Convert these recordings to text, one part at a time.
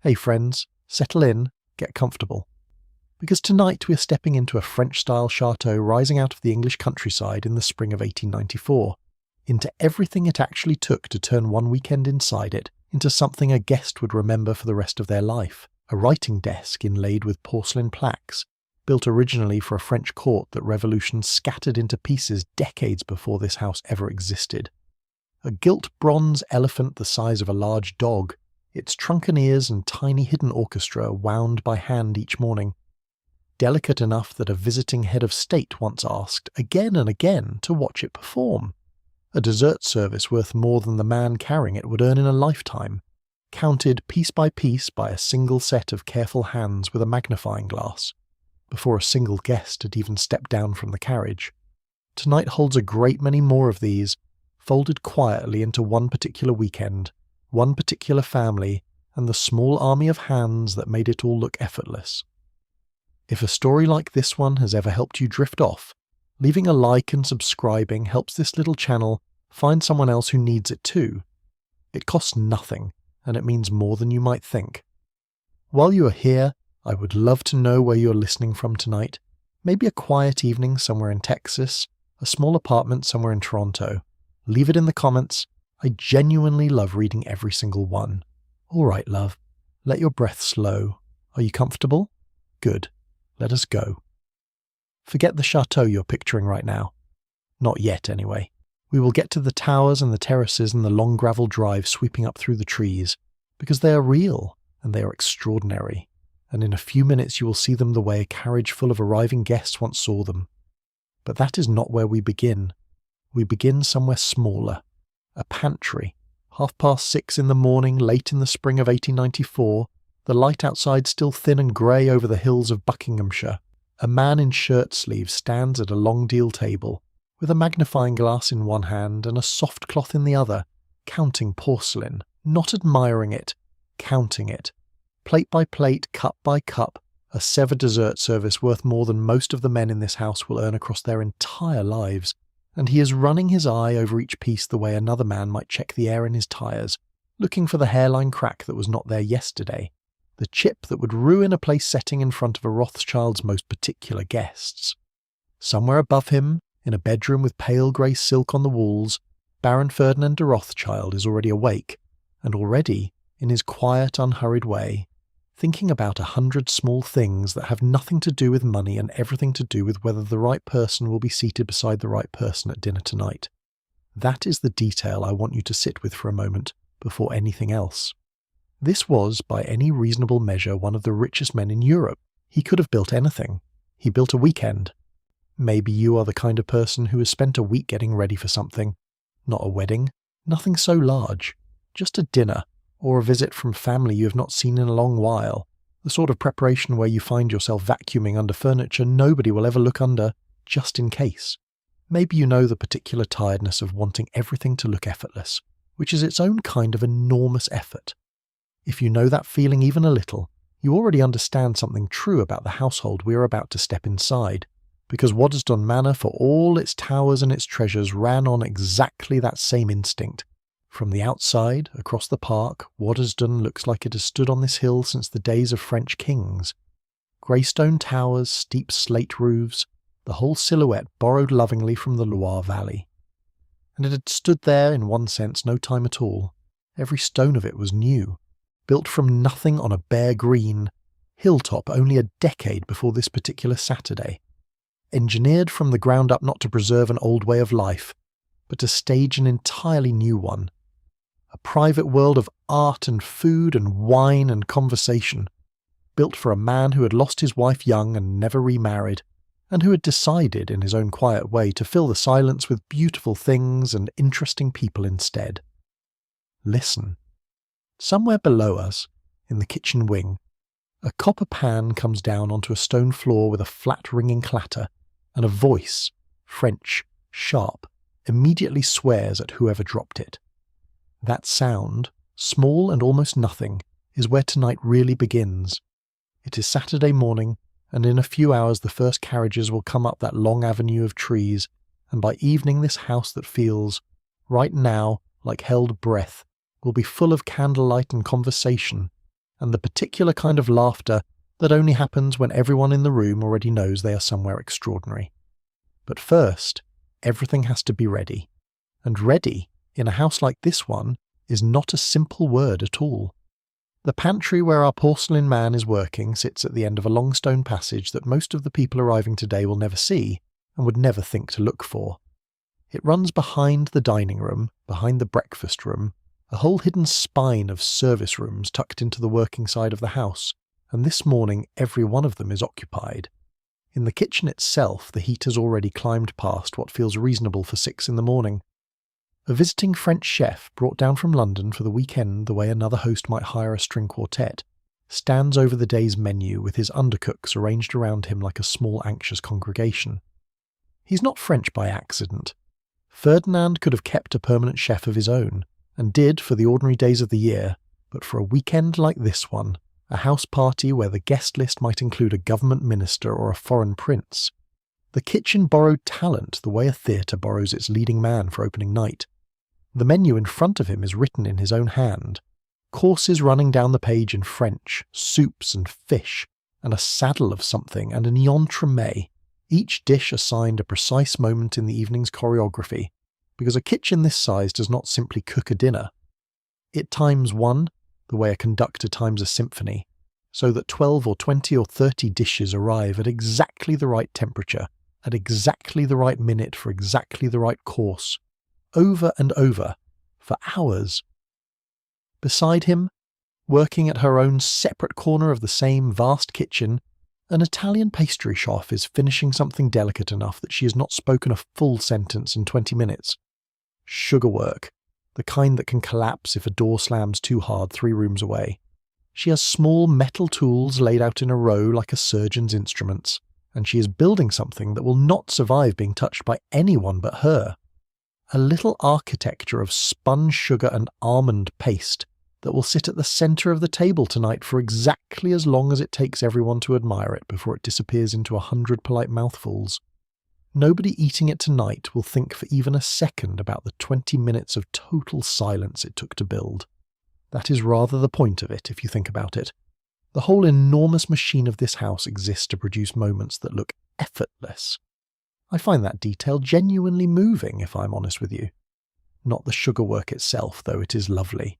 Hey friends, settle in, get comfortable. Because tonight we're stepping into a French-style château rising out of the English countryside in the spring of 1894, into everything it actually took to turn one weekend inside it into something a guest would remember for the rest of their life. A writing desk inlaid with porcelain plaques, built originally for a French court that revolution scattered into pieces decades before this house ever existed. A gilt bronze elephant the size of a large dog, its trunk and ears and tiny hidden orchestra wound by hand each morning. Delicate enough that a visiting head of state once asked, again and again, to watch it perform. A dessert service worth more than the man carrying it would earn in a lifetime, counted piece by a single set of careful hands with a magnifying glass, before a single guest had even stepped down from the carriage. Tonight holds a great many more of these, folded quietly into one particular weekend, one particular family, and the small army of hands that made it all look effortless. If a story like this one has ever helped you drift off, leaving a like and subscribing helps this little channel find someone else who needs it too. It costs nothing, and it means more than you might think. While you are here, I would love to know where you're listening from tonight. Maybe a quiet evening somewhere in Texas, a small apartment somewhere in Toronto. Leave it in the comments. I genuinely love reading every single one. All right, love. Let your breath slow. Are you comfortable? Good. Let us go. Forget the chateau you're picturing right now. Not yet, anyway. We will get to the towers and the terraces and the long gravel drive sweeping up through the trees, because they are real and they are extraordinary, and in a few minutes you will see them the way a carriage full of arriving guests once saw them. But that is not where we begin. We begin somewhere smaller. A pantry. 6:30 in the morning, late in the spring of 1894, the light outside still thin and grey over the hills of Buckinghamshire. A man in shirt sleeves stands at a long deal table, with a magnifying glass in one hand and a soft cloth in the other, counting porcelain, not admiring it, counting it. Plate by plate, cup by cup, a Sevres dessert service worth more than most of the men in this house will earn across their entire lives, and he is running his eye over each piece the way another man might check the air in his tyres, looking for the hairline crack that was not there yesterday, the chip that would ruin a place setting in front of a Rothschild's most particular guests. Somewhere above him, in a bedroom with pale grey silk on the walls, Baron Ferdinand de Rothschild is already awake, and already, in his quiet, unhurried way, thinking about 100 small things that have nothing to do with money and everything to do with whether the right person will be seated beside the right person at dinner tonight. That is the detail I want you to sit with for a moment, before anything else. This was, by any reasonable measure, one of the richest men in Europe. He could have built anything. He built a weekend. Maybe you are the kind of person who has spent a week getting ready for something. Not a wedding, nothing so large. Just a dinner, or a visit from family you have not seen in a long while. The sort of preparation where you find yourself vacuuming under furniture nobody will ever look under, just in case. Maybe you know the particular tiredness of wanting everything to look effortless, which is its own kind of enormous effort. If you know that feeling even a little, you already understand something true about the household we are about to step inside, because Waddesdon Manor, for all its towers and its treasures, ran on exactly that same instinct. From the outside, across the park, Waddesdon looks like it has stood on this hill since the days of French kings. Grey stone towers, steep slate roofs, the whole silhouette borrowed lovingly from the Loire Valley. And it had stood there, in one sense, no time at all. Every stone of it was new. Built from nothing on a bare green hilltop only a decade before this particular Saturday. Engineered from the ground up not to preserve an old way of life, but to stage an entirely new one. A private world of art and food and wine and conversation, built for a man who had lost his wife young and never remarried, and who had decided, in his own quiet way, to fill the silence with beautiful things and interesting people instead. Listen. Somewhere below us, in the kitchen wing, a copper pan comes down onto a stone floor with a flat ringing clatter, and a voice, French, sharp, immediately swears at whoever dropped it. That sound, small and almost nothing, is where tonight really begins. It is Saturday morning, and in a few hours the first carriages will come up that long avenue of trees, and by evening this house that feels, right now, like held breath, will be full of candlelight and conversation, and the particular kind of laughter that only happens when everyone in the room already knows they are somewhere extraordinary. But first, everything has to be ready. And ready, in a house like this one, is not a simple word at all. The pantry where our porcelain man is working sits at the end of a long stone passage that most of the people arriving today will never see and would never think to look for. It runs behind the dining room, behind the breakfast room, a whole hidden spine of service rooms tucked into the working side of the house, and this morning every one of them is occupied. In the kitchen itself, the heat has already climbed past what feels reasonable for 6 in the morning. A visiting French chef brought down from London for the weekend the way another host might hire a string quartet, stands over the day's menu with his undercooks arranged around him like a small anxious congregation. He's not French by accident. Ferdinand could have kept a permanent chef of his own, and did for the ordinary days of the year, but for a weekend like this one, a house party where the guest list might include a government minister or a foreign prince, the kitchen borrowed talent the way a theatre borrows its leading man for opening night. The menu in front of him is written in his own hand, courses running down the page in French, soups and fish, and a saddle of something and an entremet, each dish assigned a precise moment in the evening's choreography, because a kitchen this size does not simply cook a dinner. It times one, the way a conductor times a symphony, so that 12 or 20 or 30 dishes arrive at exactly the right temperature, at exactly the right minute for exactly the right course, over and over, for hours. Beside him, working at her own separate corner of the same vast kitchen, an Italian pastry chef is finishing something delicate enough that she has not spoken a full sentence in 20 minutes. Sugar work, the kind that can collapse if a door slams too hard 3 rooms away. She has small metal tools laid out in a row like a surgeon's instruments, and she is building something that will not survive being touched by anyone but her. A little architecture of spun sugar and almond paste that will sit at the centre of the table tonight for exactly as long as it takes everyone to admire it before it disappears into 100 polite mouthfuls. Nobody eating it tonight will think for even a second about the 20 minutes of total silence it took to build. That is rather the point of it, if you think about it. The whole enormous machine of this house exists to produce moments that look effortless. I find that detail genuinely moving, if I'm honest with you. Not the sugar work itself, though it is lovely.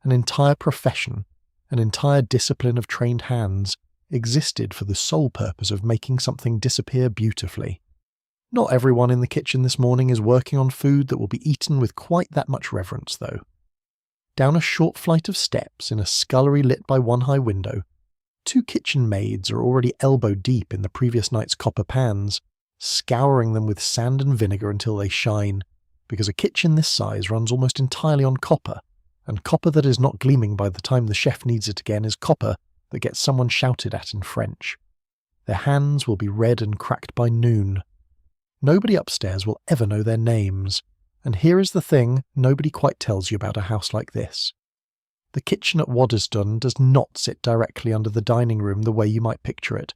An entire profession, an entire discipline of trained hands, existed for the sole purpose of making something disappear beautifully. Not everyone in the kitchen this morning is working on food that will be eaten with quite that much reverence, though. Down a short flight of steps in a scullery lit by one high window, 2 kitchen maids are already elbow deep in the previous night's copper pans, scouring them with sand and vinegar until they shine, because a kitchen this size runs almost entirely on copper, and copper that is not gleaming by the time the chef needs it again is copper that gets someone shouted at in French. Their hands will be red and cracked by noon. Nobody upstairs will ever know their names, and here is the thing nobody quite tells you about a house like this. The kitchen at Waddesdon does not sit directly under the dining room the way you might picture it,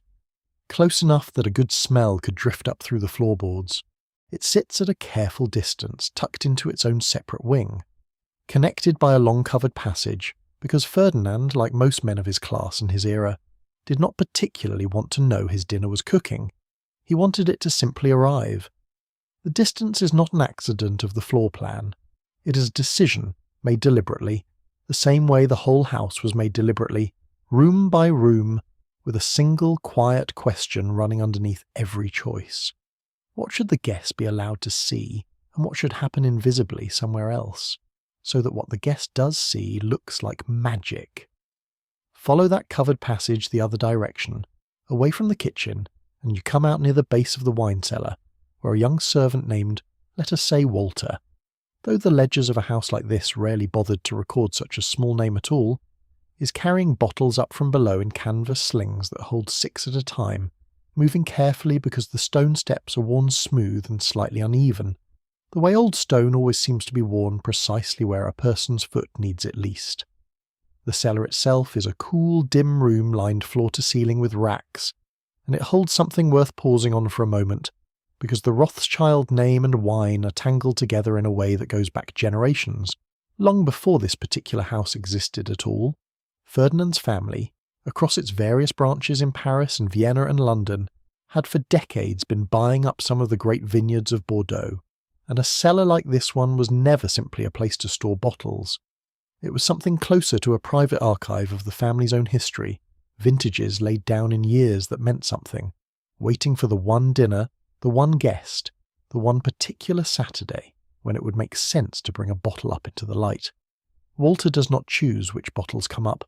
close enough that a good smell could drift up through the floorboards. It sits at a careful distance, tucked into its own separate wing, connected by a long covered passage, because Ferdinand, like most men of his class and his era, did not particularly want to know his dinner was cooking. He wanted it to simply arrive. The distance is not an accident of the floor plan. It is a decision made deliberately, the same way the whole house was made deliberately, room by room, with a single quiet question running underneath every choice. What should the guest be allowed to see, and what should happen invisibly somewhere else, so that what the guest does see looks like magic? Follow that covered passage the other direction, away from the kitchen, and you come out near the base of the wine cellar, where a young servant named, let us say, Walter, though the ledgers of a house like this rarely bothered to record such a small name at all, is carrying bottles up from below in canvas slings that hold 6 at a time, moving carefully because the stone steps are worn smooth and slightly uneven, the way old stone always seems to be worn precisely where a person's foot needs it least. The cellar itself is a cool, dim room lined floor to ceiling with racks, and it holds something worth pausing on for a moment, because the Rothschild name and wine are tangled together in a way that goes back generations, long before this particular house existed at all. Ferdinand's family, across its various branches in Paris and Vienna and London, had for decades been buying up some of the great vineyards of Bordeaux, and a cellar like this one was never simply a place to store bottles. It was something closer to a private archive of the family's own history, vintages laid down in years that meant something, waiting for the one dinner, the one guest, the one particular Saturday when it would make sense to bring a bottle up into the light. Walter does not choose which bottles come up.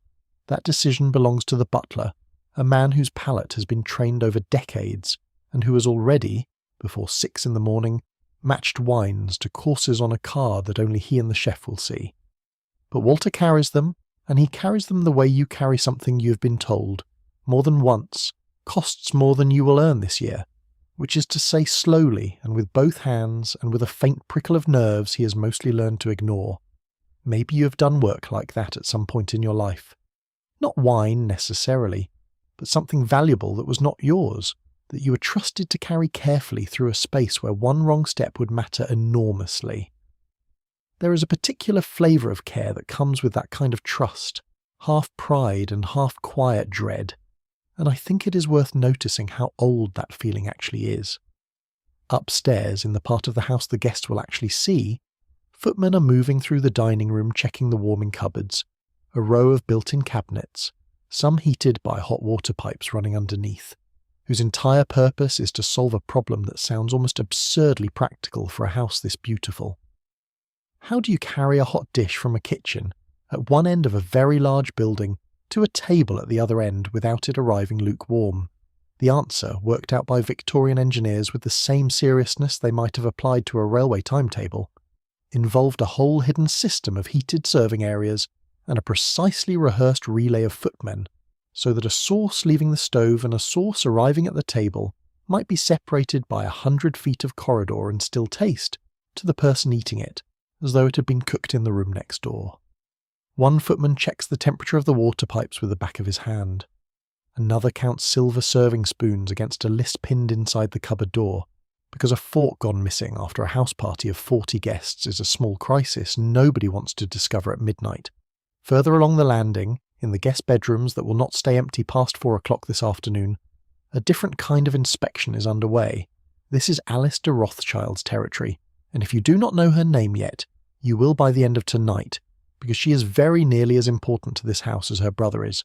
That decision belongs to the butler, a man whose palate has been trained over decades and who has already, before 6 in the morning, matched wines to courses on a card that only he and the chef will see. But Walter carries them, and he carries them the way you carry something you have been told, more than once, costs more than you will earn this year, which is to say slowly and with both hands and with a faint prickle of nerves he has mostly learned to ignore. Maybe you have done work like that at some point in your life. Not wine necessarily, but something valuable that was not yours, that you were trusted to carry carefully through a space where one wrong step would matter enormously. There is a particular flavour of care that comes with that kind of trust, half pride and half quiet dread, and I think it is worth noticing how old that feeling actually is. Upstairs, in the part of the house the guests will actually see, footmen are moving through the dining room checking the warming cupboards, a row of built-in cabinets, some heated by hot water pipes running underneath, whose entire purpose is to solve a problem that sounds almost absurdly practical for a house this beautiful. How do you carry a hot dish from a kitchen at one end of a very large building to a table at the other end without it arriving lukewarm? The answer, worked out by Victorian engineers with the same seriousness they might have applied to a railway timetable, involved a whole hidden system of heated serving areas and a precisely rehearsed relay of footmen, so that a sauce leaving the stove and a sauce arriving at the table might be separated by 100 feet of corridor and still taste, to the person eating it, as though it had been cooked in the room next door. One footman checks the temperature of the water pipes with the back of his hand. Another counts silver serving spoons against a list pinned inside the cupboard door, because a fork gone missing after a house party of 40 guests is a small crisis nobody wants to discover at midnight. Further along the landing, in the guest bedrooms that will not stay empty past 4 o'clock this afternoon, a different kind of inspection is underway. This is Alice de Rothschild's territory, and if you do not know her name yet, you will by the end of tonight, because she is very nearly as important to this house as her brother is.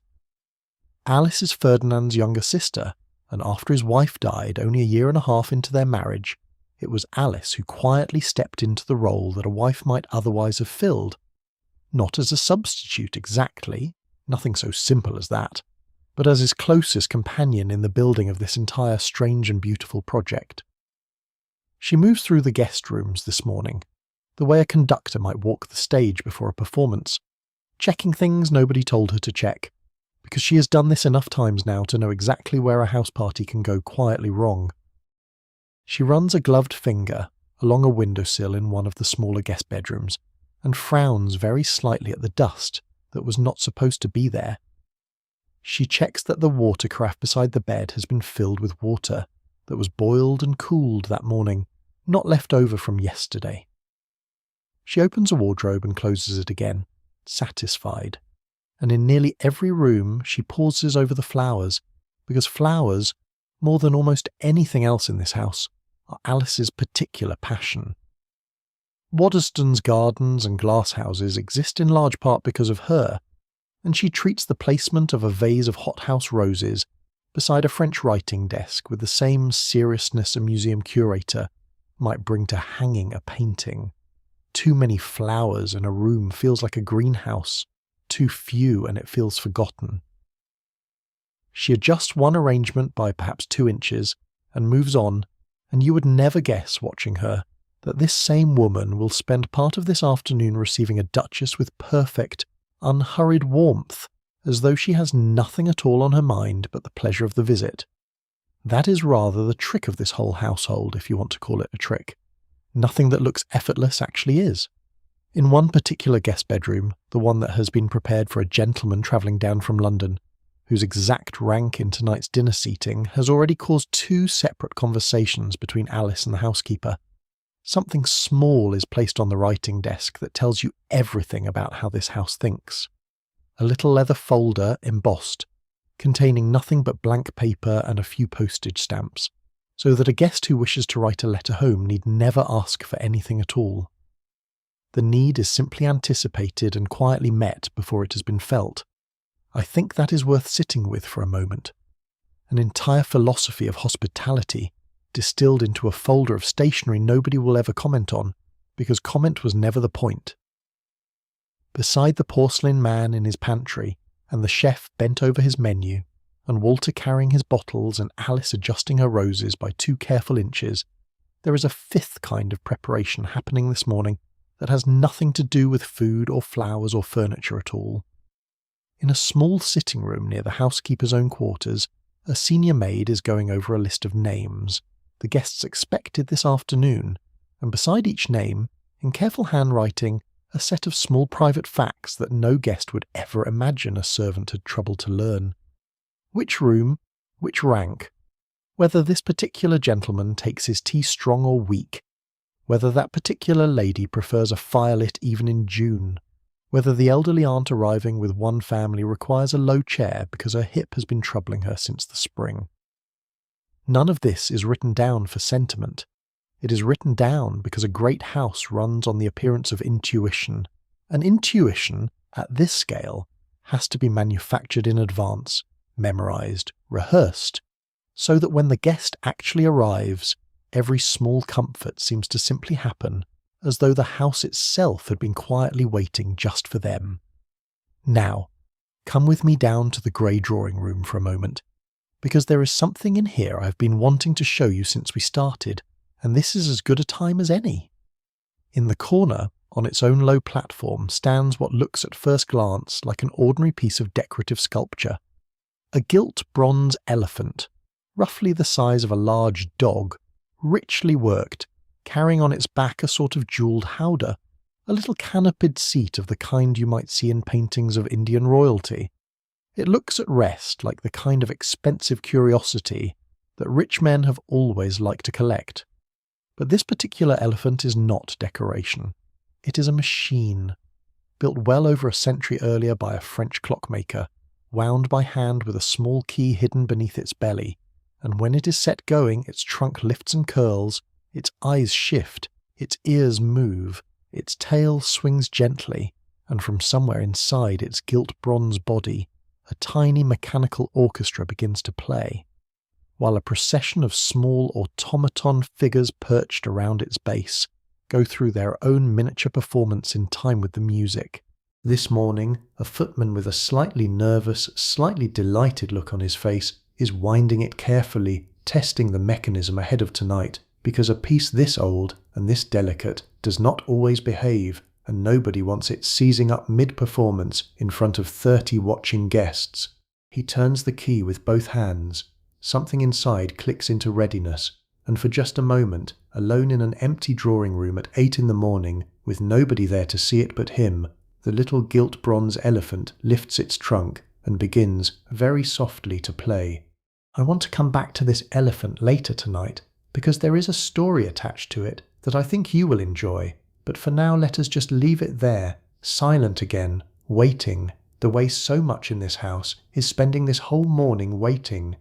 Alice is Ferdinand's younger sister, and after his wife died only a year and a half into their marriage, it was Alice who quietly stepped into the role that a wife might otherwise have filled. Not as a substitute exactly, nothing so simple as that, but as his closest companion in the building of this entire strange and beautiful project. She moves through the guest rooms this morning, the way a conductor might walk the stage before a performance, checking things nobody told her to check, because she has done this enough times now to know exactly where a house party can go quietly wrong. She runs a gloved finger along a windowsill in one of the smaller guest bedrooms, and frowns very slightly at the dust that was not supposed to be there. She checks that the water carafe beside the bed has been filled with water that was boiled and cooled that morning, not left over from yesterday. She opens a wardrobe and closes it again, satisfied, and in nearly every room she pauses over the flowers, because flowers, more than almost anything else in this house, are Alice's particular passion. Waddesdon's gardens and glasshouses exist in large part because of her, and she treats the placement of a vase of hothouse roses beside a French writing desk with the same seriousness a museum curator might bring to hanging a painting. Too many flowers in a room feels like a greenhouse, too few and it feels forgotten. She adjusts one arrangement by perhaps 2 inches and moves on, and you would never guess, watching her, that this same woman will spend part of this afternoon receiving a duchess with perfect, unhurried warmth, as though she has nothing at all on her mind but the pleasure of the visit. That is rather the trick of this whole household, if you want to call it a trick. Nothing that looks effortless actually is. In one particular guest bedroom, the one that has been prepared for a gentleman travelling down from London, whose exact rank in tonight's dinner seating has already caused 2 separate conversations between Alice and the housekeeper. Something small is placed on the writing desk that tells you everything about how this house thinks. a little leather folder embossed, containing nothing but blank paper and a few postage stamps, so that a guest who wishes to write a letter home need never ask for anything at all. The need is simply anticipated and quietly met before it has been felt. I think that is worth sitting with for a moment. An entire philosophy of hospitality distilled into a folder of stationery nobody will ever comment on, because comment was never the point. Beside the porcelain man in his pantry, and the chef bent over his menu, and Walter carrying his bottles and Alice adjusting her roses by 2 careful inches, there is a 5th kind of preparation happening this morning that has nothing to do with food or flowers or furniture at all. In a small sitting room near the housekeeper's own quarters, a senior maid is going over a list of names, the guests expected this afternoon, and beside each name, in careful handwriting, a set of small private facts that no guest would ever imagine a servant had troubled to learn. Which room, which rank, whether this particular gentleman takes his tea strong or weak, whether that particular lady prefers a firelit even in June, whether the elderly aunt arriving with one family requires a low chair because her hip has been troubling her since the spring. None of this is written down for sentiment. It is written down because a great house runs on the appearance of intuition, and intuition, at this scale, has to be manufactured in advance, memorized, rehearsed, so that when the guest actually arrives, every small comfort seems to simply happen as though the house itself had been quietly waiting just for them. Now, come with me down to the grey drawing room for a moment, because there is something in here I have been wanting to show you since we started, and this is as good a time as any. In the corner, on its own low platform, stands what looks at first glance like an ordinary piece of decorative sculpture. A gilt bronze elephant, roughly the size of a large dog, richly worked, carrying on its back a sort of jewelled howdah, a little canopied seat of the kind you might see in paintings of Indian royalty. It looks at rest like the kind of expensive curiosity that rich men have always liked to collect. But this particular elephant is not decoration. It is a machine, built well over a century earlier by a French clockmaker, wound by hand with a small key hidden beneath its belly, and when it is set going, its trunk lifts and curls, its eyes shift, its ears move, its tail swings gently, and from somewhere inside its gilt bronze body, a tiny mechanical orchestra begins to play, while a procession of small automaton figures perched around its base go through their own miniature performance in time with the music. This morning, a footman with a slightly nervous, slightly delighted look on his face is winding it carefully, testing the mechanism ahead of tonight, because a piece this old and this delicate does not always behave, and nobody wants it seizing up mid-performance in front of 30 watching guests. He turns the key with both hands. Something inside clicks into readiness, and for just a moment, alone in an empty drawing room at 8 in the morning, with nobody there to see it but him, the little gilt bronze elephant lifts its trunk and begins, very softly, to play. I want to come back to this elephant later tonight, because there is a story attached to it that I think you will enjoy, but for now let us just leave it there, silent again, waiting, the way so much in this house is spending this whole morning waiting.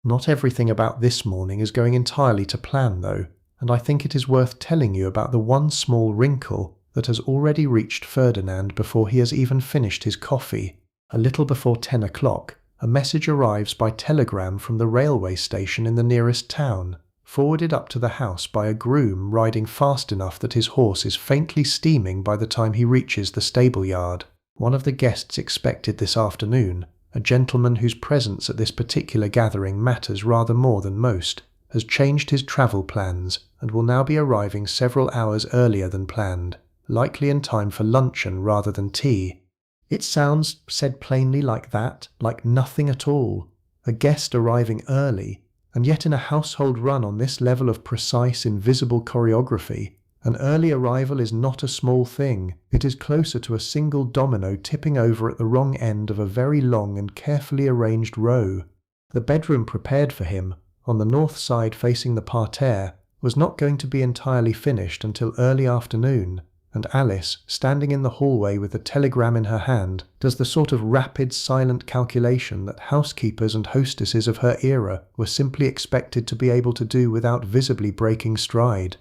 Not everything about this morning is going entirely to plan though, and I think it is worth telling you about the one small wrinkle that has already reached Ferdinand before he has even finished his coffee. A little before 10 o'clock, a message arrives by telegram from the railway station in the nearest town, forwarded up to the house by a groom riding fast enough that his horse is faintly steaming by the time he reaches the stable yard. One of the guests expected this afternoon, a gentleman whose presence at this particular gathering matters rather more than most, has changed his travel plans and will now be arriving several hours earlier than planned, likely in time for luncheon rather than tea. It sounds, said plainly like that, like nothing at all. A guest arriving early, and yet in a household run on this level of precise, invisible choreography, an early arrival is not a small thing. It is closer to a single domino tipping over at the wrong end of a very long and carefully arranged row. The bedroom prepared for him, on the north side facing the parterre, was not going to be entirely finished until early afternoon, and Alice, standing in the hallway with the telegram in her hand, does the sort of rapid, silent calculation that housekeepers and hostesses of her era were simply expected to be able to do without visibly breaking stride.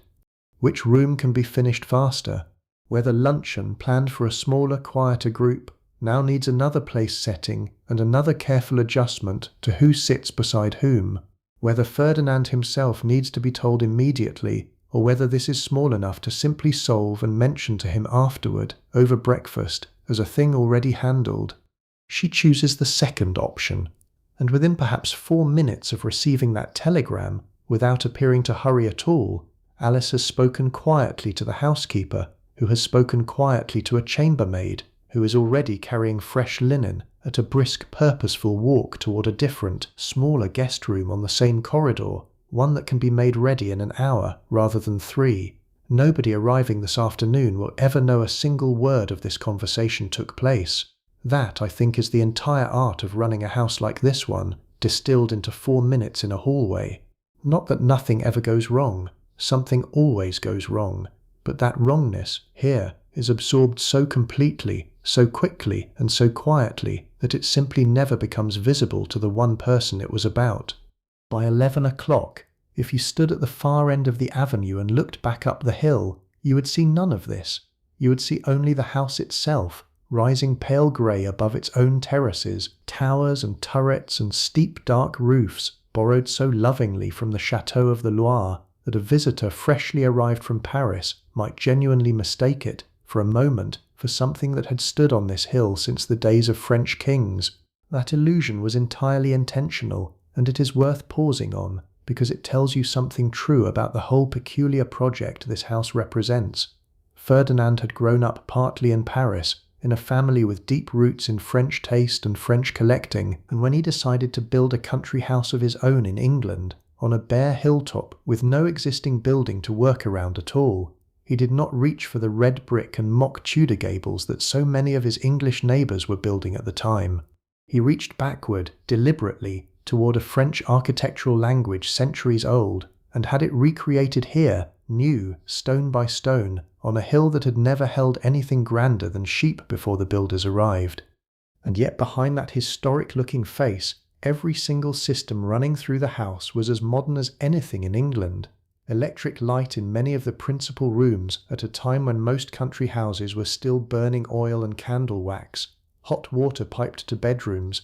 Which room can be finished faster? Whether luncheon, planned for a smaller, quieter group, now needs another place setting and another careful adjustment to who sits beside whom. Whether Ferdinand himself needs to be told immediately, or whether this is small enough to simply solve and mention to him afterward, over breakfast, as a thing already handled. She chooses the second option, and within perhaps 4 minutes of receiving that telegram, without appearing to hurry at all, Alice has spoken quietly to the housekeeper, who has spoken quietly to a chambermaid, who is already carrying fresh linen at a brisk, purposeful walk toward a different, smaller guest room on the same corridor, one that can be made ready in an hour rather than 3. Nobody arriving this afternoon will ever know a single word of this conversation took place. That, I think, is the entire art of running a house like this one, distilled into 4 minutes in a hallway. Not that nothing ever goes wrong. Something always goes wrong. But that wrongness, here, is absorbed so completely, so quickly, and so quietly that it simply never becomes visible to the one person it was about. By 11 o'clock, if you stood at the far end of the avenue and looked back up the hill, you would see none of this. You would see only the house itself, rising pale grey above its own terraces, towers and turrets and steep dark roofs, borrowed so lovingly from the château of the Loire that a visitor freshly arrived from Paris might genuinely mistake it, for a moment, for something that had stood on this hill since the days of French kings. That illusion was entirely intentional, and it is worth pausing on, because it tells you something true about the whole peculiar project this house represents. Ferdinand had grown up partly in Paris, in a family with deep roots in French taste and French collecting, and when he decided to build a country house of his own in England, on a bare hilltop with no existing building to work around at all, he did not reach for the red brick and mock Tudor gables that so many of his English neighbours were building at the time. He reached backward, deliberately, toward a French architectural language centuries old, and had it recreated here, new, stone by stone, on a hill that had never held anything grander than sheep before the builders arrived. And yet behind that historic-looking face, every single system running through the house was as modern as anything in England. Electric light in many of the principal rooms at a time when most country houses were still burning oil and candle wax, hot water piped to bedrooms,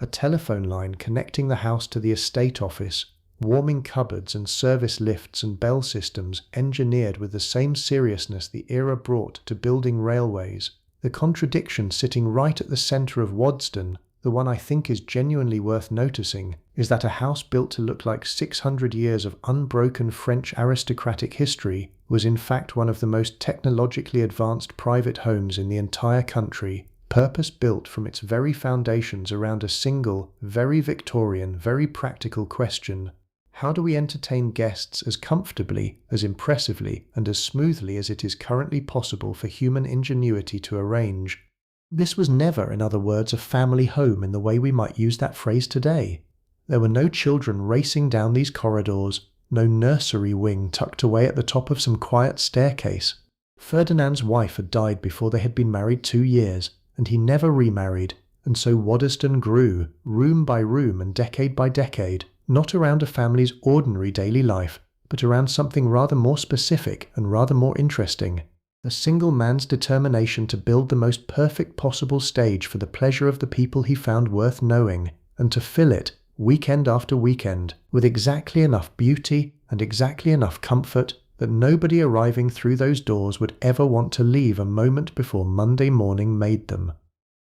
a telephone line connecting the house to the estate office, warming cupboards and service lifts and bell systems engineered with the same seriousness the era brought to building railways. The contradiction sitting right at the centre of Waddesdon, the one I think is genuinely worth noticing, is that a house built to look like 600 years of unbroken French aristocratic history was in fact one of the most technologically advanced private homes in the entire country, purpose-built from its very foundations around a single, very Victorian, very practical question. How do we entertain guests as comfortably, as impressively, and as smoothly as it is currently possible for human ingenuity to arrange? This was never, in other words, a family home in the way we might use that phrase today. There were no children racing down these corridors, no nursery wing tucked away at the top of some quiet staircase. Ferdinand's wife had died before they had been married 2 years, and he never remarried, and so Waddesdon grew, room by room and decade by decade, not around a family's ordinary daily life, but around something rather more specific and rather more interesting. A single man's determination to build the most perfect possible stage for the pleasure of the people he found worth knowing, and to fill it, weekend after weekend, with exactly enough beauty and exactly enough comfort that nobody arriving through those doors would ever want to leave a moment before Monday morning made them.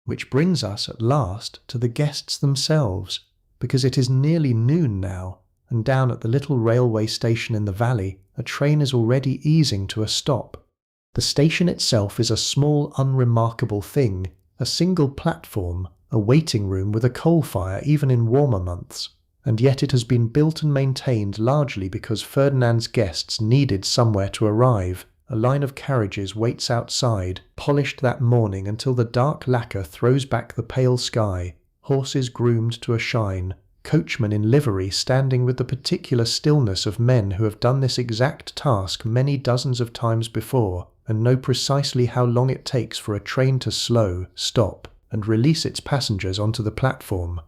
Which brings us at last to the guests themselves, because it is nearly noon now, and down at the little railway station in the valley, a train is already easing to a stop. The station itself is a small, unremarkable thing, a single platform, a waiting room with a coal fire even in warmer months, and yet it has been built and maintained largely because Ferdinand's guests needed somewhere to arrive. A line of carriages waits outside, polished that morning until the dark lacquer throws back the pale sky, horses groomed to a shine, coachmen in livery standing with the particular stillness of men who have done this exact task many dozens of times before, and know precisely how long it takes for a train to slow, stop, and release its passengers onto the platform.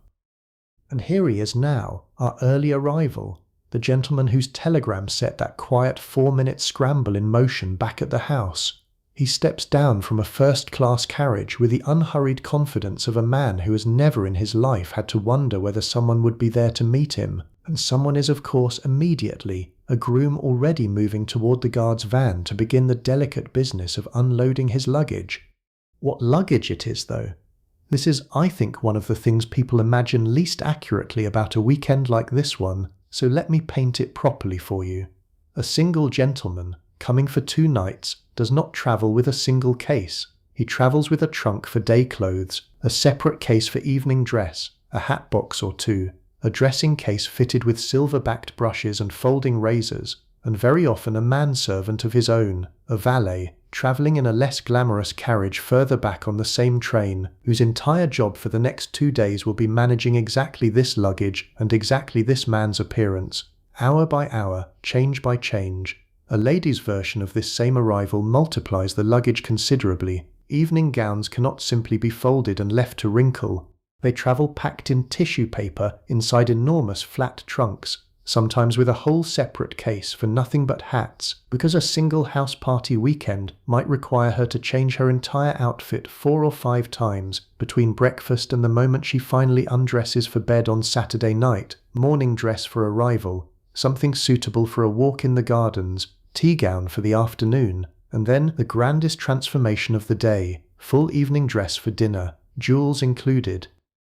And here he is now, our early arrival, the gentleman whose telegram set that quiet 4-minute scramble in motion back at the house. He steps down from a first-class carriage with the unhurried confidence of a man who has never in his life had to wonder whether someone would be there to meet him, and someone is of course immediately, a groom already moving toward the guard's van to begin the delicate business of unloading his luggage. What luggage it is, though! This is, I think, one of the things people imagine least accurately about a weekend like this one, so let me paint it properly for you. A single gentleman, coming for 2 nights, does not travel with a single case. He travels with a trunk for day clothes, a separate case for evening dress, a hat box or 2, a dressing case fitted with silver-backed brushes and folding razors, and very often a manservant of his own, a valet, travelling in a less glamorous carriage further back on the same train, whose entire job for the next 2 days will be managing exactly this luggage and exactly this man's appearance, hour by hour, change by change. A lady's version of this same arrival multiplies the luggage considerably. Evening gowns cannot simply be folded and left to wrinkle. They travel packed in tissue paper inside enormous flat trunks, sometimes with a whole separate case for nothing but hats, because a single house party weekend might require her to change her entire outfit 4 or 5 times between breakfast and the moment she finally undresses for bed on Saturday night, morning dress for arrival, something suitable for a walk in the gardens, tea gown for the afternoon, and then the grandest transformation of the day, full evening dress for dinner, jewels included.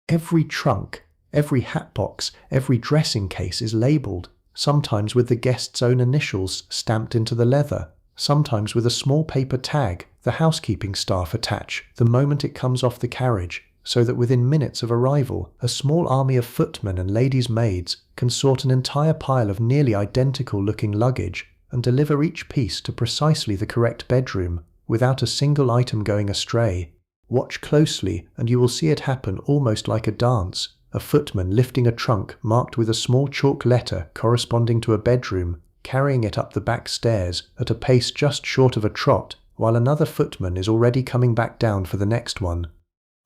Every trunk, every hat box, every dressing case is labelled, sometimes with the guest's own initials stamped into the leather, sometimes with a small paper tag the housekeeping staff attach the moment it comes off the carriage, so that within minutes of arrival a small army of footmen and ladies' maids can sort an entire pile of nearly identical-looking luggage and deliver each piece to precisely the correct bedroom, without a single item going astray. Watch closely and you will see it happen almost like a dance, a footman lifting a trunk marked with a small chalk letter corresponding to a bedroom, carrying it up the back stairs at a pace just short of a trot, while another footman is already coming back down for the next one.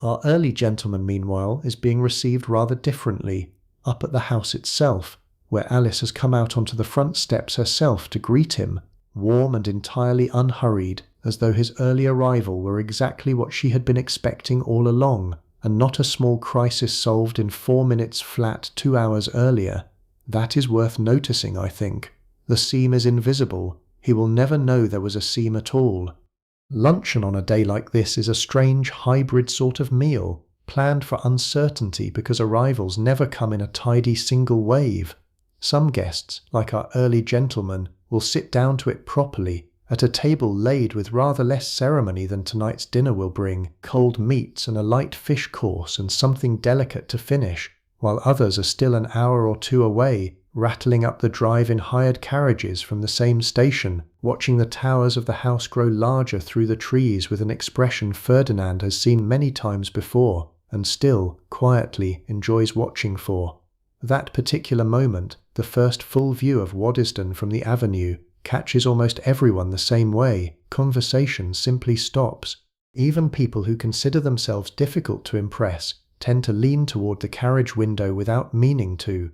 Our early gentleman, meanwhile, is being received rather differently, up at the house itself, where Alice has come out onto the front steps herself to greet him, warm and entirely unhurried, as though his early arrival were exactly what she had been expecting all along, and not a small crisis solved in 4 minutes flat 2 hours earlier. That is worth noticing, I think. The seam is invisible. He will never know there was a seam at all. Luncheon on a day like this is a strange hybrid sort of meal, planned for uncertainty because arrivals never come in a tidy single wave. Some guests, like our early gentleman, will sit down to it properly, at a table laid with rather less ceremony than tonight's dinner will bring, cold meats and a light fish course and something delicate to finish, while others are still an hour or 2 away, rattling up the drive in hired carriages from the same station, watching the towers of the house grow larger through the trees with an expression Ferdinand has seen many times before, and still, quietly, enjoys watching for. That particular moment, the first full view of Waddesdon from the avenue, catches almost everyone the same way. Conversation simply stops. Even people who consider themselves difficult to impress tend to lean toward the carriage window without meaning to.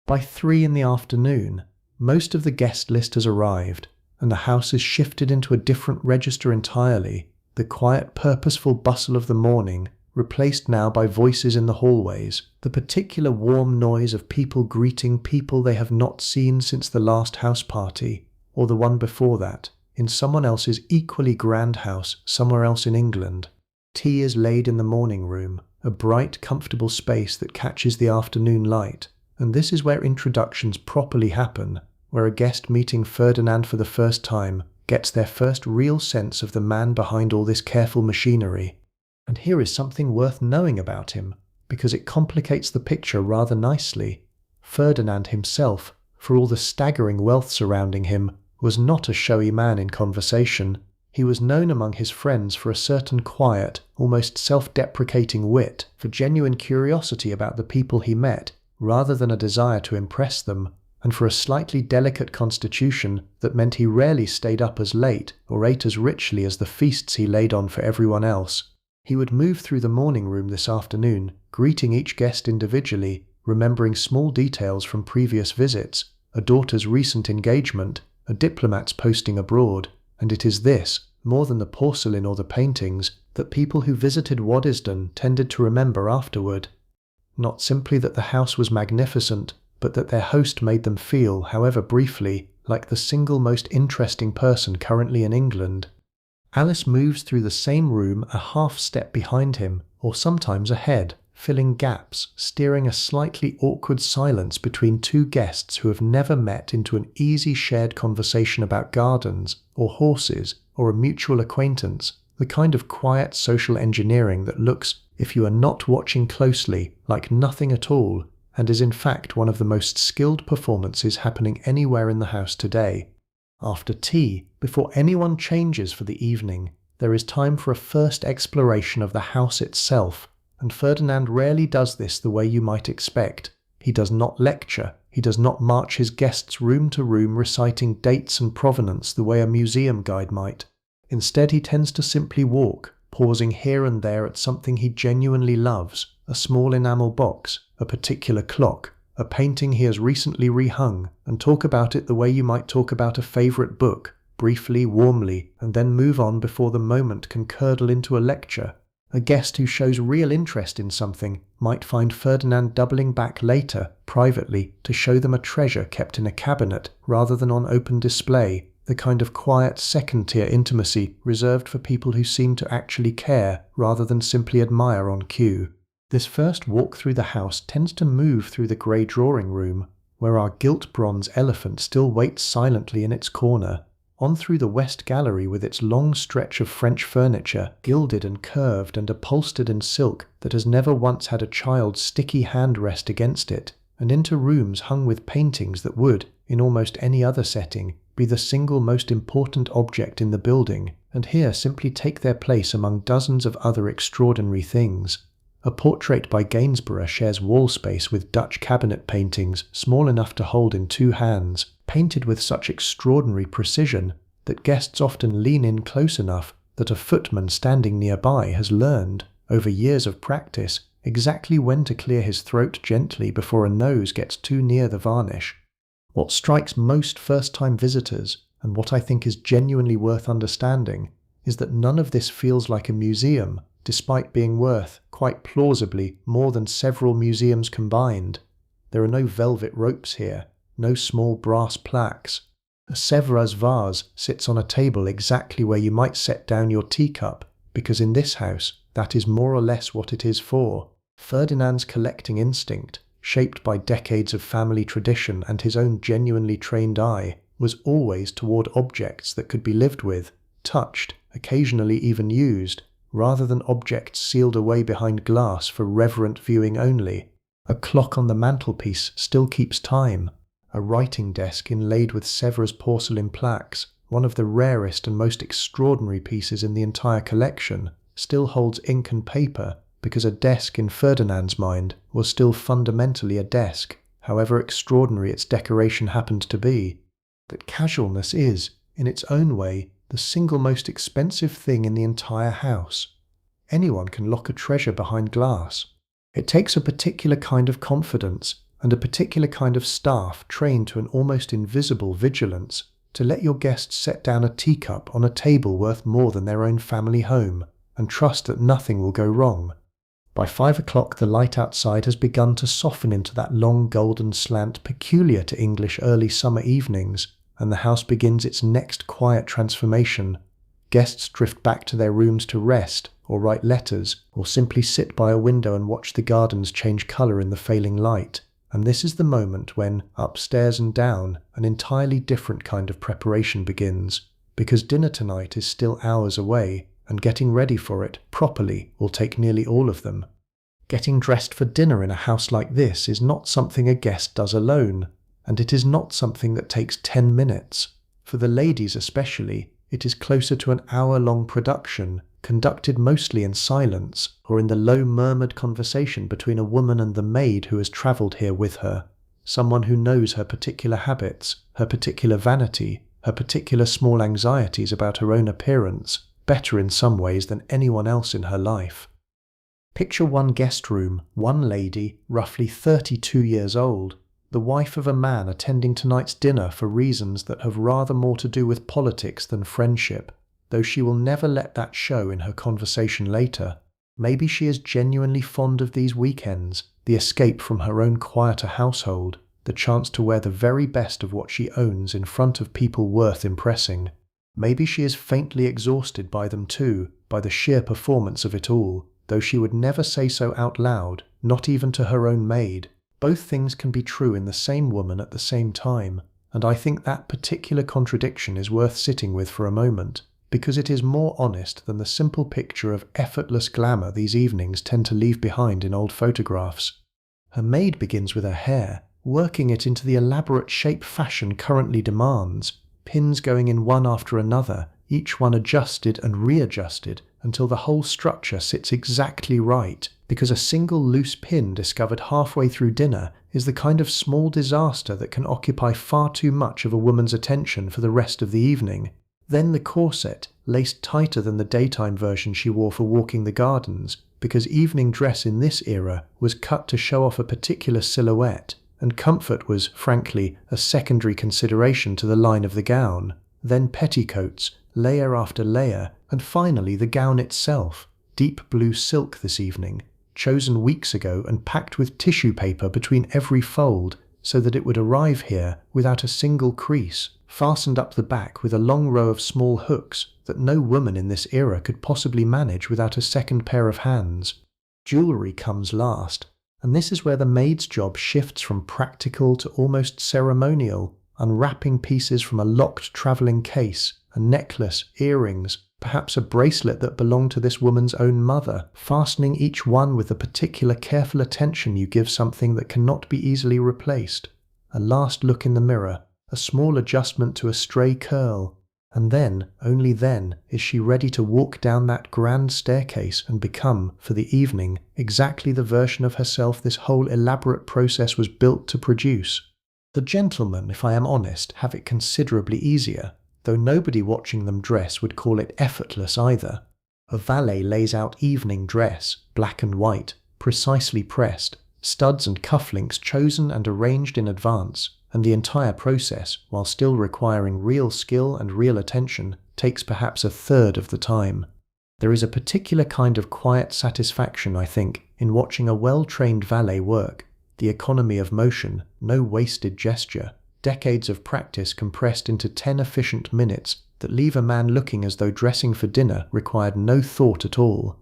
By 3 in the afternoon, most of the guest list has arrived, and the house is shifted into a different register entirely, the quiet, purposeful bustle of the morning replaced now by voices in the hallways, the particular warm noise of people greeting people they have not seen since the last house party, or the one before that, in someone else's equally grand house somewhere else in England. Tea is laid in the morning room, a bright, comfortable space that catches the afternoon light, and this is where introductions properly happen, where a guest meeting Ferdinand for the first time gets their first real sense of the man behind all this careful machinery. And here is something worth knowing about him, because it complicates the picture rather nicely. Ferdinand himself, for all the staggering wealth surrounding him, was not a showy man in conversation. He was known among his friends for a certain quiet, almost self-deprecating wit, for genuine curiosity about the people he met, rather than a desire to impress them, and for a slightly delicate constitution that meant he rarely stayed up as late or ate as richly as the feasts he laid on for everyone else. He would move through the morning room this afternoon, greeting each guest individually, remembering small details from previous visits, a daughter's recent engagement, a diplomat's posting abroad, and it is this, more than the porcelain or the paintings, that people who visited Waddesdon tended to remember afterward. Not simply that the house was magnificent, but that their host made them feel, however briefly, like the single most interesting person currently in England. Alice moves through the same room a half step behind him, or sometimes ahead, filling gaps, steering a slightly awkward silence between two guests who have never met into an easy shared conversation about gardens, or horses, or a mutual acquaintance, the kind of quiet social engineering that looks, if you are not watching closely, like nothing at all, and is in fact one of the most skilled performances happening anywhere in the house today. After tea, before anyone changes for the evening, there is time for a first exploration of the house itself, and Ferdinand rarely does this the way you might expect. He does not lecture, he does not march his guests room to room reciting dates and provenance the way a museum guide might. Instead he tends to simply walk, pausing here and there at something he genuinely loves, a small enamel box, a particular clock, a painting he has recently rehung, and talk about it the way you might talk about a favourite book, briefly, warmly, and then move on before the moment can curdle into a lecture. A guest who shows real interest in something might find Ferdinand doubling back later, privately, to show them a treasure kept in a cabinet rather than on open display, the kind of quiet second-tier intimacy reserved for people who seem to actually care rather than simply admire on cue. This first walk through the house tends to move through the grey drawing room, where our gilt bronze elephant still waits silently in its corner, on through the west gallery with its long stretch of French furniture, gilded and curved and upholstered in silk that has never once had a child's sticky hand rest against it, and into rooms hung with paintings that would, in almost any other setting, be the single most important object in the building, and here simply take their place among dozens of other extraordinary things. A portrait by Gainsborough shares wall space with Dutch cabinet paintings small enough to hold in two hands, painted with such extraordinary precision that guests often lean in close enough that a footman standing nearby has learned, over years of practice, exactly when to clear his throat gently before a nose gets too near the varnish. What strikes most first-time visitors, and what I think is genuinely worth understanding, is that none of this feels like a museum, despite being worth, quite plausibly, more than several museums combined. There are no velvet ropes here, no small brass plaques. A Sèvres vase sits on a table exactly where you might set down your teacup, because in this house, that is more or less what it is for. Ferdinand's collecting instinct, shaped by decades of family tradition and his own genuinely trained eye, was always toward objects that could be lived with, touched, occasionally even used, rather than objects sealed away behind glass for reverent viewing only. A clock on the mantelpiece still keeps time. A writing desk inlaid with Sèvres porcelain plaques, one of the rarest and most extraordinary pieces in the entire collection, still holds ink and paper, because a desk in Ferdinand's mind was still fundamentally a desk, however extraordinary its decoration happened to be. That casualness is, in its own way, the single most expensive thing in the entire house. Anyone can lock a treasure behind glass. It takes a particular kind of confidence and a particular kind of staff trained to an almost invisible vigilance to let your guests set down a teacup on a table worth more than their own family home and trust that nothing will go wrong. By 5 o'clock the light outside has begun to soften into that long golden slant peculiar to English early summer evenings, and the house begins its next quiet transformation. Guests drift back to their rooms to rest, or write letters, or simply sit by a window and watch the gardens change colour in the failing light. And this is the moment when, upstairs and down, an entirely different kind of preparation begins, because dinner tonight is still hours away, and getting ready for it, properly, will take nearly all of them. Getting dressed for dinner in a house like this is not something a guest does alone, and it is not something that takes 10 minutes. For the ladies especially, it is closer to an hour-long production, conducted mostly in silence, or in the low murmured conversation between a woman and the maid who has travelled here with her. someone who knows her particular habits, her particular vanity, her particular small anxieties about her own appearance, better in some ways than anyone else in her life. Picture one guest room, one lady, roughly 32 years old, the wife of a man attending tonight's dinner for reasons that have rather more to do with politics than friendship, though she will never let that show in her conversation later. Maybe she is genuinely fond of these weekends, the escape from her own quieter household, the chance to wear the very best of what she owns in front of people worth impressing. Maybe she is faintly exhausted by them too, by the sheer performance of it all, though she would never say so out loud, not even to her own maid. Both things can be true in the same woman at the same time, and I think that particular contradiction is worth sitting with for a moment, because it is more honest than the simple picture of effortless glamour these evenings tend to leave behind in old photographs. Her maid begins with her hair, working it into the elaborate shape fashion currently demands, pins going in one after another, each one adjusted and readjusted until the whole structure sits exactly right, because a single loose pin discovered halfway through dinner is the kind of small disaster that can occupy far too much of a woman's attention for the rest of the evening. Then the corset, laced tighter than the daytime version she wore for walking the gardens, because evening dress in this era was cut to show off a particular silhouette, and comfort was, frankly, a secondary consideration to the line of the gown. Then petticoats, layer after layer, and finally the gown itself, deep blue silk this evening, chosen weeks ago and packed with tissue paper between every fold so that it would arrive here without a single crease, fastened up the back with a long row of small hooks that no woman in this era could possibly manage without a second pair of hands. Jewellery comes last, and this is where the maid's job shifts from practical to almost ceremonial, unwrapping pieces from a locked travelling case, a necklace, earrings, perhaps a bracelet that belonged to this woman's own mother, fastening each one with the particular careful attention you give something that cannot be easily replaced. A last look in the mirror, a small adjustment to a stray curl, and then, only then, is she ready to walk down that grand staircase and become, for the evening, exactly the version of herself this whole elaborate process was built to produce. The gentlemen, if I am honest, have it considerably easier, though nobody watching them dress would call it effortless either. A valet lays out evening dress, black and white, precisely pressed, studs and cufflinks chosen and arranged in advance, and the entire process, while still requiring real skill and real attention, takes perhaps a third of the time. There is a particular kind of quiet satisfaction, I think, in watching a well-trained valet work, the economy of motion, no wasted gesture, decades of practice compressed into 10 efficient minutes that leave a man looking as though dressing for dinner required no thought at all.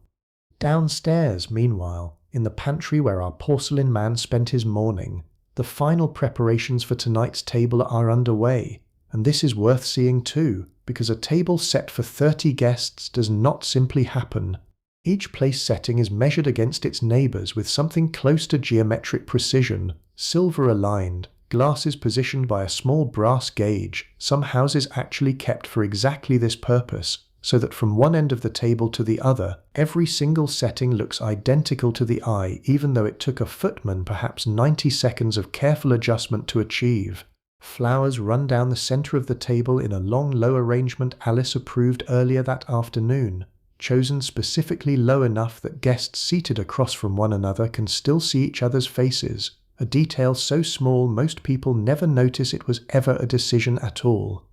Downstairs, meanwhile, in the pantry where our porcelain man spent his morning, the final preparations for tonight's table are underway, and this is worth seeing too, because a table set for 30 guests does not simply happen. Each place setting is measured against its neighbours with something close to geometric precision, silver aligned, glasses positioned by a small brass gauge, some houses actually kept for exactly this purpose, so that from one end of the table to the other, every single setting looks identical to the eye, even though it took a footman perhaps 90 seconds of careful adjustment to achieve. Flowers run down the centre of the table in a long low arrangement Alice approved earlier that afternoon, chosen specifically low enough that guests seated across from one another can still see each other's faces, a detail so small most people never notice it was ever a decision at all.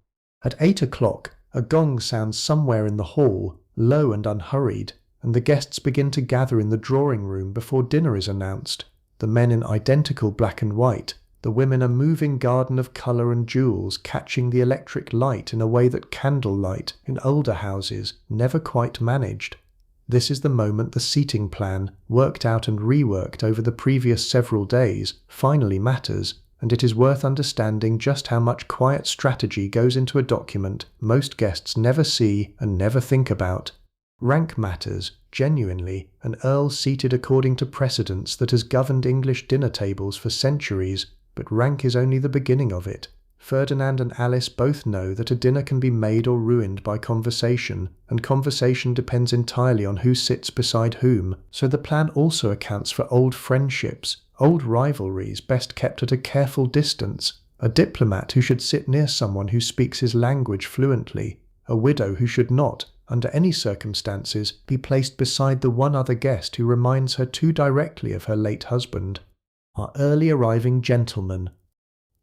At 8 o'clock, a gong sounds somewhere in the hall, low and unhurried, and the guests begin to gather in the drawing room before dinner is announced, the men in identical black and white, the women a moving garden of colour and jewels catching the electric light in a way that candlelight in older houses never quite managed. This is the moment the seating plan, worked out and reworked over the previous several days, finally matters, and it is worth understanding just how much quiet strategy goes into a document most guests never see and never think about. Rank matters, genuinely, an earl seated according to precedence that has governed English dinner tables for centuries, but rank is only the beginning of it. Ferdinand and Alice both know that a dinner can be made or ruined by conversation, and conversation depends entirely on who sits beside whom, so the plan also accounts for old friendships, old rivalries best kept at a careful distance, a diplomat who should sit near someone who speaks his language fluently, a widow who should not, under any circumstances, be placed beside the one other guest who reminds her too directly of her late husband. Our early arriving gentleman,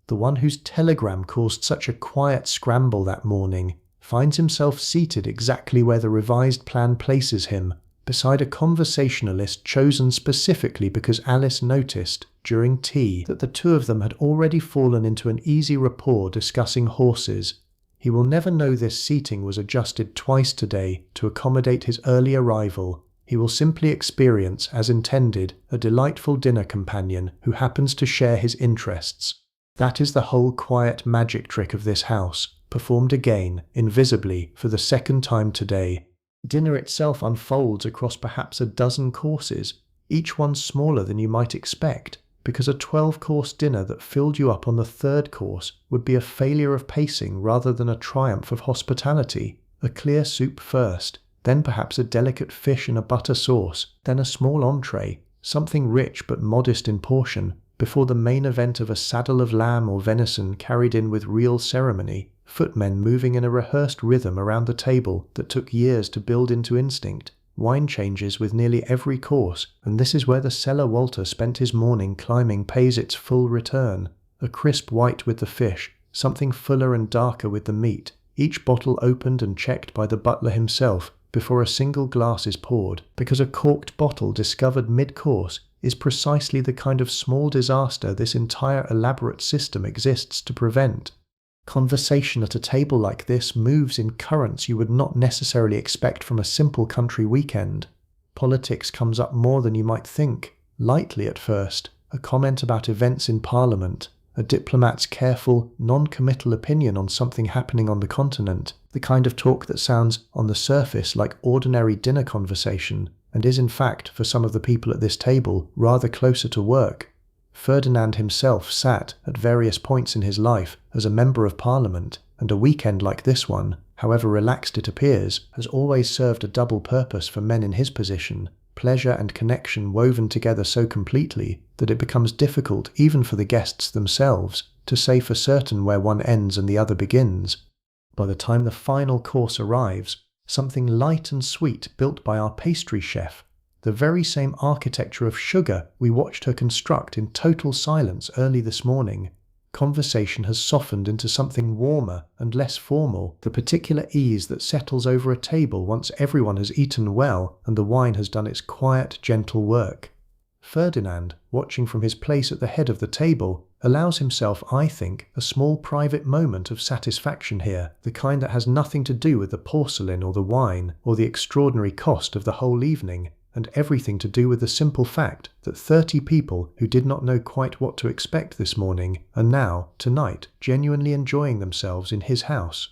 the one whose telegram caused such a quiet scramble that morning, finds himself seated exactly where the revised plan places him, beside a conversationalist chosen specifically because Alice noticed, during tea, that the two of them had already fallen into an easy rapport discussing horses. He will never know this seating was adjusted twice today to accommodate his early arrival. He will simply experience, as intended, a delightful dinner companion who happens to share his interests. That is the whole quiet magic trick of this house, performed again, invisibly, for the second time today. Dinner itself unfolds across perhaps a dozen courses, each one smaller than you might expect, because a 12-course dinner that filled you up on the third course would be a failure of pacing rather than a triumph of hospitality. A clear soup first, then perhaps a delicate fish in a butter sauce, then a small entree, something rich but modest in portion, before the main event of a saddle of lamb or venison carried in with real ceremony, footmen moving in a rehearsed rhythm around the table that took years to build into instinct, wine changes with nearly every course, and this is where the cellar Walter spent his morning climbing pays its full return. A crisp white with the fish, something fuller and darker with the meat, each bottle opened and checked by the butler himself before a single glass is poured, because a corked bottle discovered mid-course is precisely the kind of small disaster this entire elaborate system exists to prevent. Conversation at a table like this moves in currents you would not necessarily expect from a simple country weekend. Politics comes up more than you might think, lightly at first, a comment about events in Parliament, a diplomat's careful, non-committal opinion on something happening on the continent, the kind of talk that sounds, on the surface, like ordinary dinner conversation, and is in fact, for some of the people at this table, rather closer to work. Ferdinand himself sat, at various points in his life, as a member of Parliament, and a weekend like this one, however relaxed it appears, has always served a double purpose for men in his position, pleasure and connection woven together so completely that it becomes difficult even for the guests themselves to say for certain where one ends and the other begins. By the time the final course arrives, something light and sweet built by our pastry chef, the very same architecture of sugar we watched her construct in total silence early this morning, conversation has softened into something warmer and less formal, the particular ease that settles over a table once everyone has eaten well and the wine has done its quiet, gentle work. Ferdinand, watching from his place at the head of the table, allows himself, I think, a small private moment of satisfaction here, the kind that has nothing to do with the porcelain or the wine or the extraordinary cost of the whole evening, and everything to do with the simple fact that 30 people who did not know quite what to expect this morning are now, tonight, genuinely enjoying themselves in his house.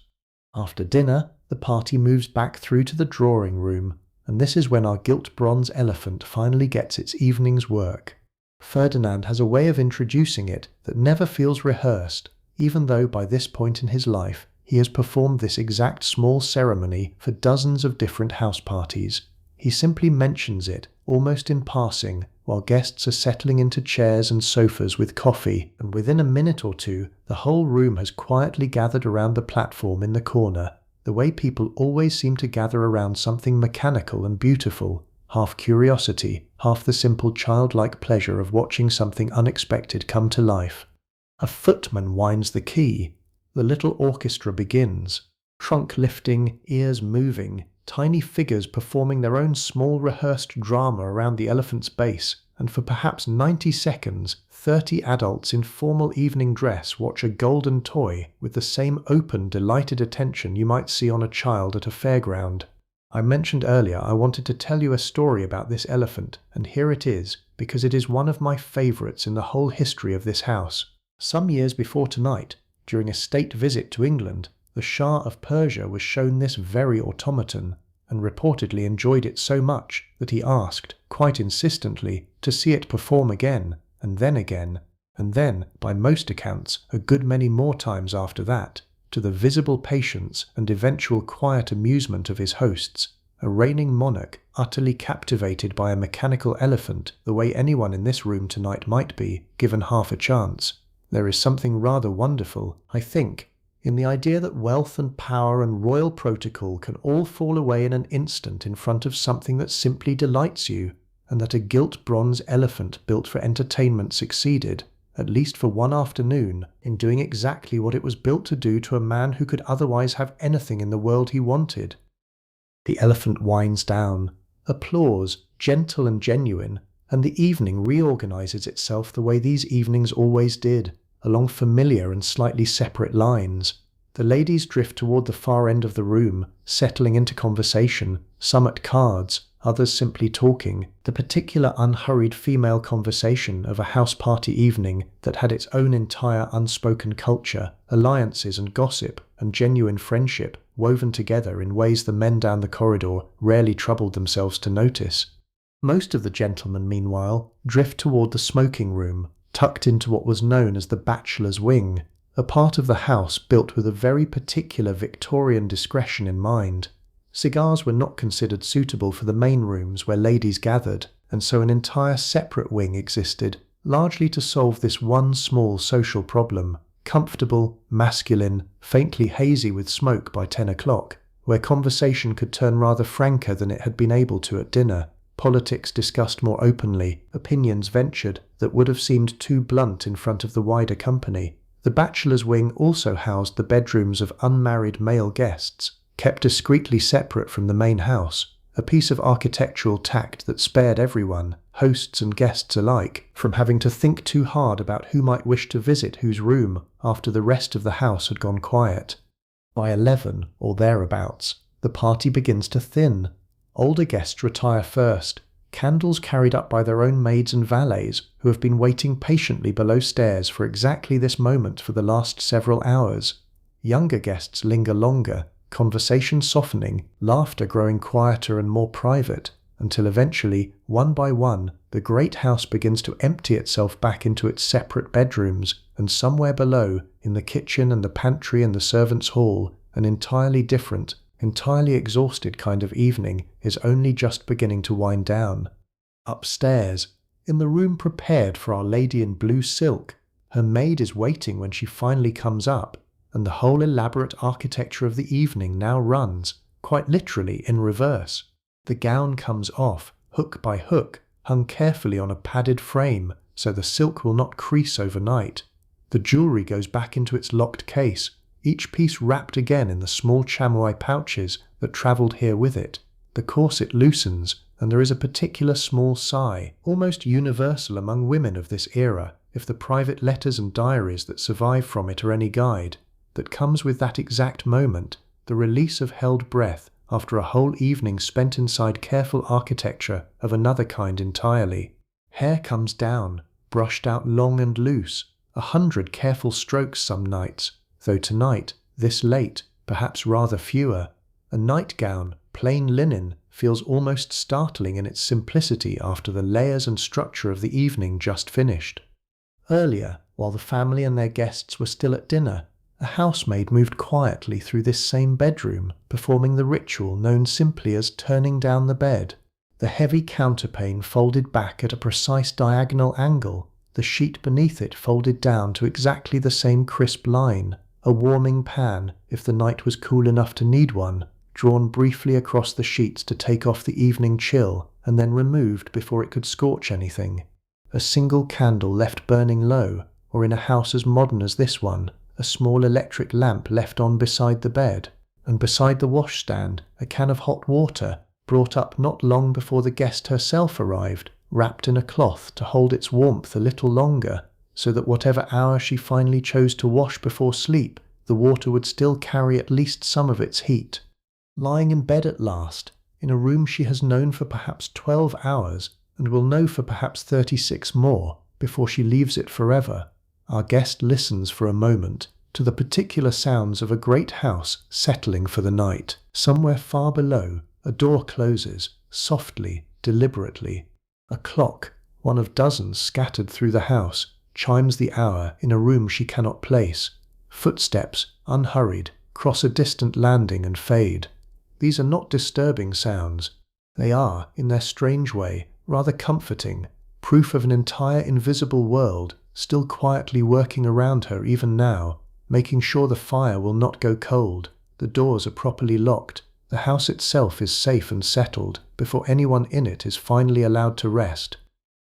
After dinner, the party moves back through to the drawing room, and this is when our gilt bronze elephant finally gets its evening's work. Ferdinand has a way of introducing it that never feels rehearsed, even though by this point in his life he has performed this exact small ceremony for dozens of different house parties. He simply mentions it, almost in passing, while guests are settling into chairs and sofas with coffee, and within a minute or two the whole room has quietly gathered around the platform in the corner, the way people always seem to gather around something mechanical and beautiful, half curiosity, half the simple childlike pleasure of watching something unexpected come to life. A footman winds the key. The little orchestra begins, trunk lifting, ears moving, tiny figures performing their own small rehearsed drama around the elephant's base, and for perhaps 90 seconds, 30 adults in formal evening dress watch a golden toy with the same open, delighted attention you might see on a child at a fairground. I mentioned earlier I wanted to tell you a story about this elephant, and here it is, because it is one of my favourites in the whole history of this house. Some years before tonight, during a state visit to England, the Shah of Persia was shown this very automaton, and reportedly enjoyed it so much that he asked, quite insistently, to see it perform again, and then, by most accounts, a good many more times after that, to the visible patience and eventual quiet amusement of his hosts, a reigning monarch utterly captivated by a mechanical elephant the way anyone in this room tonight might be, given half a chance. There is something rather wonderful, I think, in the idea that wealth and power and royal protocol can all fall away in an instant in front of something that simply delights you, and that a gilt bronze elephant built for entertainment succeeded, at least for one afternoon, in doing exactly what it was built to do to a man who could otherwise have anything in the world he wanted. The elephant winds down. Applause, gentle and genuine, and the evening reorganizes itself the way these evenings always did, along familiar and slightly separate lines. The ladies drift toward the far end of the room, settling into conversation, some at cards, others simply talking, the particular unhurried female conversation of a house party evening that had its own entire unspoken culture, alliances and gossip, and genuine friendship, woven together in ways the men down the corridor rarely troubled themselves to notice. Most of the gentlemen, meanwhile, drift toward the smoking room, tucked into what was known as the bachelor's wing, a part of the house built with a very particular Victorian discretion in mind. Cigars were not considered suitable for the main rooms where ladies gathered, and so an entire separate wing existed, largely to solve this one small social problem, comfortable, masculine, faintly hazy with smoke by 10 o'clock, where conversation could turn rather franker than it had been able to at dinner, politics discussed more openly, opinions ventured that would have seemed too blunt in front of the wider company. The bachelor's wing also housed the bedrooms of unmarried male guests, kept discreetly separate from the main house, a piece of architectural tact that spared everyone, hosts and guests alike, from having to think too hard about who might wish to visit whose room after the rest of the house had gone quiet. By 11, or thereabouts, the party begins to thin. Older guests retire first, candles carried up by their own maids and valets who have been waiting patiently below stairs for exactly this moment for the last several hours. Younger guests linger longer, conversation softening, laughter growing quieter and more private, until eventually, one by one, the great house begins to empty itself back into its separate bedrooms, and somewhere below, in the kitchen and the pantry and the servants' hall, an entirely different, entirely exhausted kind of evening is only just beginning to wind down. Upstairs, in the room prepared for Our Lady in blue silk, her maid is waiting when she finally comes up, and the whole elaborate architecture of the evening now runs, quite literally, in reverse. The gown comes off, hook by hook, hung carefully on a padded frame, so the silk will not crease overnight. The jewellery goes back into its locked case, each piece wrapped again in the small chamois pouches that travelled here with it. The corset loosens, and there is a particular small sigh, almost universal among women of this era, if the private letters and diaries that survive from it are any guide, that comes with that exact moment, the release of held breath after a whole evening spent inside careful architecture of another kind entirely. Hair comes down, brushed out long and loose, 100 careful strokes some nights, though tonight, this late, perhaps rather fewer. A nightgown, plain linen, feels almost startling in its simplicity after the layers and structure of the evening just finished. Earlier, while the family and their guests were still at dinner, a housemaid moved quietly through this same bedroom, performing the ritual known simply as turning down the bed. The heavy counterpane folded back at a precise diagonal angle, the sheet beneath it folded down to exactly the same crisp line, a warming pan, if the night was cool enough to need one, drawn briefly across the sheets to take off the evening chill, and then removed before it could scorch anything. A single candle left burning low, or in a house as modern as this one, a small electric lamp left on beside the bed, and beside the washstand, a can of hot water, brought up not long before the guest herself arrived, wrapped in a cloth to hold its warmth a little longer, so that whatever hour she finally chose to wash before sleep, the water would still carry at least some of its heat. Lying in bed at last, in a room she has known for perhaps 12 hours, and will know for perhaps 36 more, before she leaves it forever, our guest listens for a moment to the particular sounds of a great house settling for the night. Somewhere far below, a door closes, softly, deliberately. A clock, one of dozens scattered through the house, chimes the hour in a room she cannot place. Footsteps, unhurried, cross a distant landing and fade. these are not disturbing sounds. They are, in their strange way, rather comforting, proof of an entire invisible world still quietly working around her even now, making sure the fire will not go cold, the doors are properly locked, the house itself is safe and settled before anyone in it is finally allowed to rest.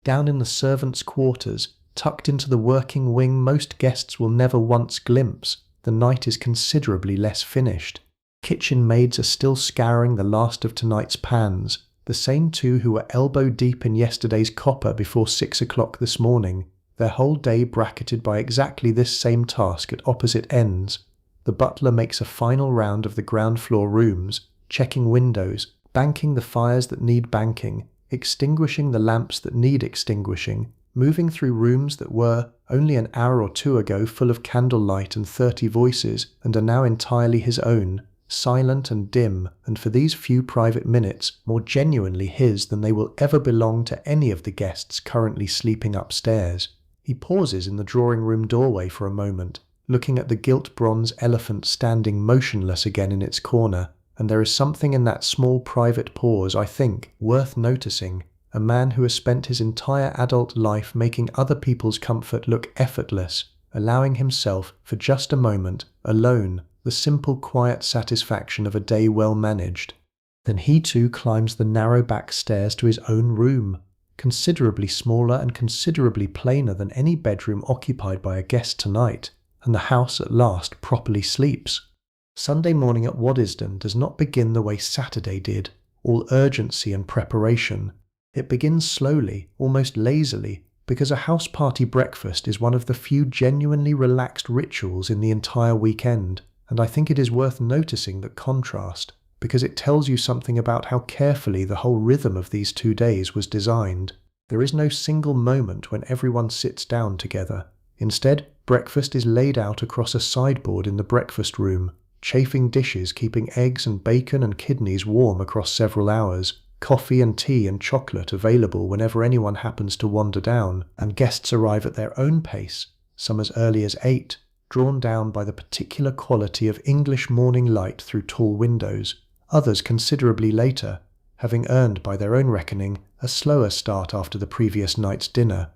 Down in the servants' quarters, tucked into the working wing most guests will never once glimpse, the night is considerably less finished. Kitchen maids are still scouring the last of tonight's pans, the same two who were elbow deep in yesterday's copper before 6 o'clock this morning, their whole day bracketed by exactly this same task at opposite ends. The butler makes a final round of the ground floor rooms, checking windows, banking the fires that need banking, extinguishing the lamps that need extinguishing, moving through rooms that were, only an hour or two ago, full of candlelight and 30 voices, and are now entirely his own, silent and dim, and for these few private minutes, more genuinely his than they will ever belong to any of the guests currently sleeping upstairs. He pauses in the drawing-room doorway for a moment, looking at the gilt bronze elephant standing motionless again in its corner, and there is something in that small private pause, I think, worth noticing. A man who has spent his entire adult life making other people's comfort look effortless, allowing himself, for just a moment, alone, the simple quiet satisfaction of a day well managed. Then he too climbs the narrow back stairs to his own room, considerably smaller and considerably plainer than any bedroom occupied by a guest tonight, and the house at last properly sleeps. Sunday morning at Waddesdon does not begin the way Saturday did, all urgency and preparation. It begins slowly, almost lazily, because a house party breakfast is one of the few genuinely relaxed rituals in the entire weekend, and I think it is worth noticing that contrast, because it tells you something about how carefully the whole rhythm of these 2 days was designed. There is no single moment when everyone sits down together. Instead, breakfast is laid out across a sideboard in the breakfast room, chafing dishes keeping eggs and bacon and kidneys warm across several hours, coffee and tea and chocolate available whenever anyone happens to wander down, and guests arrive at their own pace, some as early as 8, drawn down by the particular quality of English morning light through tall windows, others considerably later, having earned by their own reckoning a slower start after the previous night's dinner.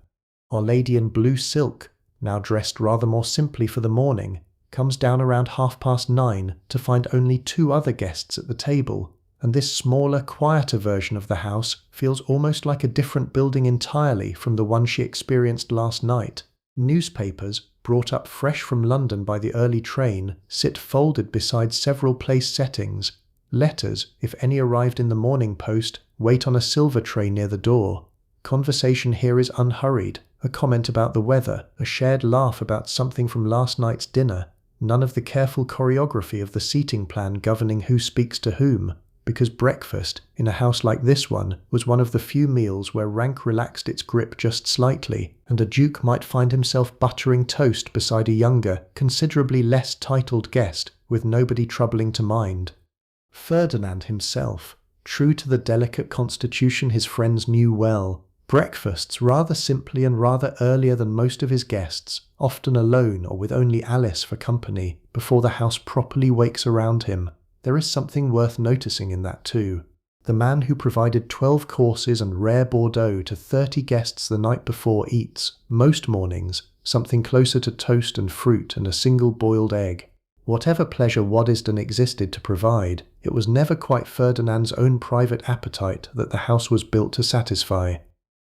Our lady in blue silk, now dressed rather more simply for the morning, comes down around 9:30 to find only 2 other guests at the table, and this smaller, quieter version of the house feels almost like a different building entirely from the one she experienced last night. Newspapers, brought up fresh from London by the early train, sit folded beside several place settings. Letters, if any arrived in the morning post, wait on a silver tray near the door. Conversation here is unhurried, a comment about the weather, a shared laugh about something from last night's dinner, none of the careful choreography of the seating plan governing who speaks to whom, because breakfast, in a house like this one, was one of the few meals where rank relaxed its grip just slightly, and a duke might find himself buttering toast beside a younger, considerably less titled guest, with nobody troubling to mind. Ferdinand himself, true to the delicate constitution his friends knew well, breakfasts rather simply and rather earlier than most of his guests, often alone or with only Alice for company, before the house properly wakes around him. There is something worth noticing in that too. The man who provided 12 courses and rare Bordeaux to 30 guests the night before eats, most mornings, something closer to toast and fruit and a single boiled egg. Whatever pleasure Waddesdon existed to provide, it was never quite Ferdinand's own private appetite that the house was built to satisfy.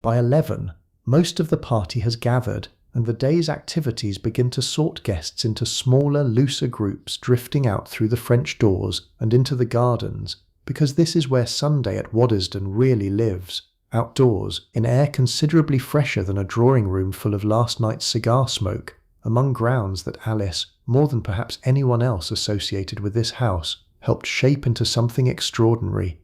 By 11, most of the party has gathered, and the day's activities begin to sort guests into smaller, looser groups drifting out through the French doors and into the gardens, because this is where Sunday at Waddesdon really lives, outdoors, in air considerably fresher than a drawing-room full of last night's cigar smoke, among grounds that Alice, more than perhaps anyone else associated with this house, helped shape into something extraordinary.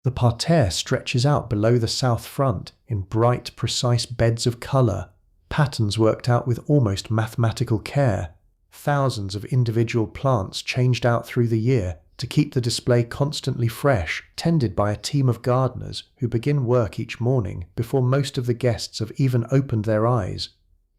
The parterre stretches out below the south front in bright, precise beds of colour, patterns worked out with almost mathematical care, thousands of individual plants changed out through the year to keep the display constantly fresh, tended by a team of gardeners who begin work each morning before most of the guests have even opened their eyes.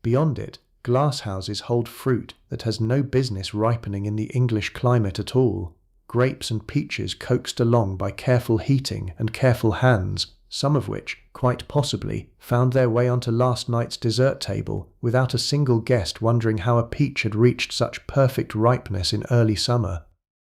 Beyond it, glasshouses hold fruit that has no business ripening in the English climate at all. grapes and peaches coaxed along by careful heating and careful hands, some of which, quite possibly, found their way onto last night's dessert table without a single guest wondering how a peach had reached such perfect ripeness in early summer.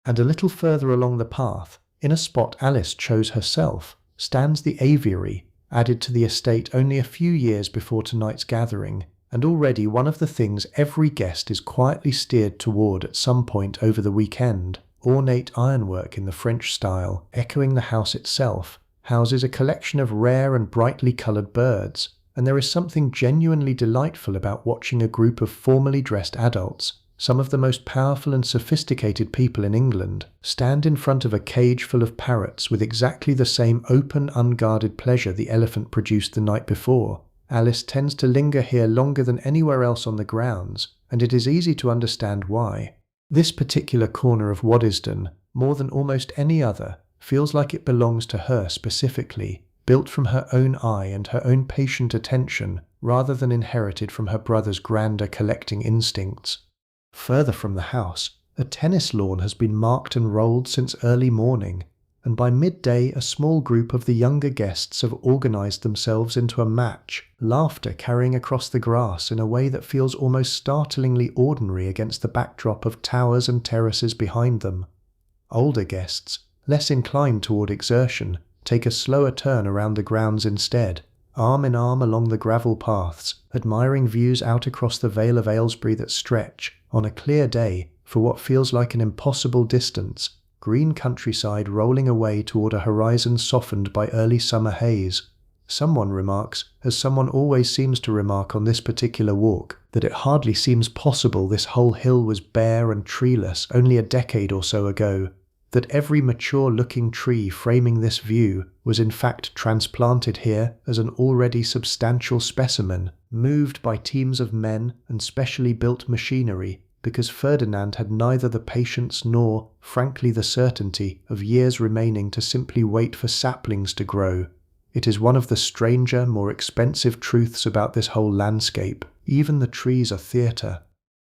And a little further along the path, in a spot Alice chose herself, stands the aviary, added to the estate only a few years before tonight's gathering, and already one of the things every guest is quietly steered toward at some point over the weekend. Ornate ironwork in the French style, echoing the house itself, houses a collection of rare and brightly coloured birds, and there is something genuinely delightful about watching a group of formally dressed adults, some of the most powerful and sophisticated people in England, stand in front of a cage full of parrots with exactly the same open, unguarded pleasure the elephant produced the night before. Alice tends to linger here longer than anywhere else on the grounds, and it is easy to understand why. This particular corner of Waddesdon, more than almost any other, feels like it belongs to her specifically, built from her own eye and her own patient attention, rather than inherited from her brother's grander collecting instincts. Further from the house, a tennis lawn has been marked and rolled since early morning, and by midday a small group of the younger guests have organised themselves into a match, laughter carrying across the grass in a way that feels almost startlingly ordinary against the backdrop of towers and terraces behind them. Older guests, less inclined toward exertion, take a slower turn around the grounds instead, arm in arm along the gravel paths, admiring views out across the Vale of Aylesbury that stretch, on a clear day, for what feels like an impossible distance, green countryside rolling away toward a horizon softened by early summer haze. Someone remarks, as someone always seems to remark on this particular walk, that it hardly seems possible this whole hill was bare and treeless only a decade or so ago, that every mature-looking tree framing this view was in fact transplanted here as an already substantial specimen, moved by teams of men and specially built machinery, because Ferdinand had neither the patience nor, frankly, the certainty of years remaining to simply wait for saplings to grow. It is one of the stranger, more expensive truths about this whole landscape. Even the trees are theatre.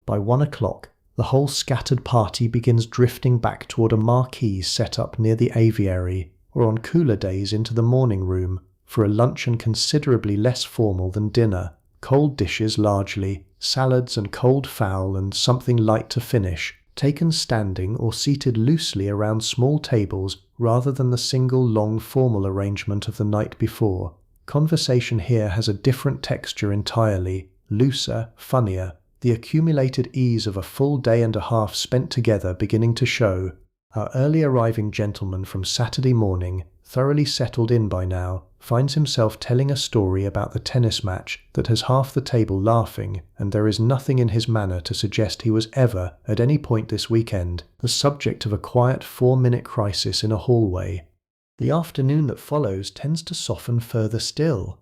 By 1 o'clock, the whole scattered party begins drifting back toward a marquee set up near the aviary, or on cooler days into the morning room, for a luncheon considerably less formal than dinner. Cold dishes largely, salads and cold fowl and something light to finish, taken standing or seated loosely around small tables rather than the single long formal arrangement of the night before. Conversation here has a different texture entirely, looser, funnier, the accumulated ease of a full day and a half spent together beginning to show. Our early arriving gentleman from Saturday morning, thoroughly settled in by now, finds himself telling a story about the tennis match that has half the table laughing, and there is nothing in his manner to suggest he was ever, at any point this weekend, the subject of a quiet 4-minute crisis in a hallway. The afternoon that follows tends to soften further still.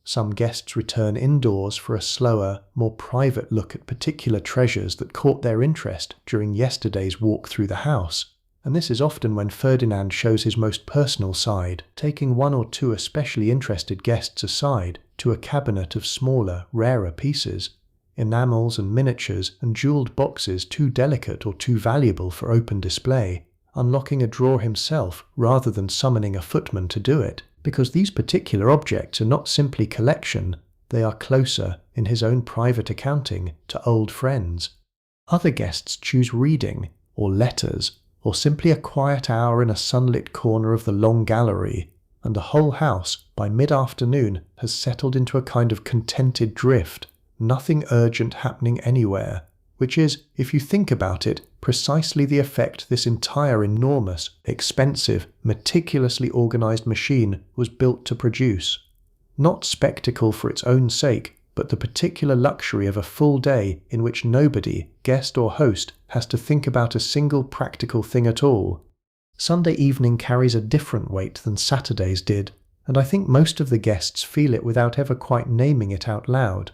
Some guests return indoors for a slower, more private look at particular treasures that caught their interest during yesterday's walk through the house, and this is often when Ferdinand shows his most personal side, taking 1 or 2 especially interested guests aside to a cabinet of smaller, rarer pieces, enamels and miniatures and jewelled boxes too delicate or too valuable for open display, unlocking a drawer himself rather than summoning a footman to do it, because these particular objects are not simply collection, they are closer, in his own private accounting, to old friends. Other guests choose reading, or letters, or simply a quiet hour in a sunlit corner of the long gallery, and the whole house, by mid-afternoon, has settled into a kind of contented drift, nothing urgent happening anywhere, which is, if you think about it, precisely the effect this entire enormous, expensive, meticulously organised machine was built to produce. Not spectacle for its own sake, but the particular luxury of a full day in which nobody, guest or host, has to think about a single practical thing at all. Sunday evening carries a different weight than Saturday's did, and I think most of the guests feel it without ever quite naming it out loud.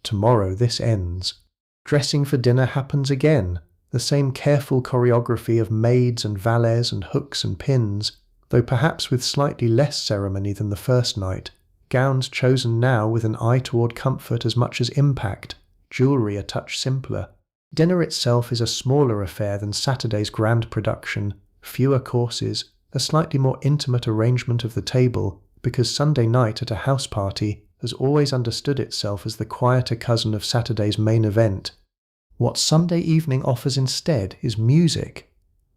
Tomorrow this ends. Dressing for dinner happens again, the same careful choreography of maids and valets and hooks and pins, though perhaps with slightly less ceremony than the first night. Gowns chosen now with an eye toward comfort as much as impact, jewellery a touch simpler. Dinner itself is a smaller affair than Saturday's grand production, Fewer courses, a slightly more intimate arrangement of the table, because Sunday night at a house party has always understood itself as the quieter cousin of Saturday's main event. What Sunday evening offers instead is music.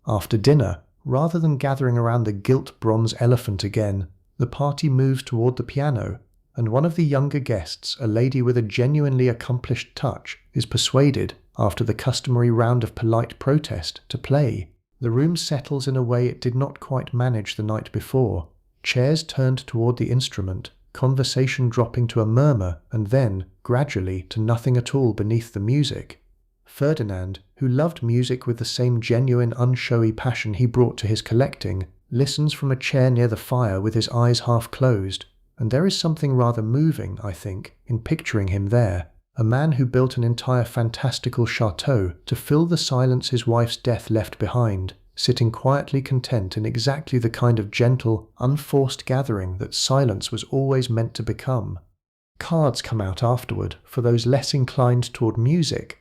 After dinner, rather than gathering around the gilt bronze elephant again, the party moves toward the piano, and one of the younger guests, a lady with a genuinely accomplished touch, is persuaded, after the customary round of polite protest, to play. The room settles in a way it did not quite manage the night before. Chairs turned toward the instrument, conversation dropping to a murmur, and then, gradually, to nothing at all beneath the music. Ferdinand, who loved music with the same genuine, unshowy passion he brought to his collecting, listens from a chair near the fire with his eyes half closed, and there is something rather moving, I think, in picturing him there, a man who built an entire fantastical château to fill the silence his wife's death left behind, sitting quietly content in exactly the kind of gentle, unforced gathering that silence was always meant to become. Cards come out afterward for those less inclined toward music.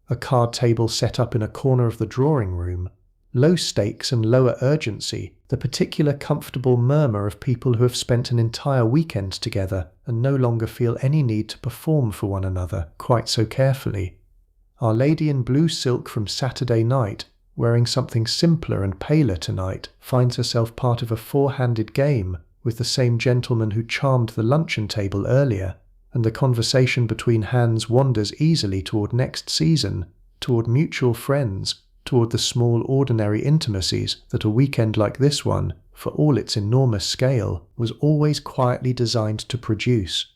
A card table set up in a corner of the drawing room. Low stakes and lower urgency, the particular comfortable murmur of people who have spent an entire weekend together and no longer feel any need to perform for one another quite so carefully. Our lady in blue silk from Saturday night, wearing something simpler and paler tonight, finds herself part of a four-handed game with the same gentleman who charmed the luncheon table earlier, and the conversation between hands wanders easily toward next season, toward mutual friends, toward the small ordinary intimacies that a weekend like this one, for all its enormous scale, was always quietly designed to produce.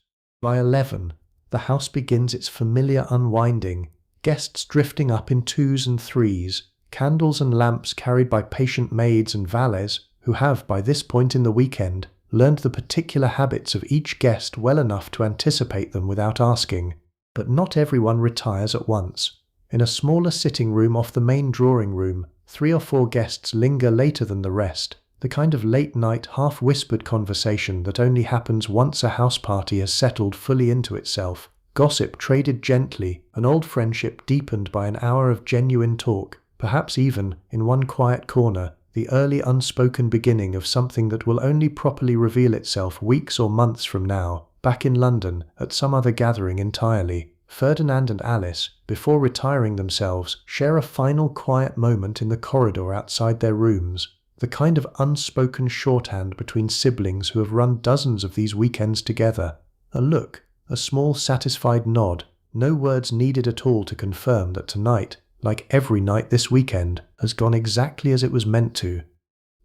By 11, the house begins its familiar unwinding, guests drifting up in twos and threes, candles and lamps carried by patient maids and valets who have, by this point in the weekend, learned the particular habits of each guest well enough to anticipate them without asking. But not everyone retires at once. In a smaller sitting room off the main drawing room, 3 or 4 guests linger later than the rest, the kind of late-night, half-whispered conversation that only happens once a house party has settled fully into itself, gossip traded gently, an old friendship deepened by an hour of genuine talk, perhaps even, in one quiet corner, the early unspoken beginning of something that will only properly reveal itself weeks or months from now, back in London, at some other gathering entirely. Ferdinand and Alice, before retiring themselves, share a final quiet moment in the corridor outside their rooms, the kind of unspoken shorthand between siblings who have run dozens of these weekends together. A look, a small satisfied nod, no words needed at all to confirm that tonight, like every night this weekend, has gone exactly as it was meant to.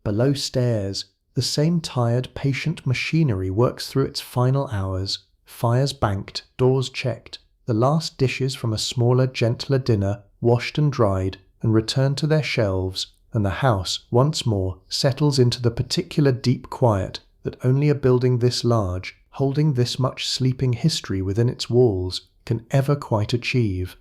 Below stairs, the same tired, patient machinery works through its final hours, fires banked, doors checked, the last dishes from a smaller, gentler dinner washed and dried and returned to their shelves, and the house, once more, settles into the particular deep quiet that only a building this large, holding this much sleeping history within its walls, can ever quite achieve.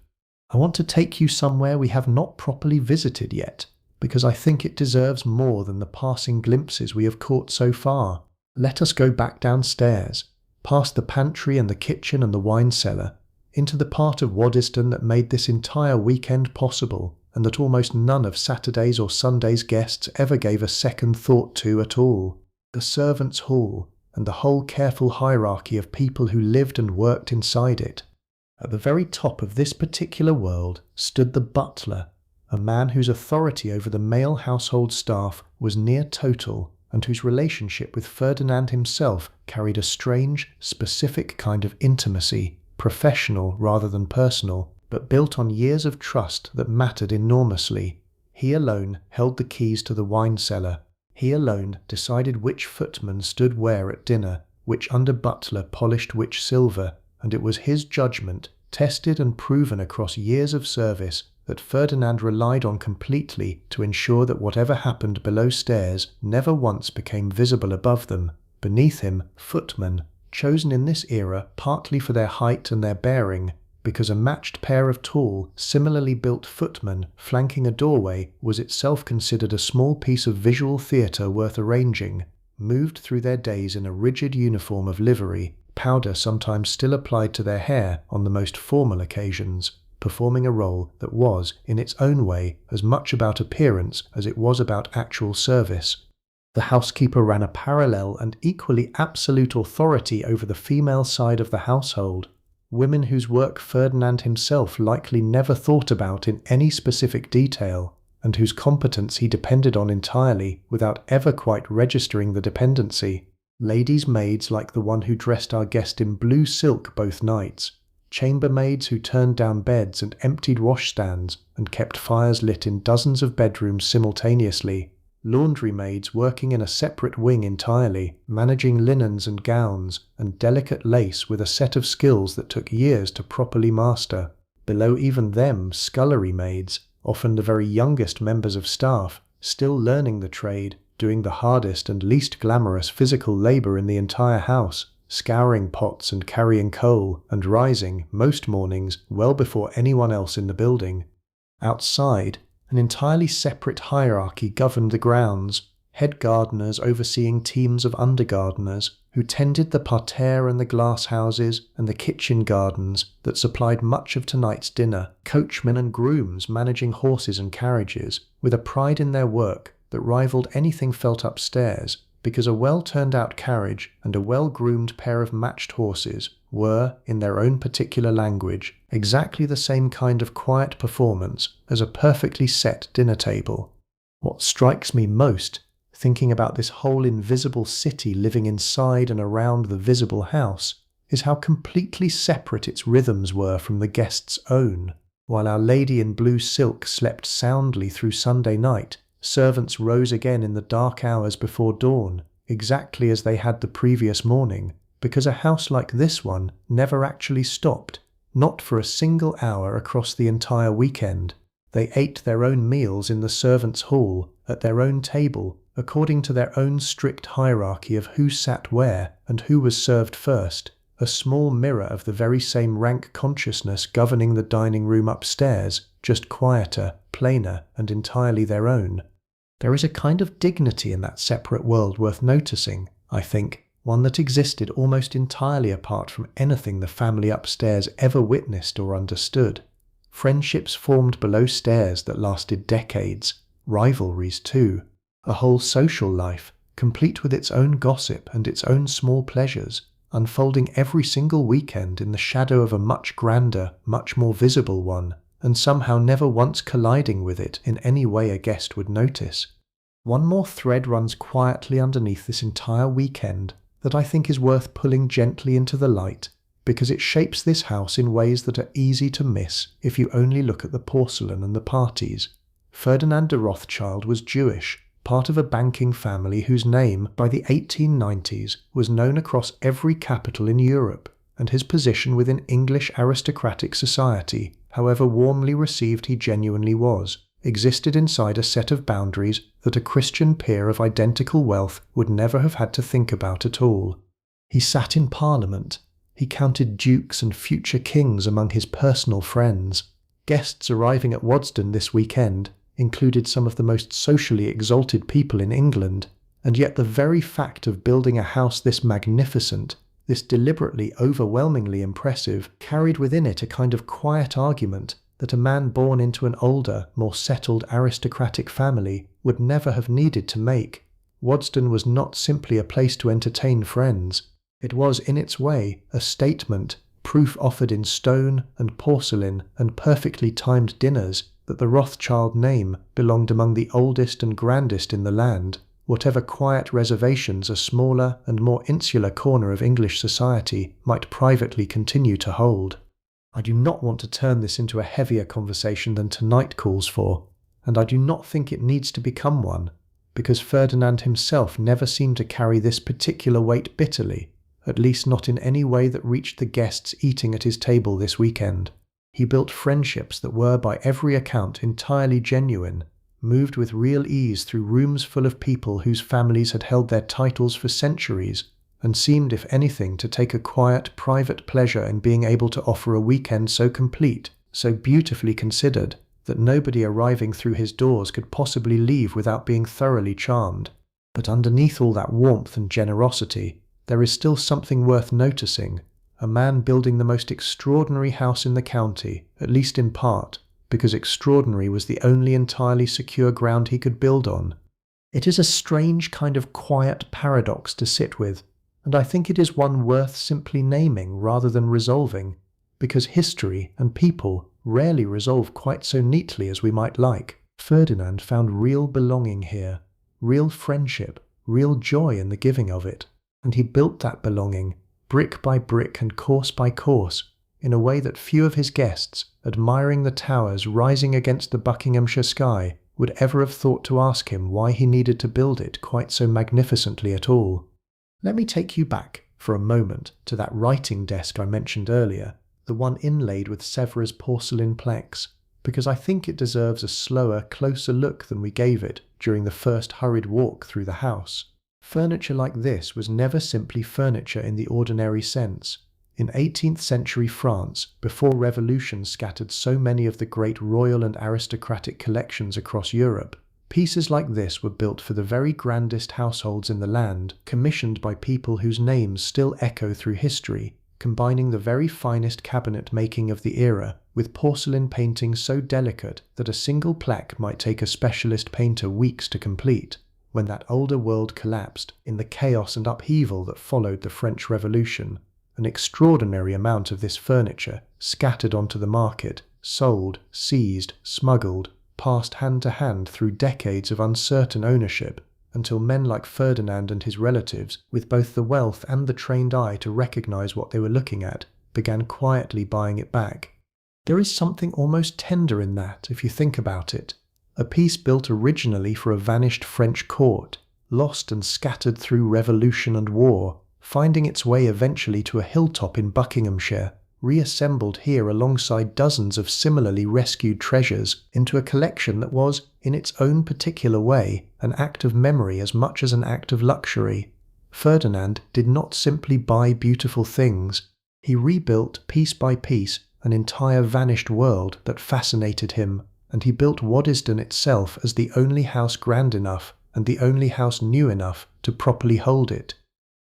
I want to take you somewhere we have not properly visited yet, because I think it deserves more than the passing glimpses we have caught so far. Let us go back downstairs, past the pantry and the kitchen and the wine cellar, into the part of Waddesdon that made this entire weekend possible, and that almost none of Saturday's or Sunday's guests ever gave a second thought to at all. The servants' hall, and the whole careful hierarchy of people who lived and worked inside it. At the very top of this particular world stood the butler, a man whose authority over the male household staff was near total, and whose relationship with Ferdinand himself carried a strange, specific kind of intimacy, professional rather than personal, but built on years of trust that mattered enormously. He alone held the keys to the wine cellar. He alone decided which footman stood where at dinner, which under-butler polished which silver, and it was his judgment, tested and proven across years of service, that Ferdinand relied on completely to ensure that whatever happened below stairs never once became visible above them. Beneath him, footmen, chosen in this era partly for their height and their bearing, because a matched pair of tall, similarly built footmen flanking a doorway was itself considered a small piece of visual theatre worth arranging, moved through their days in a rigid uniform of livery, powder sometimes still applied to their hair on the most formal occasions, performing a role that was, in its own way, as much about appearance as it was about actual service. The housekeeper ran a parallel and equally absolute authority over the female side of the household, women whose work Ferdinand himself likely never thought about in any specific detail, and whose competence he depended on entirely without ever quite registering the dependency. Ladies' maids like the one who dressed our guest in blue silk both nights, chambermaids who turned down beds and emptied washstands and kept fires lit in dozens of bedrooms simultaneously, laundry maids working in a separate wing entirely, managing linens and gowns and delicate lace with a set of skills that took years to properly master. Below even them, scullery maids, often the very youngest members of staff, still learning the trade, doing the hardest and least glamorous physical labour in the entire house, scouring pots and carrying coal, and rising, most mornings, well before anyone else in the building. Outside, an entirely separate hierarchy governed the grounds, head gardeners overseeing teams of under-gardeners, who tended the parterre and the glass houses and the kitchen gardens that supplied much of tonight's dinner, coachmen and grooms managing horses and carriages, with a pride in their work that rivaled anything felt upstairs, because a well-turned-out carriage and a well-groomed pair of matched horses were, in their own particular language, exactly the same kind of quiet performance as a perfectly set dinner table. What strikes me most, thinking about this whole invisible city living inside and around the visible house, is how completely separate its rhythms were from the guests' own. While Our Lady in blue silk slept soundly through Sunday night, servants rose again in the dark hours before dawn, exactly as they had the previous morning, because a house like this one never actually stopped, not for a single hour across the entire weekend. They ate their own meals in the servants' hall, at their own table, according to their own strict hierarchy of who sat where and who was served first, a small mirror of the very same rank consciousness governing the dining room upstairs, just quieter, plainer, and entirely their own. There is a kind of dignity in that separate world worth noticing, I think, one that existed almost entirely apart from anything the family upstairs ever witnessed or understood. Friendships formed below stairs that lasted decades, rivalries too, a whole social life, complete with its own gossip and its own small pleasures, unfolding every single weekend in the shadow of a much grander, much more visible one, and somehow never once colliding with it in any way a guest would notice. One more thread runs quietly underneath this entire weekend that I think is worth pulling gently into the light, because it shapes this house in ways that are easy to miss if you only look at the porcelain and the parties. Ferdinand de Rothschild was Jewish, part of a banking family whose name, by the 1890s, was known across every capital in Europe, and his position within English aristocratic society, however warmly received he genuinely was, existed inside a set of boundaries that a Christian peer of identical wealth would never have had to think about at all. He sat in Parliament. He counted dukes and future kings among his personal friends. Guests arriving at Waddesdon this weekend included some of the most socially exalted people in England, and yet the very fact of building a house this magnificent, this deliberately overwhelmingly impressive, carried within it a kind of quiet argument that a man born into an older, more settled aristocratic family would never have needed to make. Waddesdon was not simply a place to entertain friends. It was, in its way, a statement, proof offered in stone and porcelain and perfectly timed dinners, that the Rothschild name belonged among the oldest and grandest in the land, whatever quiet reservations a smaller and more insular corner of English society might privately continue to hold. I do not want to turn this into a heavier conversation than tonight calls for, and I do not think it needs to become one, because Ferdinand himself never seemed to carry this particular weight bitterly, at least not in any way that reached the guests eating at his table this weekend. He built friendships that were by every account entirely genuine, moved with real ease through rooms full of people whose families had held their titles for centuries, and seemed, if anything, to take a quiet, private pleasure in being able to offer a weekend so complete, so beautifully considered, that nobody arriving through his doors could possibly leave without being thoroughly charmed. But underneath all that warmth and generosity, there is still something worth noticing, a man building the most extraordinary house in the county, at least in part, because extraordinary was the only entirely secure ground he could build on. It is a strange kind of quiet paradox to sit with, and I think it is one worth simply naming rather than resolving, because history and people rarely resolve quite so neatly as we might like. Ferdinand found real belonging here, real friendship, real joy in the giving of it, and he built that belonging, brick by brick and course by course, in a way that few of his guests, admiring the towers rising against the Buckinghamshire sky, would ever have thought to ask him why he needed to build it quite so magnificently at all. Let me take you back, for a moment, to that writing desk I mentioned earlier, the one inlaid with Sèvres porcelain plaques, because I think it deserves a slower, closer look than we gave it during the first hurried walk through the house. Furniture like this was never simply furniture in the ordinary sense. In 18th century France, before revolution scattered so many of the great royal and aristocratic collections across Europe, pieces like this were built for the very grandest households in the land, commissioned by people whose names still echo through history, combining the very finest cabinet making of the era with porcelain painting so delicate that a single plaque might take a specialist painter weeks to complete. When that older world collapsed in the chaos and upheaval that followed the French Revolution, an extraordinary amount of this furniture scattered onto the market, sold, seized, smuggled, passed hand to hand through decades of uncertain ownership, until men like Ferdinand and his relatives, with both the wealth and the trained eye to recognize what they were looking at, began quietly buying it back. There is something almost tender in that, if you think about it. A piece built originally for a vanished French court, lost and scattered through revolution and war, finding its way eventually to a hilltop in Buckinghamshire, reassembled here alongside dozens of similarly rescued treasures into a collection that was, in its own particular way, an act of memory as much as an act of luxury. Ferdinand did not simply buy beautiful things. He rebuilt, piece by piece, an entire vanished world that fascinated him, and he built Waddesdon itself as the only house grand enough and the only house new enough to properly hold it.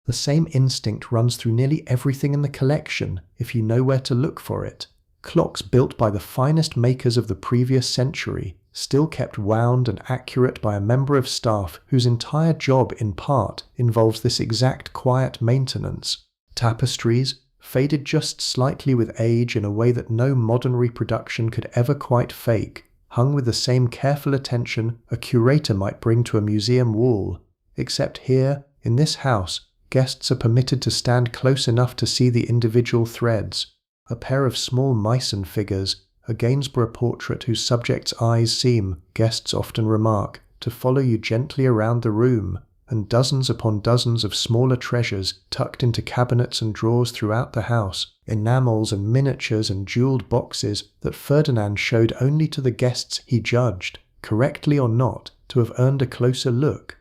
The same instinct runs through nearly everything in the collection, if you know where to look for it. Clocks built by the finest makers of the previous century, still kept wound and accurate by a member of staff whose entire job in part involves this exact quiet maintenance. Tapestries, faded just slightly with age in a way that no modern reproduction could ever quite fake, hung with the same careful attention a curator might bring to a museum wall, except here, in this house, guests are permitted to stand close enough to see the individual threads. A pair of small Meissen figures, a Gainsborough portrait whose subject's eyes seem, guests often remark, to follow you gently around the room, and dozens upon dozens of smaller treasures tucked into cabinets and drawers throughout the house, enamels and miniatures and jewelled boxes that Ferdinand showed only to the guests he judged, correctly or not, to have earned a closer look.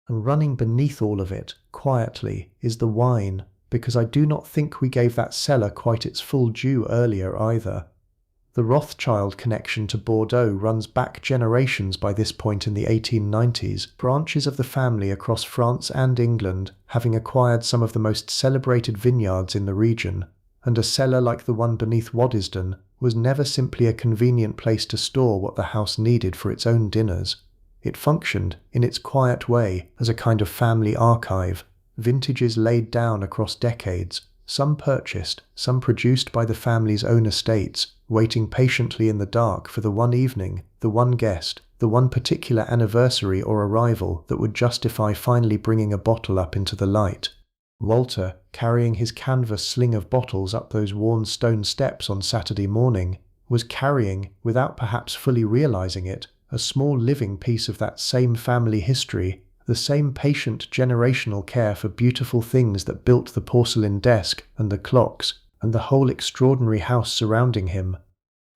And running beneath all of it, quietly, is the wine, because I do not think we gave that cellar quite its full due earlier either. The Rothschild connection to Bordeaux runs back generations by this point in the 1890s, branches of the family across France and England having acquired some of the most celebrated vineyards in the region, and a cellar like the one beneath Waddesdon was never simply a convenient place to store what the house needed for its own dinners. It functioned, in its quiet way, as a kind of family archive, vintages laid down across decades, some purchased, some produced by the family's own estates, waiting patiently in the dark for the one evening, the one guest, the one particular anniversary or arrival that would justify finally bringing a bottle up into the light. Walter, carrying his canvas sling of bottles up those worn stone steps on Saturday morning, was carrying, without perhaps fully realizing it, a small living piece of that same family history, the same patient generational care for beautiful things that built the porcelain desk and the clocks and the whole extraordinary house surrounding him.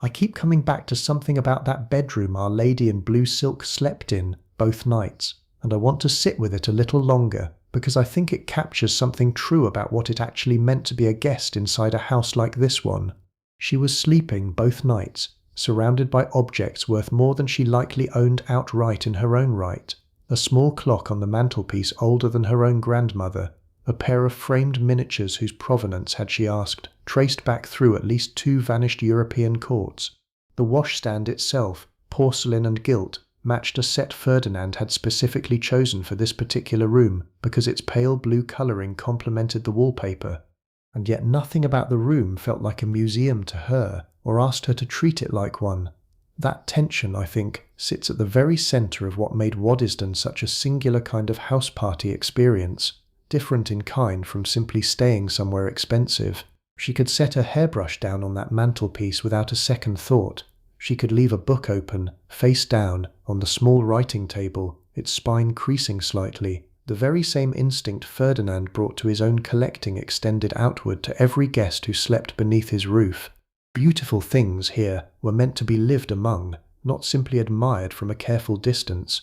I keep coming back to something about that bedroom Our Lady in blue silk slept in both nights, and I want to sit with it a little longer because I think it captures something true about what it actually meant to be a guest inside a house like this one. She was sleeping both nights, surrounded by objects worth more than she likely owned outright in her own right. A small clock on the mantelpiece older than her own grandmother, a pair of framed miniatures whose provenance, had she asked, traced back through at least 2 vanished European courts. The washstand itself, porcelain and gilt, matched a set Ferdinand had specifically chosen for this particular room because its pale blue colouring complemented the wallpaper. And yet nothing about the room felt like a museum to her, or asked her to treat it like one. That tension, I think, sits at the very centre of what made Waddesdon such a singular kind of house party experience, different in kind from simply staying somewhere expensive. She could set her hairbrush down on that mantelpiece without a second thought. She could leave a book open, face down, on the small writing table, its spine creasing slightly. The very same instinct Ferdinand brought to his own collecting extended outward to every guest who slept beneath his roof. Beautiful things here were meant to be lived among, not simply admired from a careful distance.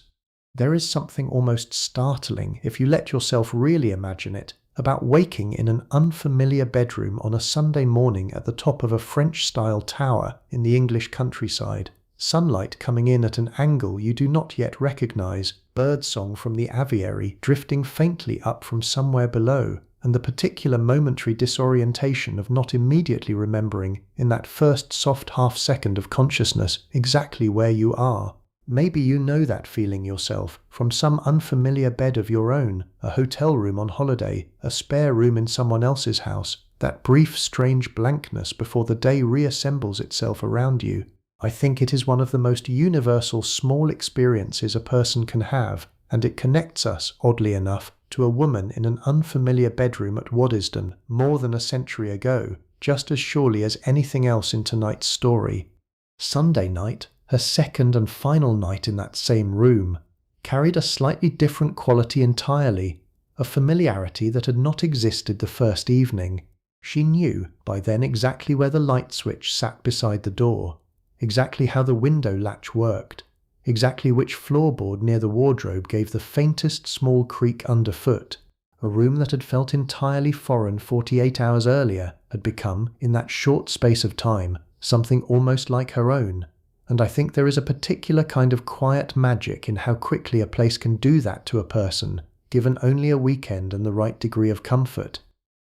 There is something almost startling, if you let yourself really imagine it, about waking in an unfamiliar bedroom on a Sunday morning at the top of a French-style tower in the English countryside, sunlight coming in at an angle you do not yet recognize, birdsong from the aviary drifting faintly up from somewhere below, and the particular momentary disorientation of not immediately remembering, in that first soft half-second of consciousness, exactly where you are. Maybe you know that feeling yourself, from some unfamiliar bed of your own, a hotel room on holiday, a spare room in someone else's house, that brief strange blankness before the day reassembles itself around you. I think it is one of the most universal small experiences a person can have, and it connects us, oddly enough, to a woman in an unfamiliar bedroom at Waddesdon more than a century ago, just as surely as anything else in tonight's story. Sunday night, her second and final night in that same room, carried a slightly different quality entirely, a familiarity that had not existed the first evening. She knew by then exactly where the light switch sat beside the door, exactly how the window latch worked, exactly which floorboard near the wardrobe gave the faintest small creak underfoot. A room that had felt entirely foreign 48 hours earlier had become, in that short space of time, something almost like her own. And I think there is a particular kind of quiet magic in how quickly a place can do that to a person, given only a weekend and the right degree of comfort.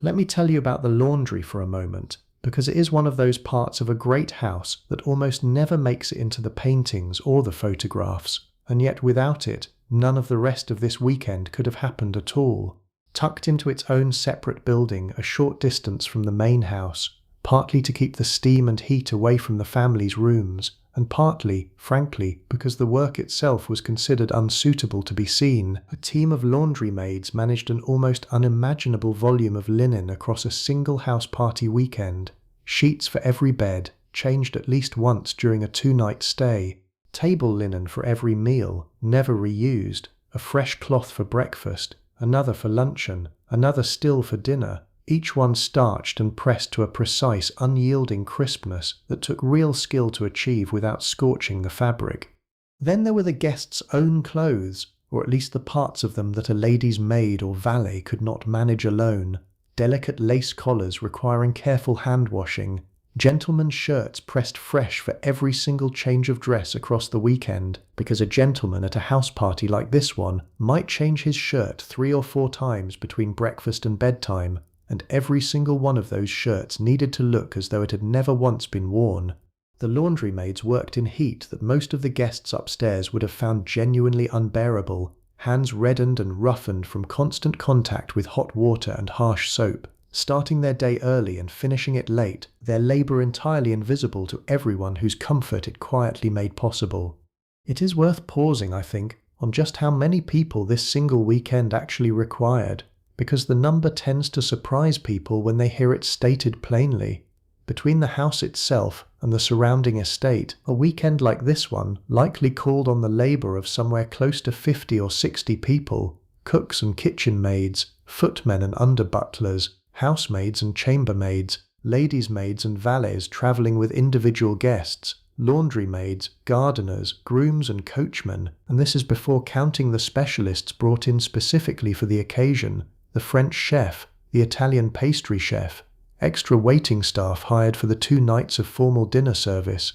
Let me tell you about the laundry for a moment, because it is one of those parts of a great house that almost never makes it into the paintings or the photographs, and yet without it, none of the rest of this weekend could have happened at all. Tucked into its own separate building a short distance from the main house, partly to keep the steam and heat away from the family's rooms, and partly, frankly, because the work itself was considered unsuitable to be seen, a team of laundry maids managed an almost unimaginable volume of linen across a single house party weekend, sheets for every bed, changed at least once during a 2-night stay, table linen for every meal, never reused, a fresh cloth for breakfast, another for luncheon, another still for dinner, each one starched and pressed to a precise, unyielding crispness that took real skill to achieve without scorching the fabric. Then there were the guests' own clothes, or at least the parts of them that a lady's maid or valet could not manage alone, delicate lace collars requiring careful hand-washing, gentlemen's shirts pressed fresh for every single change of dress across the weekend, because a gentleman at a house party like this one might change his shirt 3 or 4 times between breakfast and bedtime, and every single one of those shirts needed to look as though it had never once been worn. The laundry maids worked in heat that most of the guests upstairs would have found genuinely unbearable, hands reddened and roughened from constant contact with hot water and harsh soap, starting their day early and finishing it late, their labour entirely invisible to everyone whose comfort it quietly made possible. It is worth pausing, I think, on just how many people this single weekend actually required, because the number tends to surprise people when they hear it stated plainly. Between the house itself and the surrounding estate, a weekend like this one likely called on the labour of somewhere close to 50 or 60 people, cooks and kitchen maids, footmen and under-butlers, housemaids and chambermaids, ladies' maids and valets travelling with individual guests, laundry maids, gardeners, grooms and coachmen, and this is before counting the specialists brought in specifically for the occasion, the French chef, the Italian pastry chef, extra waiting staff hired for the 2 nights of formal dinner service.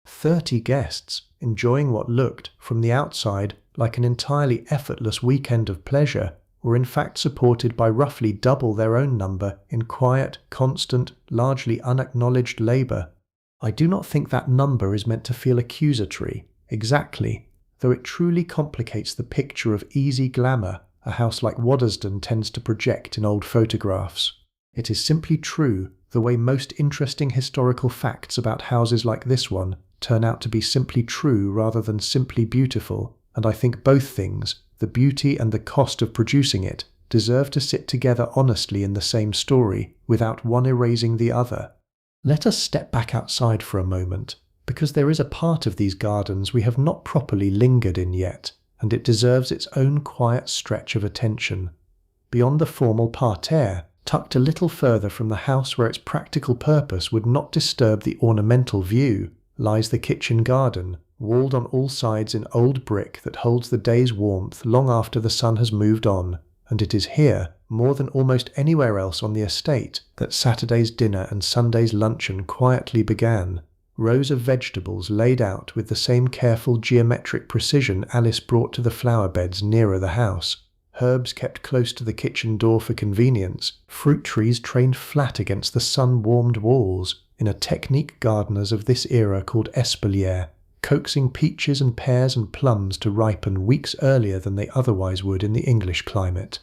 30 guests, enjoying what looked, from the outside, like an entirely effortless weekend of pleasure, were in fact supported by roughly double their own number in quiet, constant, largely unacknowledged labour. I do not think that number is meant to feel accusatory, exactly, though it truly complicates the picture of easy glamour a house like Waddesdon tends to project in old photographs. It is simply true, the way most interesting historical facts about houses like this one turn out to be simply true rather than simply beautiful, and I think both things, the beauty and the cost of producing it, deserve to sit together honestly in the same story, without one erasing the other. Let us step back outside for a moment, because there is a part of these gardens we have not properly lingered in yet, and it deserves its own quiet stretch of attention. Beyond the formal parterre, tucked a little further from the house where its practical purpose would not disturb the ornamental view, lies the kitchen garden, walled on all sides in old brick that holds the day's warmth long after the sun has moved on, and it is here, more than almost anywhere else on the estate, that Saturday's dinner and Sunday's luncheon quietly began. Rows of vegetables laid out with the same careful geometric precision Alice brought to the flower beds nearer the house, herbs kept close to the kitchen door for convenience, fruit trees trained flat against the sun-warmed walls, in a technique gardeners of this era called espalier, coaxing peaches and pears and plums to ripen weeks earlier than they otherwise would in the English climate.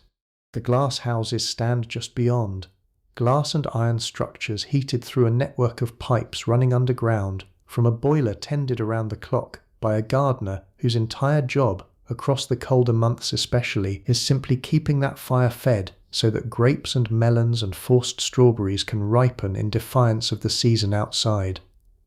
The glass houses stand just beyond, glass and iron structures heated through a network of pipes running underground from a boiler tended around the clock by a gardener whose entire job, across the colder months especially, is simply keeping that fire fed so that grapes and melons and forced strawberries can ripen in defiance of the season outside.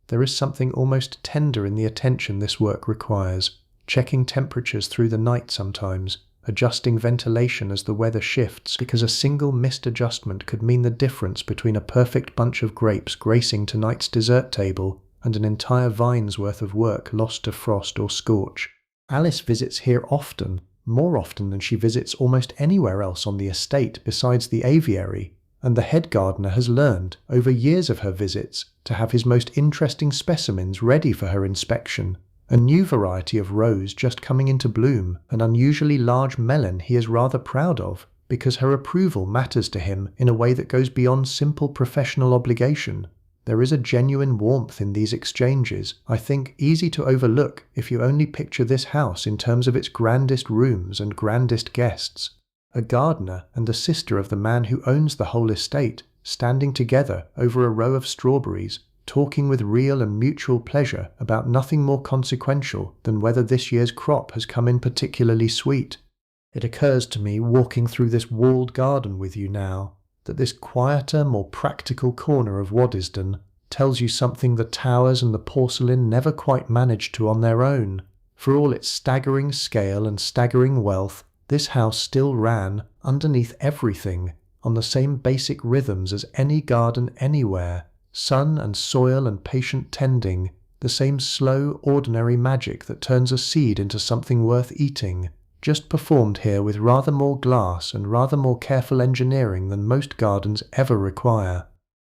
There is something almost tender in the attention this work requires, checking temperatures through the night sometimes, adjusting ventilation as the weather shifts, because a single missed adjustment could mean the difference between a perfect bunch of grapes gracing tonight's dessert table and an entire vine's worth of work lost to frost or scorch. Alice visits here often, more often than she visits almost anywhere else on the estate besides the aviary, and the head gardener has learned, over years of her visits, to have his most interesting specimens ready for her inspection. A new variety of rose just coming into bloom, an unusually large melon he is rather proud of, because her approval matters to him in a way that goes beyond simple professional obligation. There is a genuine warmth in these exchanges, I think easy to overlook if you only picture this house in terms of its grandest rooms and grandest guests. A gardener and a sister of the man who owns the whole estate, standing together over a row of strawberries, talking with real and mutual pleasure about nothing more consequential than whether this year's crop has come in particularly sweet. It occurs to me, walking through this walled garden with you now, that this quieter, more practical corner of Waddesdon tells you something the towers and the porcelain never quite managed to on their own. For all its staggering scale and staggering wealth, this house still ran, underneath everything, on the same basic rhythms as any garden anywhere, sun and soil and patient tending, the same slow, ordinary magic that turns a seed into something worth eating, just performed here with rather more glass and rather more careful engineering than most gardens ever require.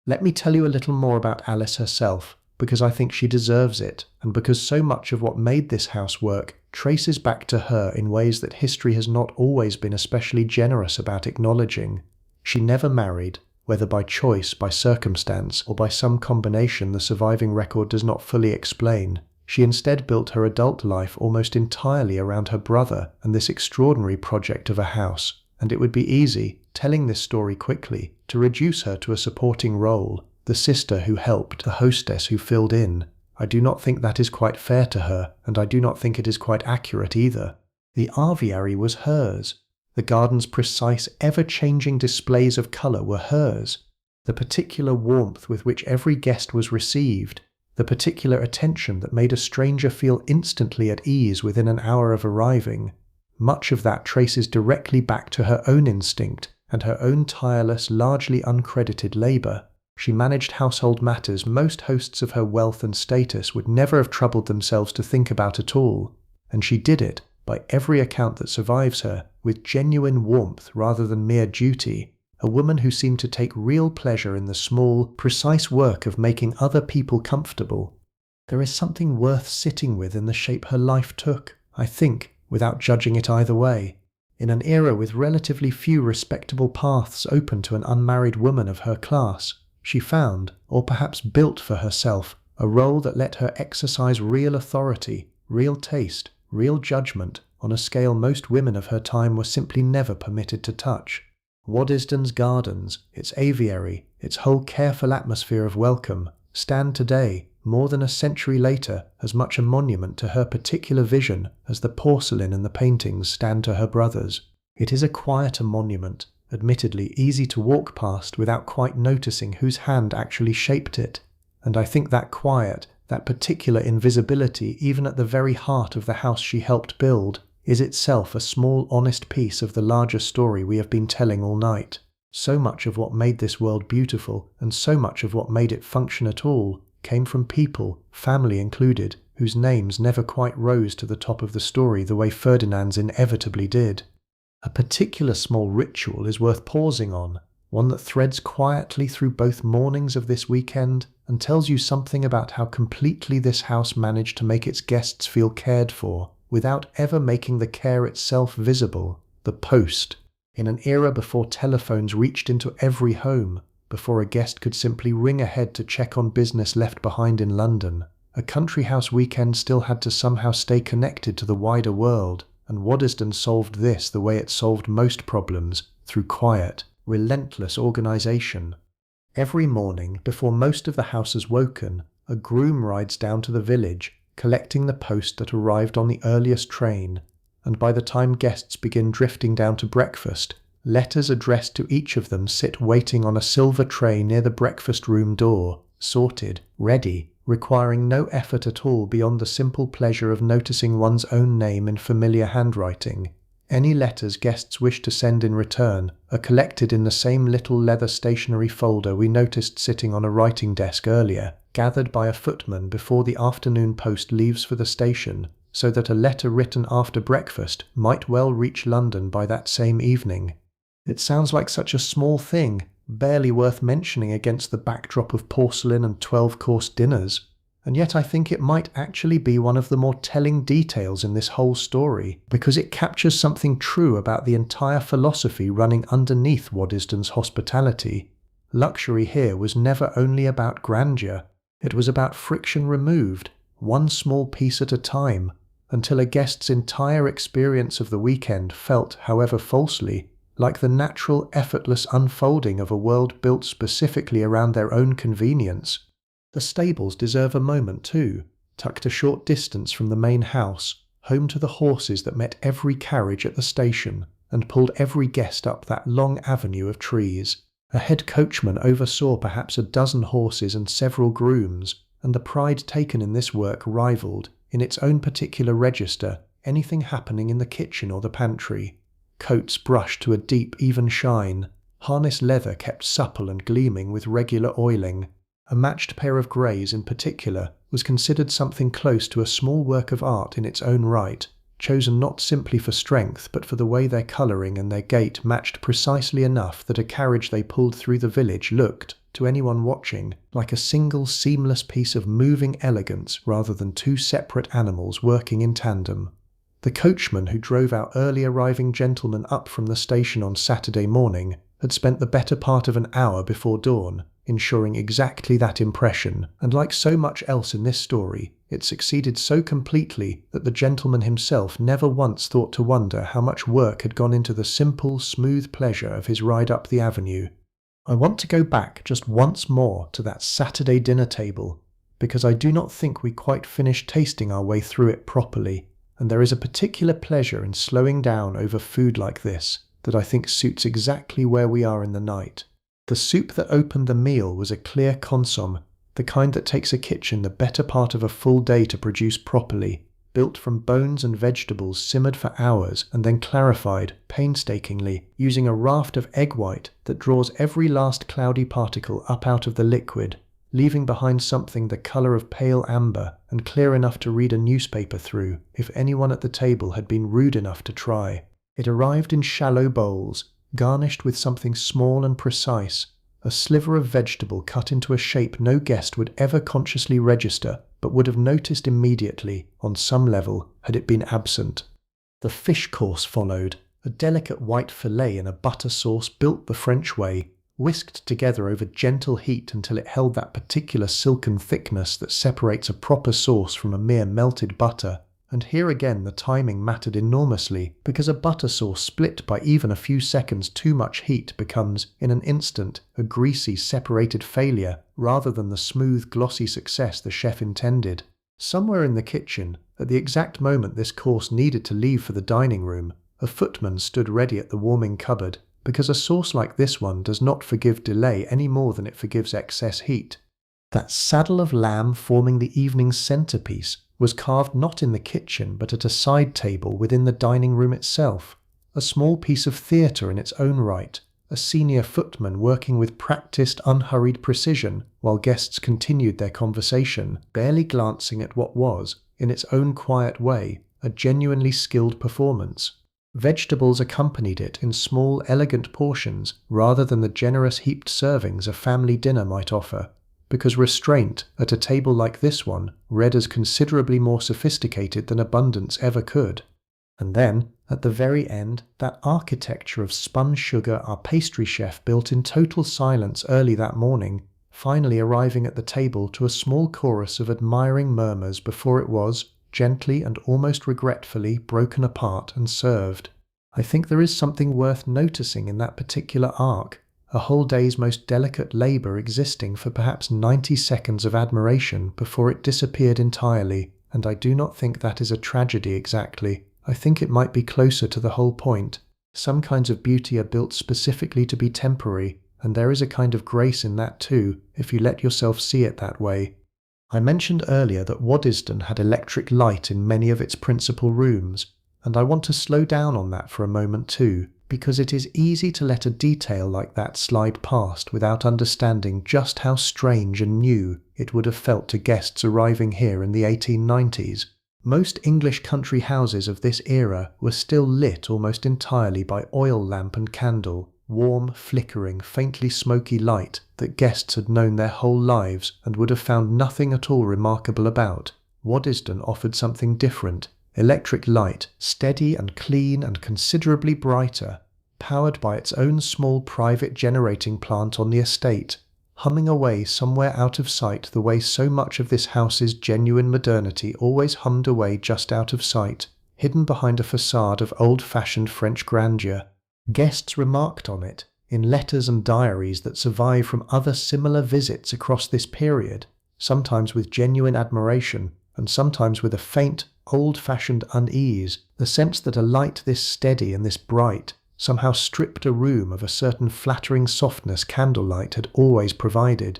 Let me tell you a little more about Alice herself, because I think she deserves it, and because so much of what made this house work traces back to her in ways that history has not always been especially generous about acknowledging. She never married, whether by choice, by circumstance, or by some combination the surviving record does not fully explain. She instead built her adult life almost entirely around her brother and this extraordinary project of a house, and it would be easy, telling this story quickly, to reduce her to a supporting role, the sister who helped, the hostess who filled in. I do not think that is quite fair to her, and I do not think it is quite accurate either. The aviary was hers. The garden's precise, ever-changing displays of colour were hers. The particular warmth with which every guest was received, the particular attention that made a stranger feel instantly at ease within an hour of arriving, much of that traces directly back to her own instinct and her own tireless, largely uncredited labour. She managed household matters most hosts of her wealth and status would never have troubled themselves to think about at all, and she did it, by every account that survives her, with genuine warmth rather than mere duty, a woman who seemed to take real pleasure in the small, precise work of making other people comfortable. There is something worth sitting with in the shape her life took, I think, without judging it either way. In an era with relatively few respectable paths open to an unmarried woman of her class, she found, or perhaps built for herself, a role that let her exercise real authority, real taste, real judgment, on a scale most women of her time were simply never permitted to touch. Waddesdon's gardens, its aviary, its whole careful atmosphere of welcome, stand today, more than a century later, as much a monument to her particular vision as the porcelain and the paintings stand to her brother's. It is a quieter monument, admittedly easy to walk past without quite noticing whose hand actually shaped it, and I think that quiet, that particular invisibility even at the very heart of the house she helped build, is itself a small honest piece of the larger story we have been telling all night. So much of what made this world beautiful, and so much of what made it function at all, came from people, family included, whose names never quite rose to the top of the story the way Ferdinand's inevitably did. A particular small ritual is worth pausing on, one that threads quietly through both mornings of this weekend and tells you something about how completely this house managed to make its guests feel cared for, without ever making the care itself visible: the post. In an era before telephones reached into every home, before a guest could simply ring ahead to check on business left behind in London, a country house weekend still had to somehow stay connected to the wider world, and Waddesdon solved this the way it solved most problems, through quiet, relentless organisation. Every morning, before most of the house has woken, a groom rides down to the village, collecting the post that arrived on the earliest train, and by the time guests begin drifting down to breakfast, letters addressed to each of them sit waiting on a silver tray near the breakfast room door, sorted, ready, requiring no effort at all beyond the simple pleasure of noticing one's own name in familiar handwriting. Any letters guests wish to send in return are collected in the same little leather stationery folder we noticed sitting on a writing desk earlier, gathered by a footman before the afternoon post leaves for the station, so that a letter written after breakfast might well reach London by that same evening. It sounds like such a small thing, barely worth mentioning against the backdrop of porcelain and 12-course dinners, and yet I think it might actually be one of the more telling details in this whole story, because it captures something true about the entire philosophy running underneath Waddesdon's hospitality. Luxury here was never only about grandeur, it was about friction removed, one small piece at a time, until a guest's entire experience of the weekend felt, however falsely, like the natural, effortless unfolding of a world built specifically around their own convenience. The stables deserve a moment too, tucked a short distance from the main house, home to the horses that met every carriage at the station and pulled every guest up that long avenue of trees. A head coachman oversaw perhaps a dozen horses and several grooms, and the pride taken in this work rivaled, in its own particular register, anything happening in the kitchen or the pantry. Coats brushed to a deep, even shine, harness leather kept supple and gleaming with regular oiling. A matched pair of greys in particular was considered something close to a small work of art in its own right, chosen not simply for strength but for the way their colouring and their gait matched precisely enough that a carriage they pulled through the village looked, to anyone watching, like a single seamless piece of moving elegance rather than two separate animals working in tandem. The coachman who drove our early arriving gentleman up from the station on Saturday morning had spent the better part of an hour before dawn ensuring exactly that impression, and like so much else in this story, it succeeded so completely that the gentleman himself never once thought to wonder how much work had gone into the simple, smooth pleasure of his ride up the avenue. I want to go back just once more to that Saturday dinner table, because I do not think we quite finished tasting our way through it properly, and there is a particular pleasure in slowing down over food like this that I think suits exactly where we are in the night. The soup that opened the meal was a clear consomme, the kind that takes a kitchen the better part of a full day to produce properly, built from bones and vegetables simmered for hours and then clarified, painstakingly, using a raft of egg white that draws every last cloudy particle up out of the liquid, leaving behind something the colour of pale amber and clear enough to read a newspaper through, if anyone at the table had been rude enough to try. It arrived in shallow bowls, garnished with something small and precise, a sliver of vegetable cut into a shape no guest would ever consciously register, but would have noticed immediately, on some level, had it been absent. The fish course followed, A delicate white fillet in a butter sauce built the French way, whisked together over gentle heat until it held that particular silken thickness that separates a proper sauce from a mere melted butter. And here again the timing mattered enormously, because a butter sauce split by even a few seconds too much heat becomes, in an instant, a greasy, separated failure, rather than the smooth, glossy success the chef intended. Somewhere in the kitchen, at the exact moment this course needed to leave for the dining room, a footman stood ready at the warming cupboard, because a sauce like this one does not forgive delay any more than it forgives excess heat. That saddle of lamb forming the evening's centrepiece was carved not in the kitchen but at a side table within the dining room itself, a small piece of theatre in its own right, a senior footman working with practised, unhurried precision while guests continued their conversation, barely glancing at what was, in its own quiet way, a genuinely skilled performance. Vegetables accompanied it in small, elegant portions rather than the generous heaped servings a family dinner might offer, because restraint, at a table like this one, read as considerably more sophisticated than abundance ever could. And then, at the very end, that architecture of spun sugar our pastry chef built in total silence early that morning, finally arriving at the table to a small chorus of admiring murmurs before it was, gently and almost regretfully, broken apart and served. I think there is something worth noticing in that particular arc, a whole day's most delicate labour existing for perhaps 90 seconds of admiration before it disappeared entirely, and I do not think that is a tragedy exactly. I think it might be closer to the whole point. Some kinds of beauty are built specifically to be temporary, and there is a kind of grace in that too, if you let yourself see it that way. I mentioned earlier that Waddesdon had electric light in many of its principal rooms, and I want to slow down on that for a moment too, because it is easy to let a detail like that slide past without understanding just how strange and new it would have felt to guests arriving here in the 1890s. Most English country houses of this era were still lit almost entirely by oil lamp and candle, warm, flickering, faintly smoky light that guests had known their whole lives and would have found nothing at all remarkable about. Waddesdon offered something different. Electric light, steady and clean and considerably brighter, powered by its own small private generating plant on the estate, humming away somewhere out of sight the way so much of this house's genuine modernity always hummed away just out of sight, hidden behind a facade of old-fashioned French grandeur. Guests remarked on it, in letters and diaries that survive from other similar visits across this period, sometimes with genuine admiration, and sometimes with a faint, old-fashioned unease, the sense that a light this steady and this bright somehow stripped a room of a certain flattering softness candlelight had always provided.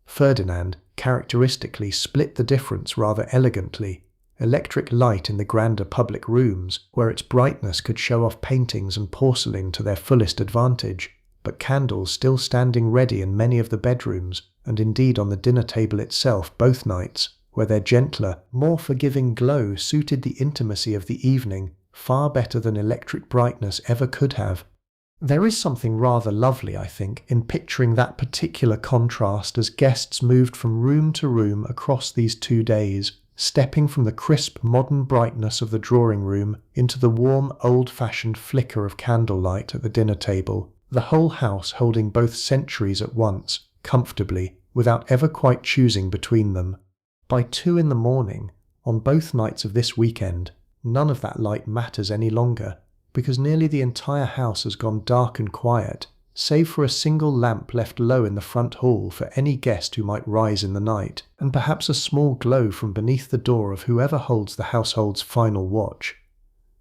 Ferdinand, characteristically, split the difference rather elegantly. Electric light in the grander public rooms, where its brightness could show off paintings and porcelain to their fullest advantage, but candles still standing ready in many of the bedrooms, and indeed on the dinner table itself both nights, where their gentler, more forgiving glow suited the intimacy of the evening far better than electric brightness ever could have. There is something rather lovely, I think, in picturing that particular contrast as guests moved from room to room across these 2 days, stepping from the crisp modern brightness of the drawing room into the warm old-fashioned flicker of candlelight at the dinner table, the whole house holding both centuries at once, comfortably, without ever quite choosing between them. By 2 in the morning, on both nights of this weekend, none of that light matters any longer, because nearly the entire house has gone dark and quiet, save for a single lamp left low in the front hall for any guest who might rise in the night, and perhaps a small glow from beneath the door of whoever holds the household's final watch.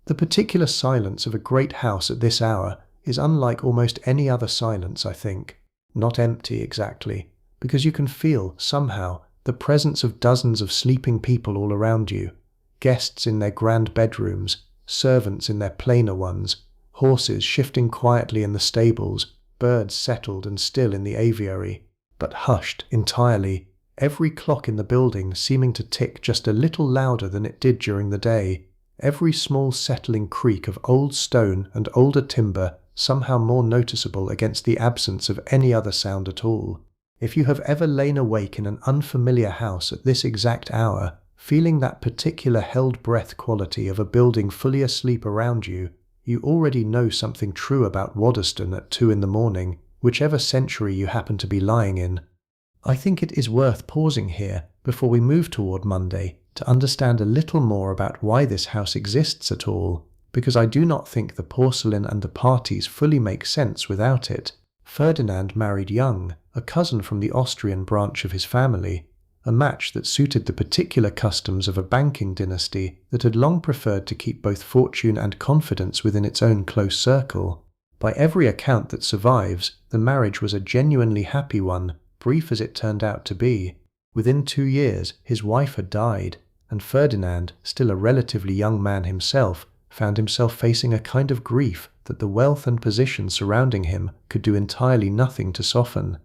The particular silence of a great house at this hour is unlike almost any other silence, I think. Not empty exactly, because you can feel, somehow, the presence of dozens of sleeping people all around you, guests in their grand bedrooms, servants in their plainer ones, horses shifting quietly in the stables, birds settled and still in the aviary, but hushed entirely, every clock in the building seeming to tick just a little louder than it did during the day, every small settling creak of old stone and older timber somehow more noticeable against the absence of any other sound at all. If you have ever lain awake in an unfamiliar house at this exact hour, feeling that particular held breath quality of a building fully asleep around you, you already know something true about Waddesdon at 2 in the morning, whichever century you happen to be lying in. I think it is worth pausing here before we move toward Monday to understand a little more about why this house exists at all, because I do not think the porcelain and the parties fully make sense without it. Ferdinand married young, a cousin from the Austrian branch of his family, a match that suited the particular customs of a banking dynasty that had long preferred to keep both fortune and confidence within its own close circle. By every account that survives, the marriage was a genuinely happy one, brief as it turned out to be. Within 2 years, his wife had died, and Ferdinand, still a relatively young man himself, found himself facing a kind of grief that the wealth and position surrounding him could do entirely nothing to soften.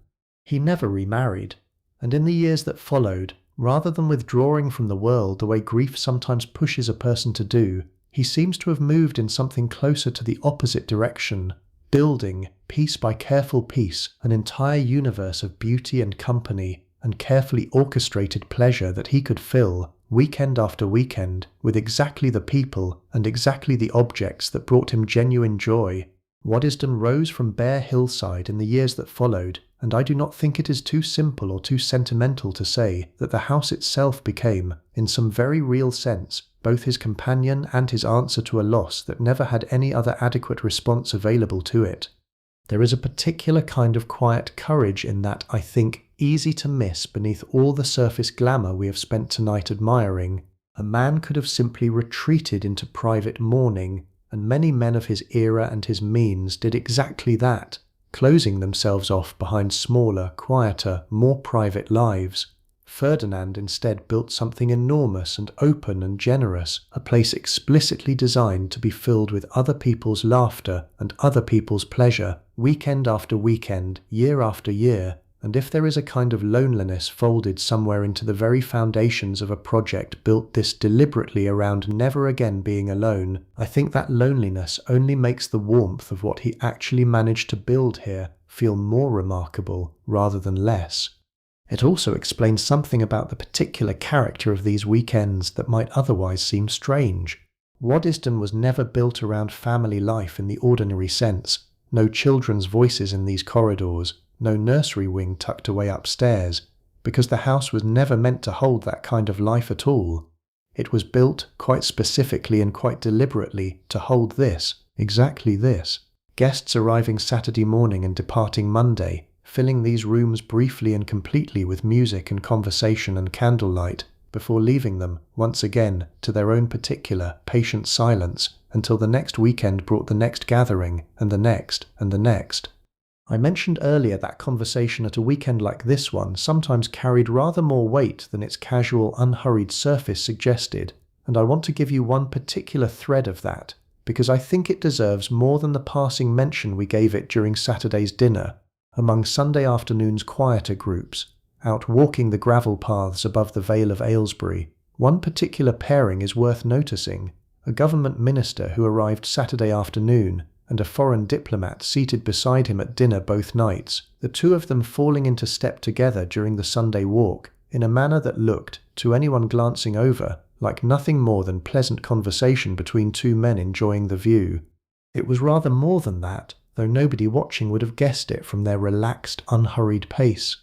He never remarried, and in the years that followed, rather than withdrawing from the world the way grief sometimes pushes a person to do, he seems to have moved in something closer to the opposite direction, building, piece by careful piece, an entire universe of beauty and company and carefully orchestrated pleasure that he could fill, weekend after weekend, with exactly the people and exactly the objects that brought him genuine joy. Waddesdon rose from bare hillside in the years that followed, and I do not think it is too simple or too sentimental to say that the house itself became, in some very real sense, both his companion and his answer to a loss that never had any other adequate response available to it. There is a particular kind of quiet courage in that, I think, easy to miss beneath all the surface glamour we have spent tonight admiring. A man could have simply retreated into private mourning, and many men of his era and his means did exactly that, closing themselves off behind smaller, quieter, more private lives. Ferdinand instead built something enormous and open and generous, a place explicitly designed to be filled with other people's laughter and other people's pleasure, weekend after weekend, year after year, and if there is a kind of loneliness folded somewhere into the very foundations of a project built this deliberately around never again being alone, I think that loneliness only makes the warmth of what he actually managed to build here feel more remarkable rather than less. It also explains something about the particular character of these weekends that might otherwise seem strange. Waddesdon was never built around family life in the ordinary sense. No children's voices in these corridors, no nursery wing tucked away upstairs, because the house was never meant to hold that kind of life at all. It was built, quite specifically and quite deliberately, to hold this, exactly this. Guests arriving Saturday morning and departing Monday, filling these rooms briefly and completely with music and conversation and candlelight, before leaving them, once again, to their own particular, patient silence, until the next weekend brought the next gathering, and the next, and the next. I mentioned earlier that conversation at a weekend like this one sometimes carried rather more weight than its casual, unhurried surface suggested, and I want to give you one particular thread of that, because I think it deserves more than the passing mention we gave it during Saturday's dinner, among Sunday afternoon's quieter groups, out walking the gravel paths above the Vale of Aylesbury. One particular pairing is worth noticing, a government minister who arrived Saturday afternoon, and a foreign diplomat seated beside him at dinner both nights, the two of them falling into step together during the Sunday walk, in a manner that looked, to anyone glancing over, like nothing more than pleasant conversation between two men enjoying the view. It was rather more than that, though nobody watching would have guessed it from their relaxed, unhurried pace.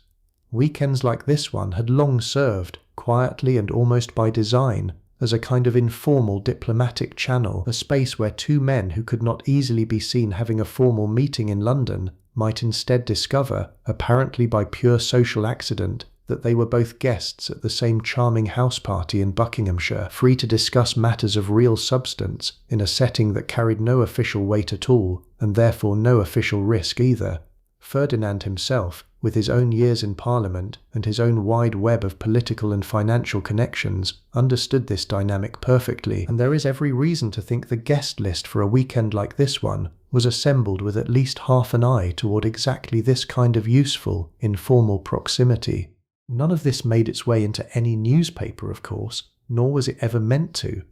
Weekends like this one had long served, quietly and almost by design, as a kind of informal diplomatic channel, a space where two men who could not easily be seen having a formal meeting in London might instead discover, apparently by pure social accident, that they were both guests at the same charming house party in Buckinghamshire, free to discuss matters of real substance in a setting that carried no official weight at all, and therefore no official risk either. Ferdinand himself, with his own years in Parliament and his own wide web of political and financial connections, understood this dynamic perfectly, and there is every reason to think the guest list for a weekend like this one was assembled with at least half an eye toward exactly this kind of useful, informal proximity. None of this made its way into any newspaper, of course, nor was it ever meant to.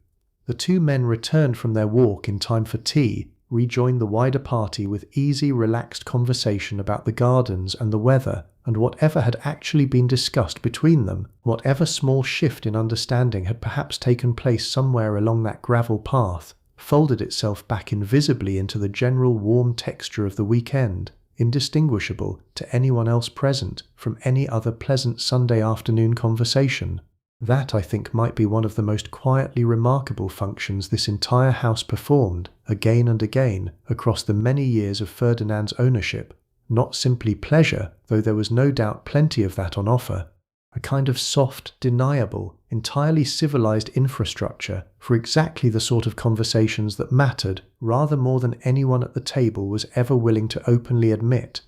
The two men returned from their walk in time for tea, rejoined the wider party with easy, relaxed conversation about the gardens and the weather, and whatever had actually been discussed between them, whatever small shift in understanding had perhaps taken place somewhere along that gravel path, folded itself back invisibly into the general warm texture of the weekend, indistinguishable to anyone else present from any other pleasant Sunday afternoon conversation. That, I think, might be one of the most quietly remarkable functions this entire house performed, again and again, across the many years of Ferdinand's ownership. Not simply pleasure, though there was no doubt plenty of that on offer. A kind of soft, deniable, entirely civilized infrastructure for exactly the sort of conversations that mattered, rather more than anyone at the table was ever willing to openly admit.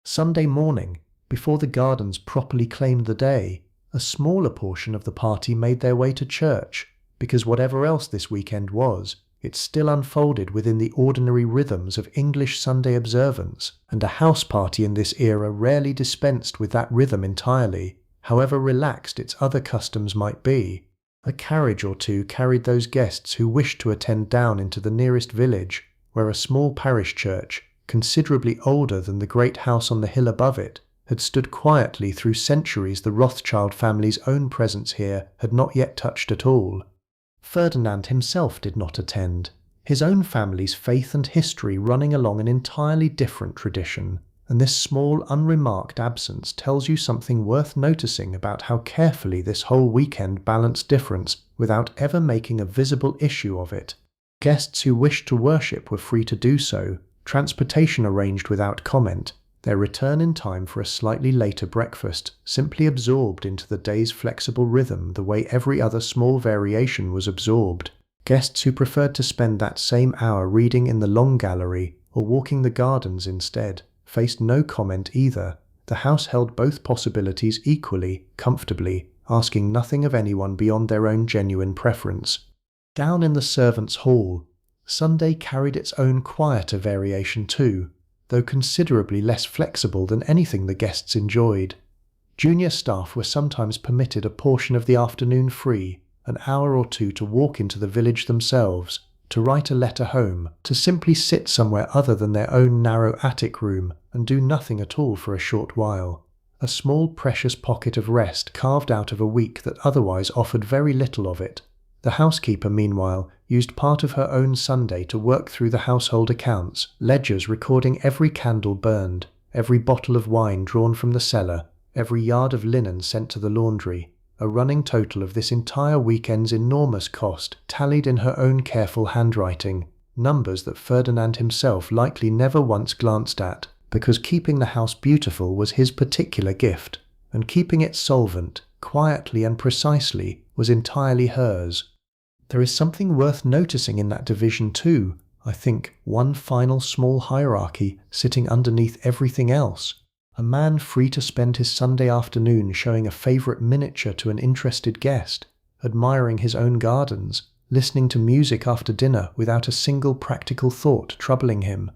Sunday morning, before the gardens properly claimed the day, a smaller portion of the party made their way to church, because whatever else this weekend was, it still unfolded within the ordinary rhythms of English Sunday observance, and a house party in this era rarely dispensed with that rhythm entirely, however relaxed its other customs might be. A carriage or two carried those guests who wished to attend down into the nearest village, where a small parish church, considerably older than the great house on the hill above it, had stood quietly through centuries the Rothschild family's own presence here had not yet touched at all. Ferdinand himself did not attend, his own family's faith and history running along an entirely different tradition, and this small unremarked absence tells you something worth noticing about how carefully this whole weekend balanced difference without ever making a visible issue of it. Guests who wished to worship were free to do so, transportation arranged without comment, their return in time for a slightly later breakfast simply absorbed into the day's flexible rhythm the way every other small variation was absorbed. Guests who preferred to spend that same hour reading in the long gallery or walking the gardens instead faced no comment either. The house held both possibilities equally, comfortably, asking nothing of anyone beyond their own genuine preference. Down in the servants' hall, Sunday carried its own quieter variation too, though considerably less flexible than anything the guests enjoyed. Junior staff were sometimes permitted a portion of the afternoon free, an hour or two to walk into the village themselves, to write a letter home, to simply sit somewhere other than their own narrow attic room and do nothing at all for a short while. A small precious pocket of rest carved out of a week that otherwise offered very little of it. The housekeeper, meanwhile, used part of her own Sunday to work through the household accounts, ledgers recording every candle burned, every bottle of wine drawn from the cellar, every yard of linen sent to the laundry, a running total of this entire weekend's enormous cost tallied in her own careful handwriting, numbers that Ferdinand himself likely never once glanced at, because keeping the house beautiful was his particular gift, and keeping it solvent, quietly and precisely, was entirely hers. There is something worth noticing in that division too, I think, one final small hierarchy sitting underneath everything else. A man free to spend his Sunday afternoon showing a favourite miniature to an interested guest, admiring his own gardens, listening to music after dinner without a single practical thought troubling him,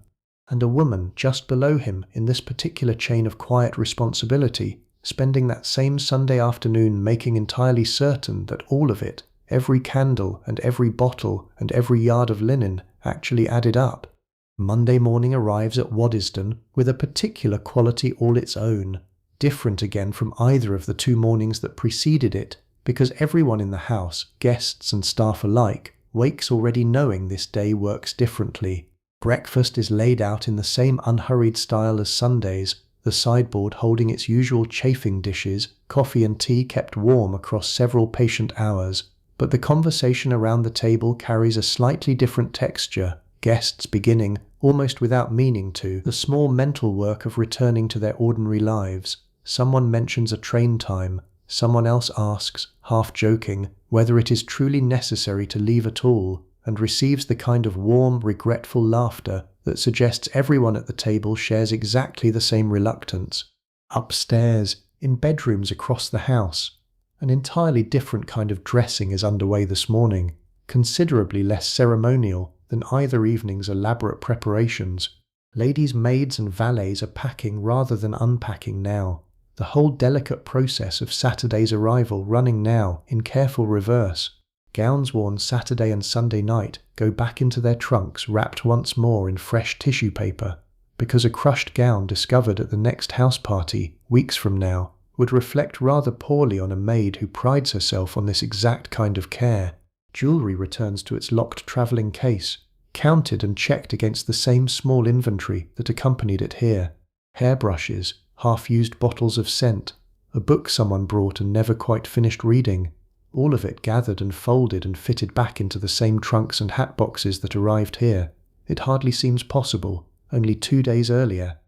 and a woman just below him in this particular chain of quiet responsibility, spending that same Sunday afternoon making entirely certain that all of it, every candle and every bottle and every yard of linen, actually added up. Monday morning arrives at Waddesdon with a particular quality all its own, different again from either of the 2 mornings that preceded it, because everyone in the house, guests and staff alike, wakes already knowing this day works differently. Breakfast is laid out in the same unhurried style as Sundays, the sideboard holding its usual chafing dishes, coffee and tea kept warm across several patient hours, but the conversation around the table carries a slightly different texture, guests beginning, almost without meaning to, the small mental work of returning to their ordinary lives. Someone mentions a train time, someone else asks, half joking, whether it is truly necessary to leave at all, and receives the kind of warm, regretful laughter that suggests everyone at the table shares exactly the same reluctance. Upstairs, in bedrooms across the house, an entirely different kind of dressing is underway this morning, considerably less ceremonial than either evening's elaborate preparations. Ladies' maids and valets are packing rather than unpacking now, the whole delicate process of Saturday's arrival running now in careful reverse. Gowns worn Saturday and Sunday night go back into their trunks wrapped once more in fresh tissue paper, because a crushed gown discovered at the next house party, weeks from now, would reflect rather poorly on a maid who prides herself on this exact kind of care. Jewellery returns to its locked travelling case, counted and checked against the same small inventory that accompanied it here. Hairbrushes, half-used bottles of scent, a book someone brought and never quite finished reading, all of it gathered and folded and fitted back into the same trunks and hat boxes that arrived here. It hardly seems possible, only 2 days earlier.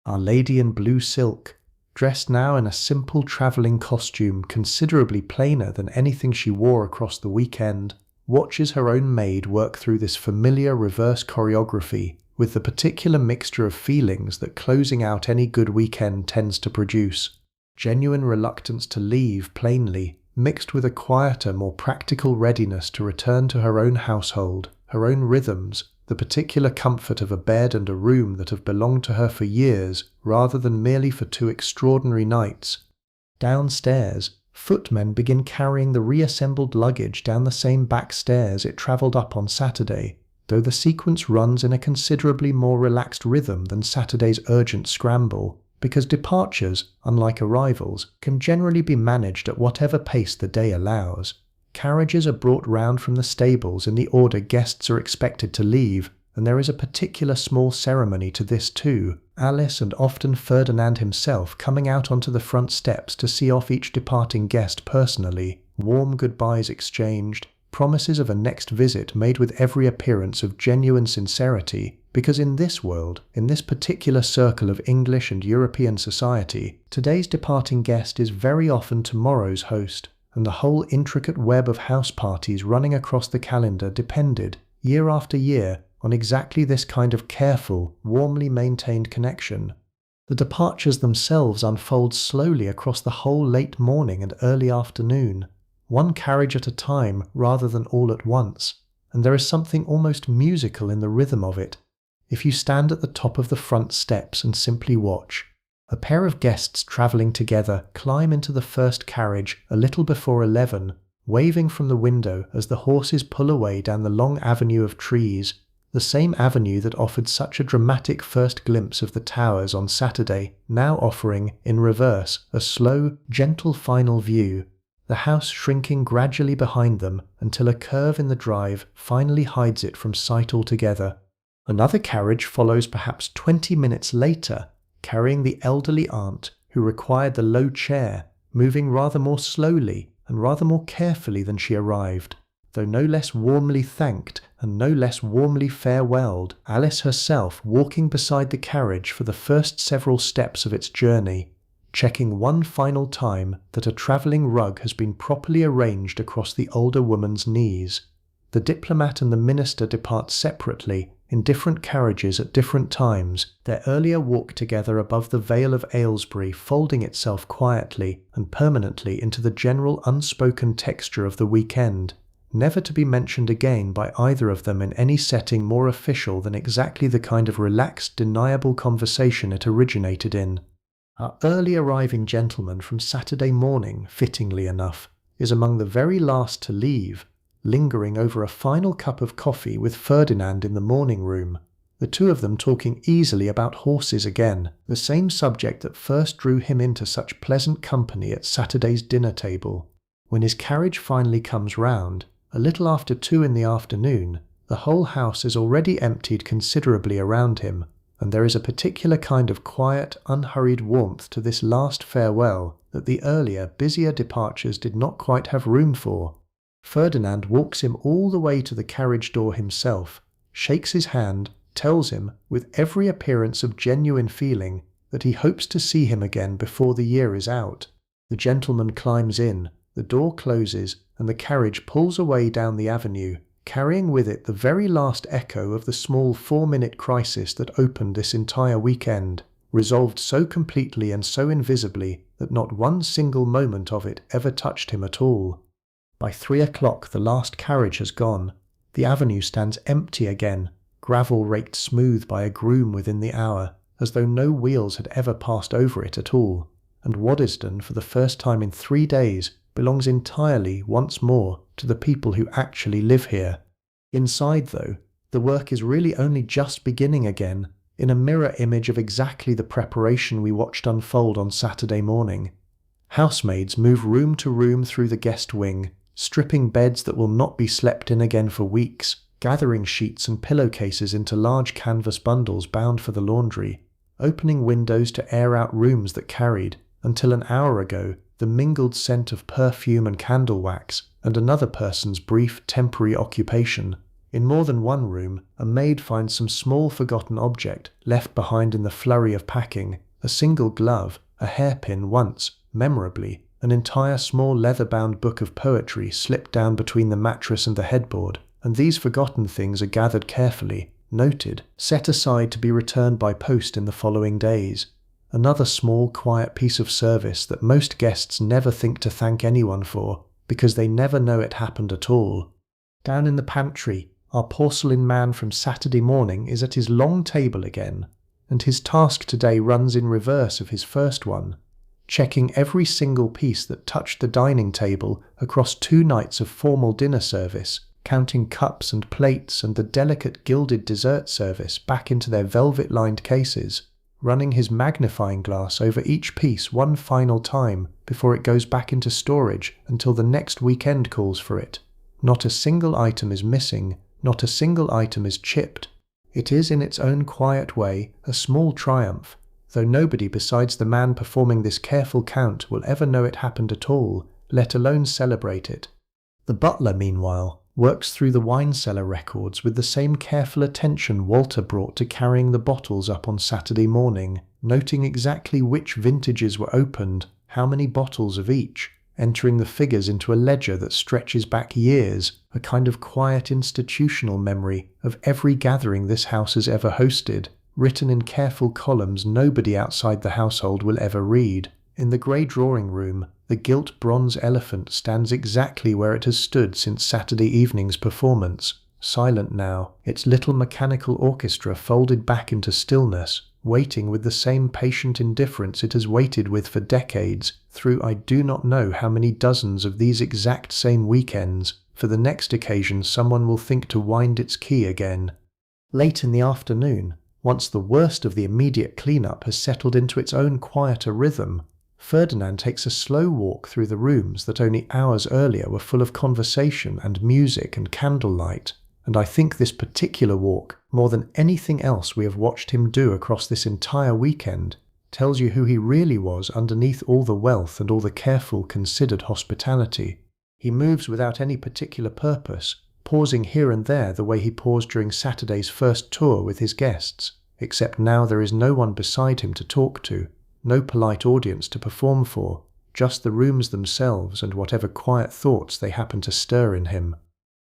Our lady in blue silk, dressed now in a simple travelling costume considerably plainer than anything she wore across the weekend, watches her own maid work through this familiar reverse choreography with the particular mixture of feelings that closing out any good weekend tends to produce. Genuine reluctance to leave, plainly, mixed with a quieter, more practical readiness to return to her own household, her own rhythms, the particular comfort of a bed and a room that have belonged to her for years, rather than merely for 2 extraordinary nights. Downstairs, footmen begin carrying the reassembled luggage down the same back stairs it travelled up on Saturday, though the sequence runs in a considerably more relaxed rhythm than Saturday's urgent scramble, because departures, unlike arrivals, can generally be managed at whatever pace the day allows. Carriages are brought round from the stables in the order guests are expected to leave, and there is a particular small ceremony to this too, Alice and often Ferdinand himself coming out onto the front steps to see off each departing guest personally, warm goodbyes exchanged, promises of a next visit made with every appearance of genuine sincerity, because in this world, in this particular circle of English and European society, today's departing guest is very often tomorrow's host, and the whole intricate web of house parties running across the calendar depended, year after year, on exactly this kind of careful, warmly maintained connection. The departures themselves unfold slowly across the whole late morning and early afternoon, one carriage at a time rather than all at once, and there is something almost musical in the rhythm of it. If you stand at the top of the front steps and simply watch, a pair of guests travelling together climb into the first carriage a little before 11, waving from the window as the horses pull away down the long avenue of trees, the same avenue that offered such a dramatic first glimpse of the towers on Saturday, now offering, in reverse, a slow, gentle final view, the house shrinking gradually behind them until a curve in the drive finally hides it from sight altogether. Another carriage follows perhaps 20 minutes later, carrying the elderly aunt who required the low chair, moving rather more slowly and rather more carefully than she arrived, though no less warmly thanked and no less warmly farewelled, Alice herself walking beside the carriage for the first several steps of its journey, checking one final time that a travelling rug has been properly arranged across the older woman's knees. The diplomat and the minister depart separately, in different carriages at different times, their earlier walk together above the Vale of Aylesbury folding itself quietly and permanently into the general unspoken texture of the weekend, never to be mentioned again by either of them in any setting more official than exactly the kind of relaxed, deniable conversation it originated in. Our early arriving gentleman from Saturday morning, fittingly enough, is among the very last to leave, lingering over a final cup of coffee with Ferdinand in the morning room, the two of them talking easily about horses again, the same subject that first drew him into such pleasant company at Saturday's dinner table. When his carriage finally comes round, a little after 2 in the afternoon, the whole house is already emptied considerably around him, and there is a particular kind of quiet, unhurried warmth to this last farewell that the earlier, busier departures did not quite have room for. Ferdinand walks him all the way to the carriage door himself, shakes his hand, tells him, with every appearance of genuine feeling, that he hopes to see him again before the year is out. The gentleman climbs in, the door closes, and the carriage pulls away down the avenue, carrying with it the very last echo of the small 4-minute crisis that opened this entire weekend, resolved so completely and so invisibly that not one single moment of it ever touched him at all. By 3 o'clock the last carriage has gone. The avenue stands empty again, gravel raked smooth by a groom within the hour, as though no wheels had ever passed over it at all, and Waddesdon, for the first time in 3 days, belongs entirely, once more, to the people who actually live here. Inside, though, the work is really only just beginning again, in a mirror image of exactly the preparation we watched unfold on Saturday morning. Housemaids move room to room through the guest wing, stripping beds that will not be slept in again for weeks, gathering sheets and pillowcases into large canvas bundles bound for the laundry, opening windows to air out rooms that carried, until an hour ago, the mingled scent of perfume and candle wax, and another person's brief, temporary occupation. In more than one room, a maid finds some small forgotten object left behind in the flurry of packing, a single glove, a hairpin once, memorably, an entire small leather-bound book of poetry slipped down between the mattress and the headboard, and these forgotten things are gathered carefully, noted, set aside to be returned by post in the following days. Another small, quiet piece of service that most guests never think to thank anyone for, because they never know it happened at all. Down in the pantry, our porcelain man from Saturday morning is at his long table again, and his task today runs in reverse of his first one, checking every single piece that touched the dining table across 2 nights of formal dinner service, counting cups and plates and the delicate gilded dessert service back into their velvet-lined cases, running his magnifying glass over each piece one final time before it goes back into storage until the next weekend calls for it. Not a single item is missing, not a single item is chipped. It is in its own quiet way a small triumph, though nobody besides the man performing this careful count will ever know it happened at all, let alone celebrate it. The butler, meanwhile, works through the wine cellar records with the same careful attention Walter brought to carrying the bottles up on Saturday morning, noting exactly which vintages were opened, how many bottles of each, entering the figures into a ledger that stretches back years, a kind of quiet institutional memory of every gathering this house has ever hosted, written in careful columns nobody outside the household will ever read. In the grey drawing room, the gilt bronze elephant stands exactly where it has stood since Saturday evening's performance, silent now, its little mechanical orchestra folded back into stillness, waiting with the same patient indifference it has waited with for decades, through I do not know how many dozens of these exact same weekends, for the next occasion someone will think to wind its key again. Late in the afternoon, once the worst of the immediate clean-up has settled into its own quieter rhythm, Ferdinand takes a slow walk through the rooms that only hours earlier were full of conversation and music and candlelight, and I think this particular walk, more than anything else we have watched him do across this entire weekend, tells you who he really was underneath all the wealth and all the careful, considered hospitality. He moves without any particular purpose, pausing here and there the way he paused during Saturday's first tour with his guests, except now there is no one beside him to talk to, no polite audience to perform for, just the rooms themselves and whatever quiet thoughts they happen to stir in him.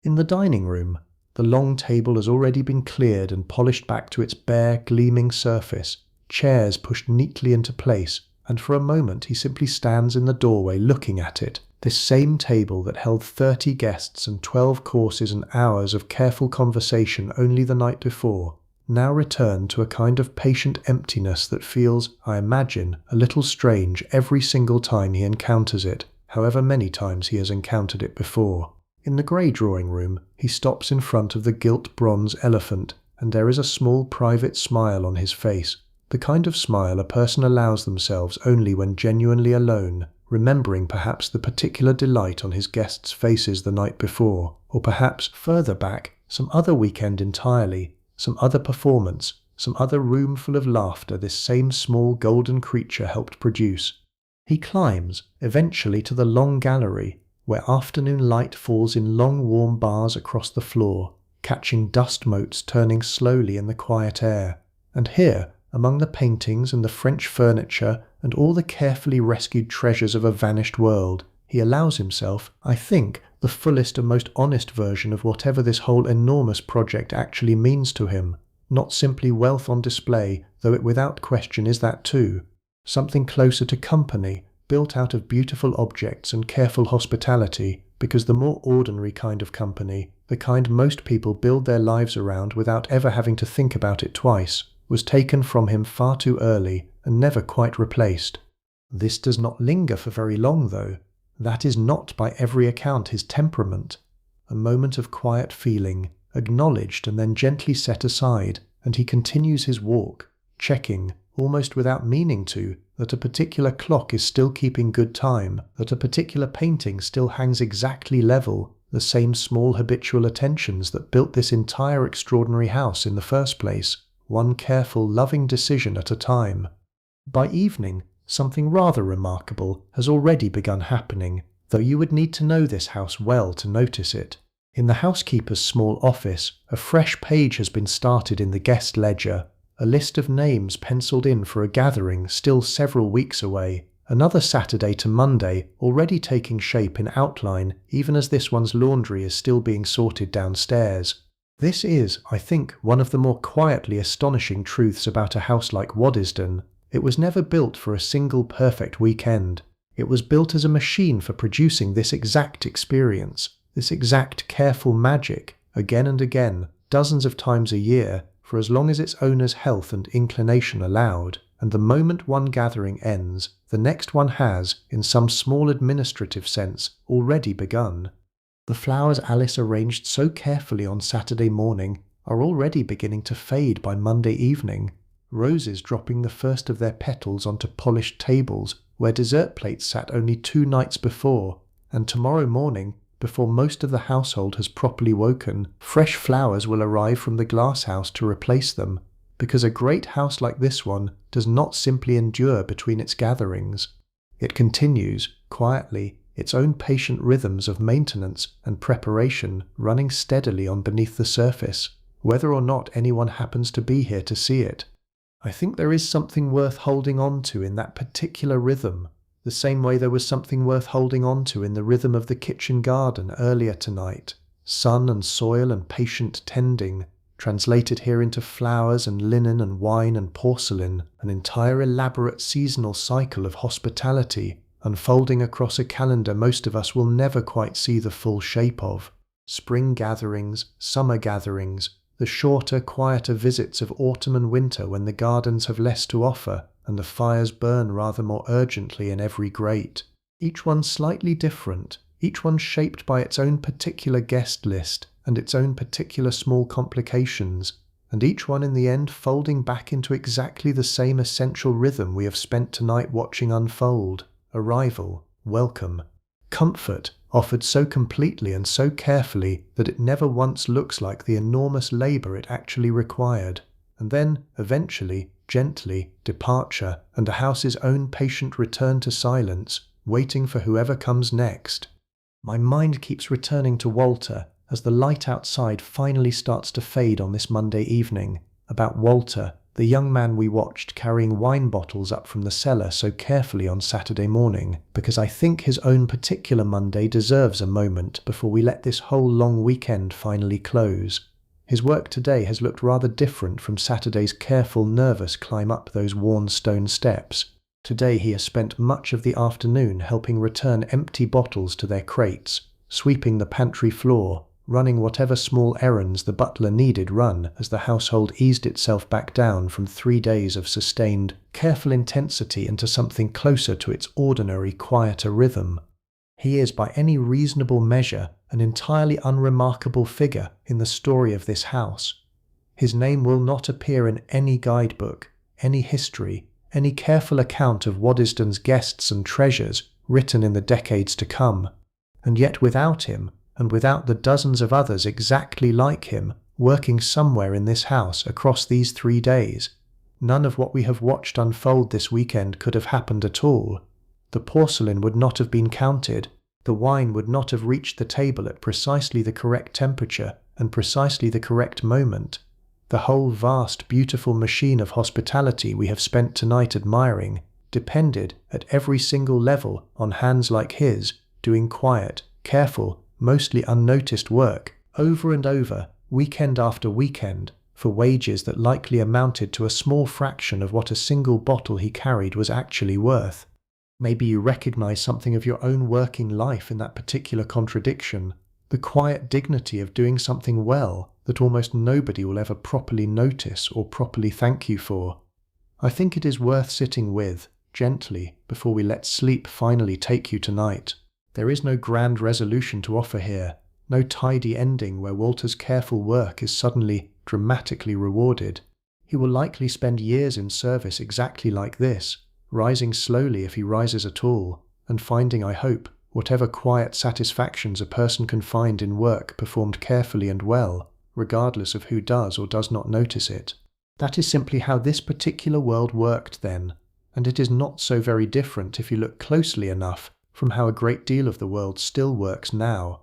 In the dining room, the long table has already been cleared and polished back to its bare, gleaming surface, chairs pushed neatly into place, and for a moment he simply stands in the doorway looking at it, this same table that held 30 guests and 12 courses and hours of careful conversation only the night before, now returned to a kind of patient emptiness that feels, I imagine, a little strange every single time he encounters it, however many times he has encountered it before. In the grey drawing room, he stops in front of the gilt bronze elephant, and there is a small private smile on his face, the kind of smile a person allows themselves only when genuinely alone, remembering perhaps the particular delight on his guests' faces the night before, or perhaps, further back, some other weekend entirely, some other performance, some other room full of laughter this same small golden creature helped produce. He climbs, eventually, to the long gallery, where afternoon light falls in long warm bars across the floor, catching dust motes turning slowly in the quiet air. And here, among the paintings and the French furniture and all the carefully rescued treasures of a vanished world, he allows himself, I think, the fullest and most honest version of whatever this whole enormous project actually means to him. Not simply wealth on display, though it without question is that too. Something closer to company, built out of beautiful objects and careful hospitality, because the more ordinary kind of company, the kind most people build their lives around without ever having to think about it twice, was taken from him far too early and never quite replaced. This does not linger for very long, though. That is not by every account his temperament. A moment of quiet feeling, acknowledged and then gently set aside, and he continues his walk, checking, almost without meaning to, that a particular clock is still keeping good time, that a particular painting still hangs exactly level, the same small habitual attentions that built this entire extraordinary house in the first place, one careful, loving decision at a time. By evening, something rather remarkable has already begun happening, though you would need to know this house well to notice it. In the housekeeper's small office, a fresh page has been started in the guest ledger, a list of names penciled in for a gathering still several weeks away, another Saturday to Monday already taking shape in outline even as this one's laundry is still being sorted downstairs. This is, I think, one of the more quietly astonishing truths about a house like Waddesdon. It was never built for a single perfect weekend. It was built as a machine for producing this exact experience, this exact careful magic, again and again, dozens of times a year, for as long as its owner's health and inclination allowed, and the moment one gathering ends, the next one has, in some small administrative sense, already begun. The flowers Alice arranged so carefully on Saturday morning are already beginning to fade by Monday evening, roses dropping the first of their petals onto polished tables where dessert plates sat only 2 nights before, and tomorrow morning, before most of the household has properly woken, fresh flowers will arrive from the glasshouse to replace them, because a great house like this one does not simply endure between its gatherings. It continues, quietly, its own patient rhythms of maintenance and preparation running steadily on beneath the surface, whether or not anyone happens to be here to see it. I think there is something worth holding on to in that particular rhythm, the same way there was something worth holding on to in the rhythm of the kitchen garden earlier tonight. Sun and soil and patient tending, translated here into flowers and linen and wine and porcelain, an entire elaborate seasonal cycle of hospitality, unfolding across a calendar most of us will never quite see the full shape of. Spring gatherings, summer gatherings, the shorter, quieter visits of autumn and winter when the gardens have less to offer, and the fires burn rather more urgently in every grate. Each one slightly different, each one shaped by its own particular guest list and its own particular small complications, and each one in the end folding back into exactly the same essential rhythm we have spent tonight watching unfold. Arrival, welcome, comfort, offered so completely and so carefully that it never once looks like the enormous labour it actually required, and then, eventually, gently, departure, and a house's own patient return to silence, waiting for whoever comes next. My mind keeps returning to Walter as the light outside finally starts to fade on this Monday evening, about Walter, the young man we watched carrying wine bottles up from the cellar so carefully on Saturday morning, because I think his own particular Monday deserves a moment before we let this whole long weekend finally close. His work today has looked rather different from Saturday's careful, nervous climb up those worn stone steps. Today he has spent much of the afternoon helping return empty bottles to their crates, sweeping the pantry floor, running whatever small errands the butler needed run as the household eased itself back down from 3 days of sustained, careful intensity into something closer to its ordinary, quieter rhythm. He is by any reasonable measure an entirely unremarkable figure in the story of this house. His name will not appear in any guidebook, any history, any careful account of Waddesdon's guests and treasures written in the decades to come. And yet without him, and without the dozens of others exactly like him, working somewhere in this house across these 3 days, none of what we have watched unfold this weekend could have happened at all. The porcelain would not have been counted, the wine would not have reached the table at precisely the correct temperature and precisely the correct moment. The whole vast, beautiful machine of hospitality we have spent tonight admiring depended, at every single level, on hands like his, doing quiet, careful, mostly unnoticed work, over and over, weekend after weekend, for wages that likely amounted to a small fraction of what a single bottle he carried was actually worth. Maybe you recognize something of your own working life in that particular contradiction, the quiet dignity of doing something well that almost nobody will ever properly notice or properly thank you for. I think it is worth sitting with, gently, before we let sleep finally take you tonight. There is no grand resolution to offer here, no tidy ending where Walter's careful work is suddenly, dramatically rewarded. He will likely spend years in service exactly like this, rising slowly if he rises at all, and finding, I hope, whatever quiet satisfactions a person can find in work performed carefully and well, regardless of who does or does not notice it. That is simply how this particular world worked then, and it is not so very different if you look closely enough from how a great deal of the world still works now.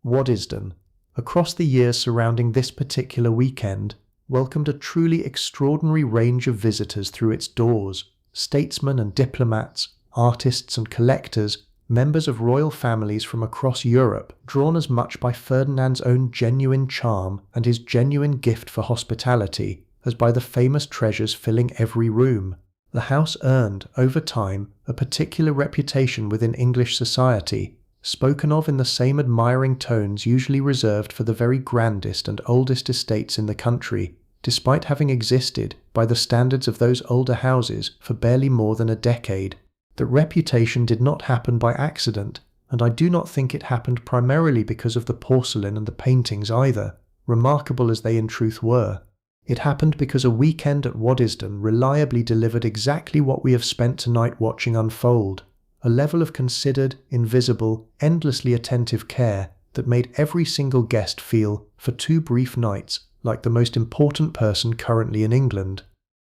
Waddesdon, across the years surrounding this particular weekend, welcomed a truly extraordinary range of visitors through its doors: statesmen and diplomats, artists and collectors, members of royal families from across Europe, drawn as much by Ferdinand's own genuine charm and his genuine gift for hospitality as by the famous treasures filling every room. The house earned, over time, a particular reputation within English society, spoken of in the same admiring tones usually reserved for the very grandest and oldest estates in the country, despite having existed, by the standards of those older houses, for barely more than a decade. That reputation did not happen by accident, and I do not think it happened primarily because of the porcelain and the paintings either, remarkable as they in truth were. It happened because a weekend at Waddesdon reliably delivered exactly what we have spent tonight watching unfold: a level of considered, invisible, endlessly attentive care that made every single guest feel, for 2 brief nights, like the most important person currently in England.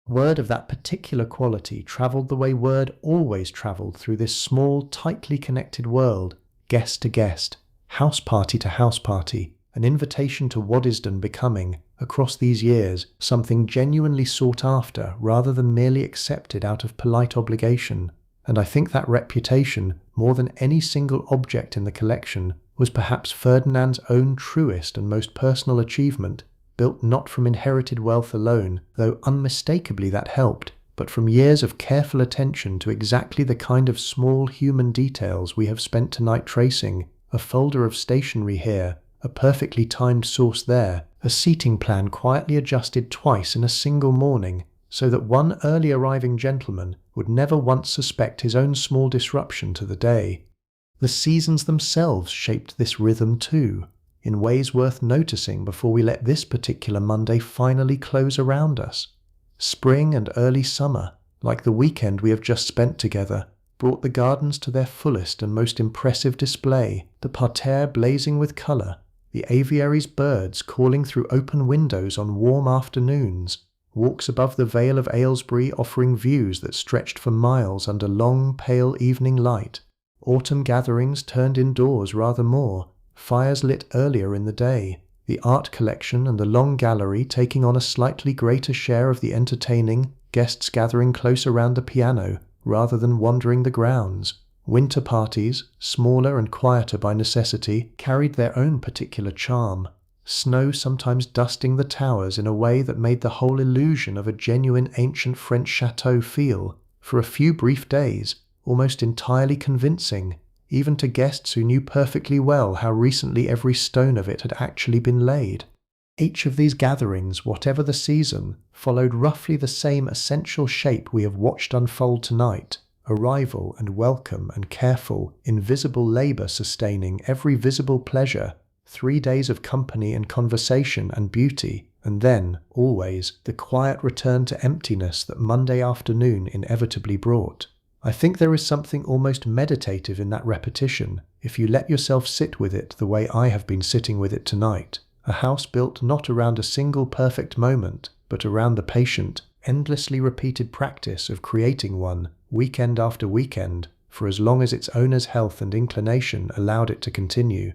Word of that particular quality travelled the way word always travelled through this small, tightly connected world, guest to guest, house party to house party, an invitation to Waddesdon becoming, across these years, something genuinely sought after rather than merely accepted out of polite obligation. And I think that reputation, more than any single object in the collection, was perhaps Ferdinand's own truest and most personal achievement, built not from inherited wealth alone, though unmistakably that helped, but from years of careful attention to exactly the kind of small human details we have spent tonight tracing: a folder of stationery here, a perfectly timed sauce there, a seating plan quietly adjusted twice in a single morning, so that one early arriving gentleman would never once suspect his own small disruption to the day. The seasons themselves shaped this rhythm too, in ways worth noticing before we let this particular Monday finally close around us. Spring and early summer, like the weekend we have just spent together, brought the gardens to their fullest and most impressive display, the parterre blazing with colour, the aviary's birds calling through open windows on warm afternoons, walks above the Vale of Aylesbury offering views that stretched for miles under long, pale evening light, autumn gatherings turned indoors rather more, fires lit earlier in the day, the art collection and the long gallery taking on a slightly greater share of the entertaining, guests gathering close around the piano rather than wandering the grounds. Winter parties, smaller and quieter by necessity, carried their own particular charm, snow sometimes dusting the towers in a way that made the whole illusion of a genuine ancient French château feel, for a few brief days, almost entirely convincing, even to guests who knew perfectly well how recently every stone of it had actually been laid. Each of these gatherings, whatever the season, followed roughly the same essential shape we have watched unfold tonight: arrival and welcome and careful, invisible labour sustaining every visible pleasure, 3 days of company and conversation and beauty, and then, always, the quiet return to emptiness that Monday afternoon inevitably brought. I think there is something almost meditative in that repetition, if you let yourself sit with it the way I have been sitting with it tonight. A house built not around a single perfect moment, but around the patient, endlessly repeated practice of creating one, weekend after weekend, for as long as its owner's health and inclination allowed it to continue.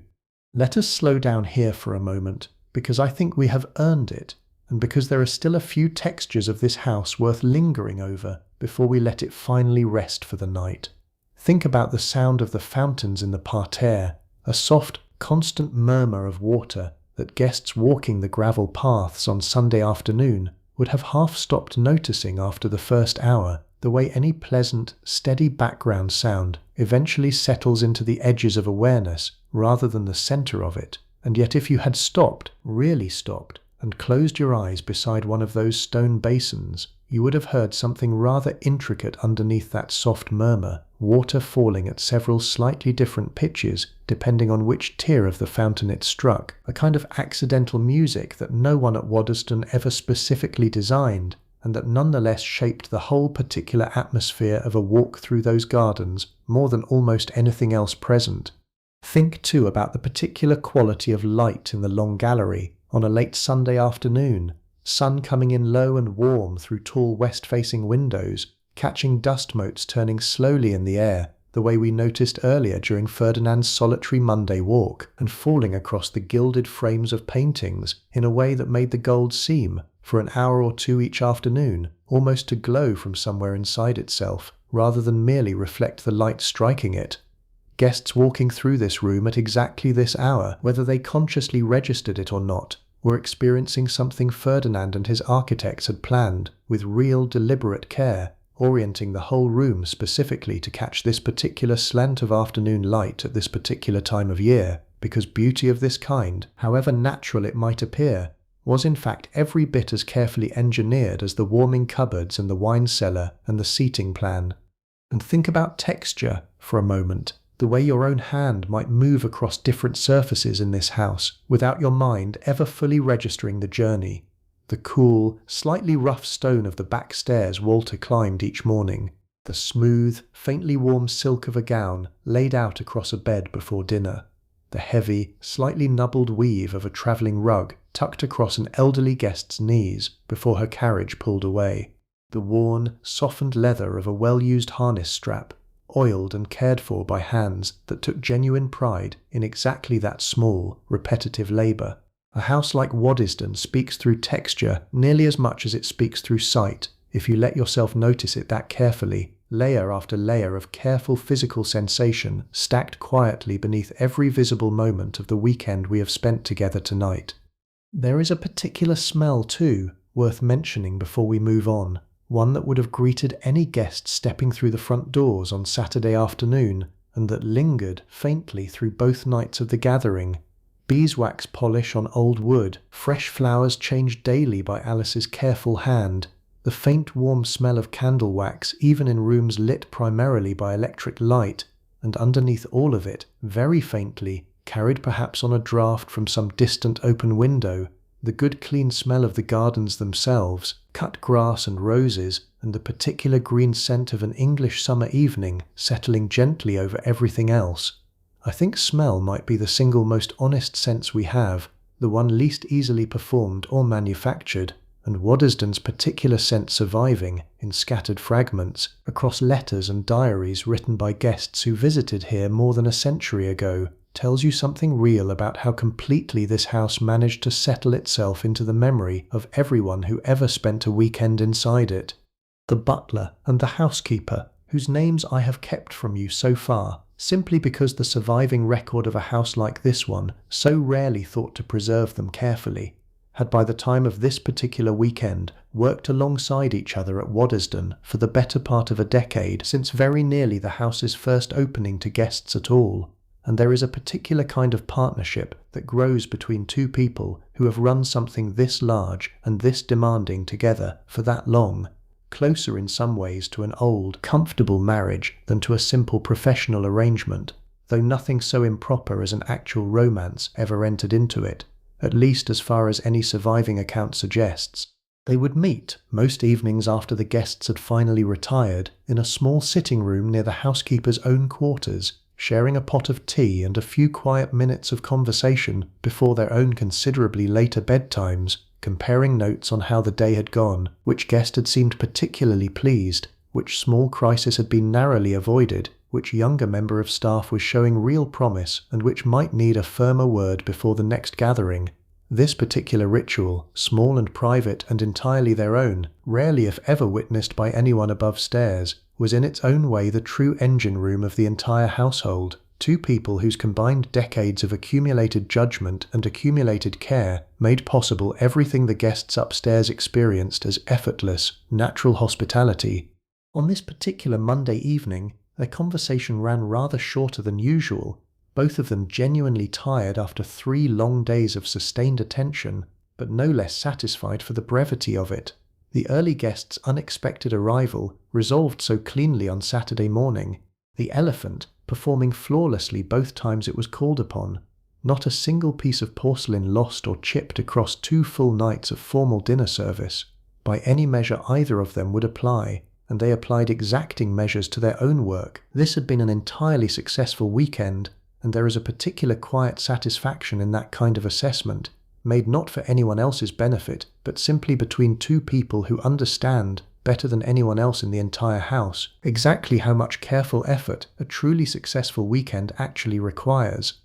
Let us slow down here for a moment, because I think we have earned it, and because there are still a few textures of this house worth lingering over before we let it finally rest for the night. Think about the sound of the fountains in the parterre, a soft, constant murmur of water that guests walking the gravel paths on Sunday afternoon would have half stopped noticing after the first hour, the way any pleasant, steady background sound eventually settles into the edges of awareness rather than the centre of it. And yet if you had stopped, really stopped, and closed your eyes beside one of those stone basins, you would have heard something rather intricate underneath that soft murmur, water falling at several slightly different pitches depending on which tier of the fountain it struck, a kind of accidental music that no one at Waddesdon ever specifically designed, and that nonetheless shaped the whole particular atmosphere of a walk through those gardens more than almost anything else present. Think too about the particular quality of light in the long gallery on a late Sunday afternoon, sun coming in low and warm through tall west-facing windows, catching dust motes turning slowly in the air, the way we noticed earlier during Ferdinand's solitary Monday walk, and falling across the gilded frames of paintings in a way that made the gold seem, for an hour or two each afternoon, almost to glow from somewhere inside itself, rather than merely reflect the light striking it. Guests walking through this room at exactly this hour, whether they consciously registered it or not, were experiencing something Ferdinand and his architects had planned, with real deliberate care, orienting the whole room specifically to catch this particular slant of afternoon light at this particular time of year, because beauty of this kind, however natural it might appear, was in fact every bit as carefully engineered as the warming cupboards and the wine cellar and the seating plan. And think about texture for a moment, the way your own hand might move across different surfaces in this house without your mind ever fully registering the journey. The cool, slightly rough stone of the back stairs Walter climbed each morning, the smooth, faintly warm silk of a gown laid out across a bed before dinner, the heavy, slightly nubbled weave of a travelling rug tucked across an elderly guest's knees before her carriage pulled away, the worn, softened leather of a well-used harness strap, oiled and cared for by hands that took genuine pride in exactly that small, repetitive labour. A house like Waddesdon speaks through texture nearly as much as it speaks through sight, if you let yourself notice it that carefully, layer after layer of careful physical sensation stacked quietly beneath every visible moment of the weekend we have spent together tonight. There is a particular smell too, worth mentioning before we move on, one that would have greeted any guest stepping through the front doors on Saturday afternoon, and that lingered faintly through both nights of the gathering. Beeswax polish on old wood, fresh flowers changed daily by Alice's careful hand, the faint warm smell of candle wax even in rooms lit primarily by electric light, and underneath all of it, very faintly, carried perhaps on a draught from some distant open window, the good clean smell of the gardens themselves, cut grass and roses, and the particular green scent of an English summer evening settling gently over everything else. I think smell might be the single most honest sense we have, the one least easily performed or manufactured, and Waddesdon's particular sense surviving, in scattered fragments, across letters and diaries written by guests who visited here more than a century ago, tells you something real about how completely this house managed to settle itself into the memory of everyone who ever spent a weekend inside it. The butler and the housekeeper, whose names I have kept from you so far, simply because the surviving record of a house like this one so rarely thought to preserve them carefully, had by the time of this particular weekend worked alongside each other at Waddesdon for the better part of a decade since very nearly the house's first opening to guests at all, and there is a particular kind of partnership that grows between two people who have run something this large and this demanding together for that long, closer in some ways to an old, comfortable marriage than to a simple professional arrangement, though nothing so improper as an actual romance ever entered into it, at least as far as any surviving account suggests. They would meet, most evenings after the guests had finally retired, in a small sitting room near the housekeeper's own quarters, sharing a pot of tea and a few quiet minutes of conversation before their own considerably later bedtimes, comparing notes on how the day had gone, which guest had seemed particularly pleased, which small crisis had been narrowly avoided, which younger member of staff was showing real promise and which might need a firmer word before the next gathering. This particular ritual, small and private and entirely their own, rarely if ever witnessed by anyone above stairs, was in its own way the true engine room of the entire household. Two people whose combined decades of accumulated judgment and accumulated care made possible everything the guests upstairs experienced as effortless, natural hospitality. On this particular Monday evening, their conversation ran rather shorter than usual, both of them genuinely tired after 3 long days of sustained attention, but no less satisfied for the brevity of it. The early guest's unexpected arrival, resolved so cleanly on Saturday morning, the elephant performing flawlessly both times it was called upon, not a single piece of porcelain lost or chipped across 2 full nights of formal dinner service, by any measure either of them would apply, and they applied exacting measures to their own work. This had been an entirely successful weekend, and there is a particular quiet satisfaction in that kind of assessment, made not for anyone else's benefit, but simply between two people who understand, better than anyone else in the entire house, exactly how much careful effort a truly successful weekend actually requires.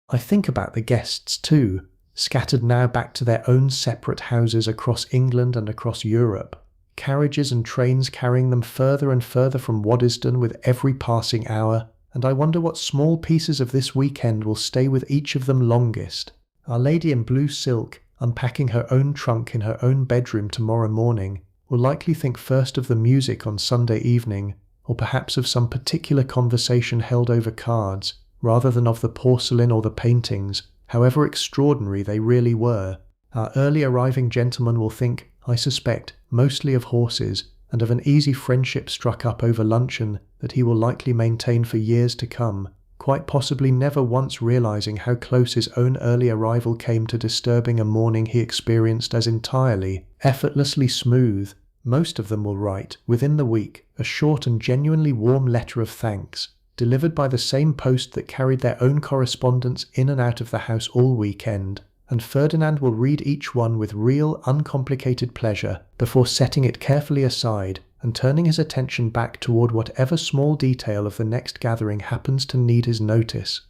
I think about the guests too, scattered now back to their own separate houses across England and across Europe, carriages and trains carrying them further and further from Waddesdon with every passing hour, and I wonder what small pieces of this weekend will stay with each of them longest. Our lady in blue silk, unpacking her own trunk in her own bedroom tomorrow morning, will likely think first of the music on Sunday evening, or perhaps of some particular conversation held over cards, rather than of the porcelain or the paintings, however extraordinary they really were. Our early arriving gentleman will think, I suspect, mostly of horses, and of an easy friendship struck up over luncheon that he will likely maintain for years to come, quite possibly never once realizing how close his own early arrival came to disturbing a morning he experienced as entirely, effortlessly smooth. Most of them will write, within the week, a short and genuinely warm letter of thanks, delivered by the same post that carried their own correspondence in and out of the house all weekend, and Ferdinand will read each one with real, uncomplicated pleasure before setting it carefully aside and turning his attention back toward whatever small detail of the next gathering happens to need his notice.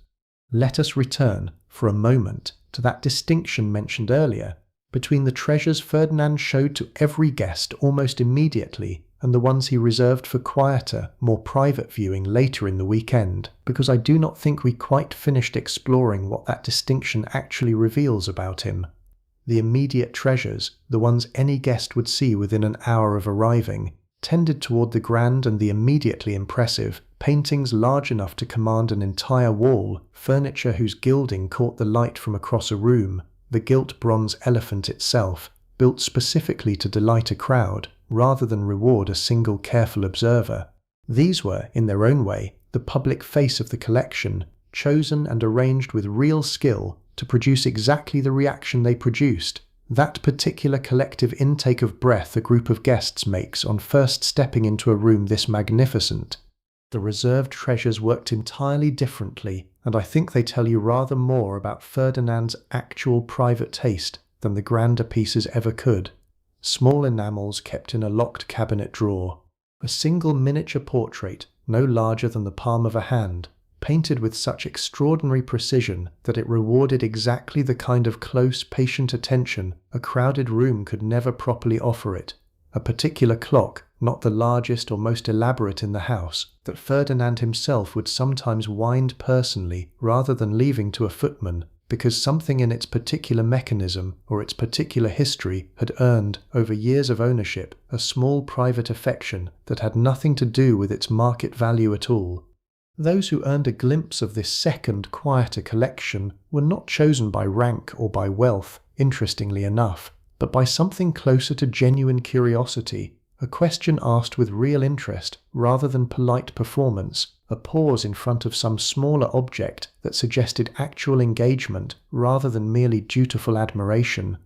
Let us return, for a moment, to that distinction mentioned earlier between the treasures Ferdinand showed to every guest almost immediately and the ones he reserved for quieter, more private viewing later in the weekend, because I do not think we quite finished exploring what that distinction actually reveals about him. The immediate treasures, the ones any guest would see within an hour of arriving, tended toward the grand and the immediately impressive, paintings large enough to command an entire wall, furniture whose gilding caught the light from across a room, the gilt bronze elephant itself, built specifically to delight a crowd, rather than reward a single careful observer. These were, in their own way, the public face of the collection, chosen and arranged with real skill to produce exactly the reaction they produced, that particular collective intake of breath a group of guests makes on first stepping into a room this magnificent. The reserved treasures worked entirely differently, and I think they tell you rather more about Ferdinand's actual private taste than the grander pieces ever could. Small enamels kept in a locked cabinet drawer, a single miniature portrait no larger than the palm of a hand, painted with such extraordinary precision that it rewarded exactly the kind of close, patient attention a crowded room could never properly offer it, a particular clock, not the largest or most elaborate in the house, that Ferdinand himself would sometimes wind personally rather than leaving to a footman, because something in its particular mechanism or its particular history had earned, over years of ownership, a small private affection that had nothing to do with its market value at all. Those who earned a glimpse of this second, quieter collection were not chosen by rank or by wealth, interestingly enough, but by something closer to genuine curiosity, a question asked with real interest rather than polite performance, a pause in front of some smaller object that suggested actual engagement rather than merely dutiful admiration.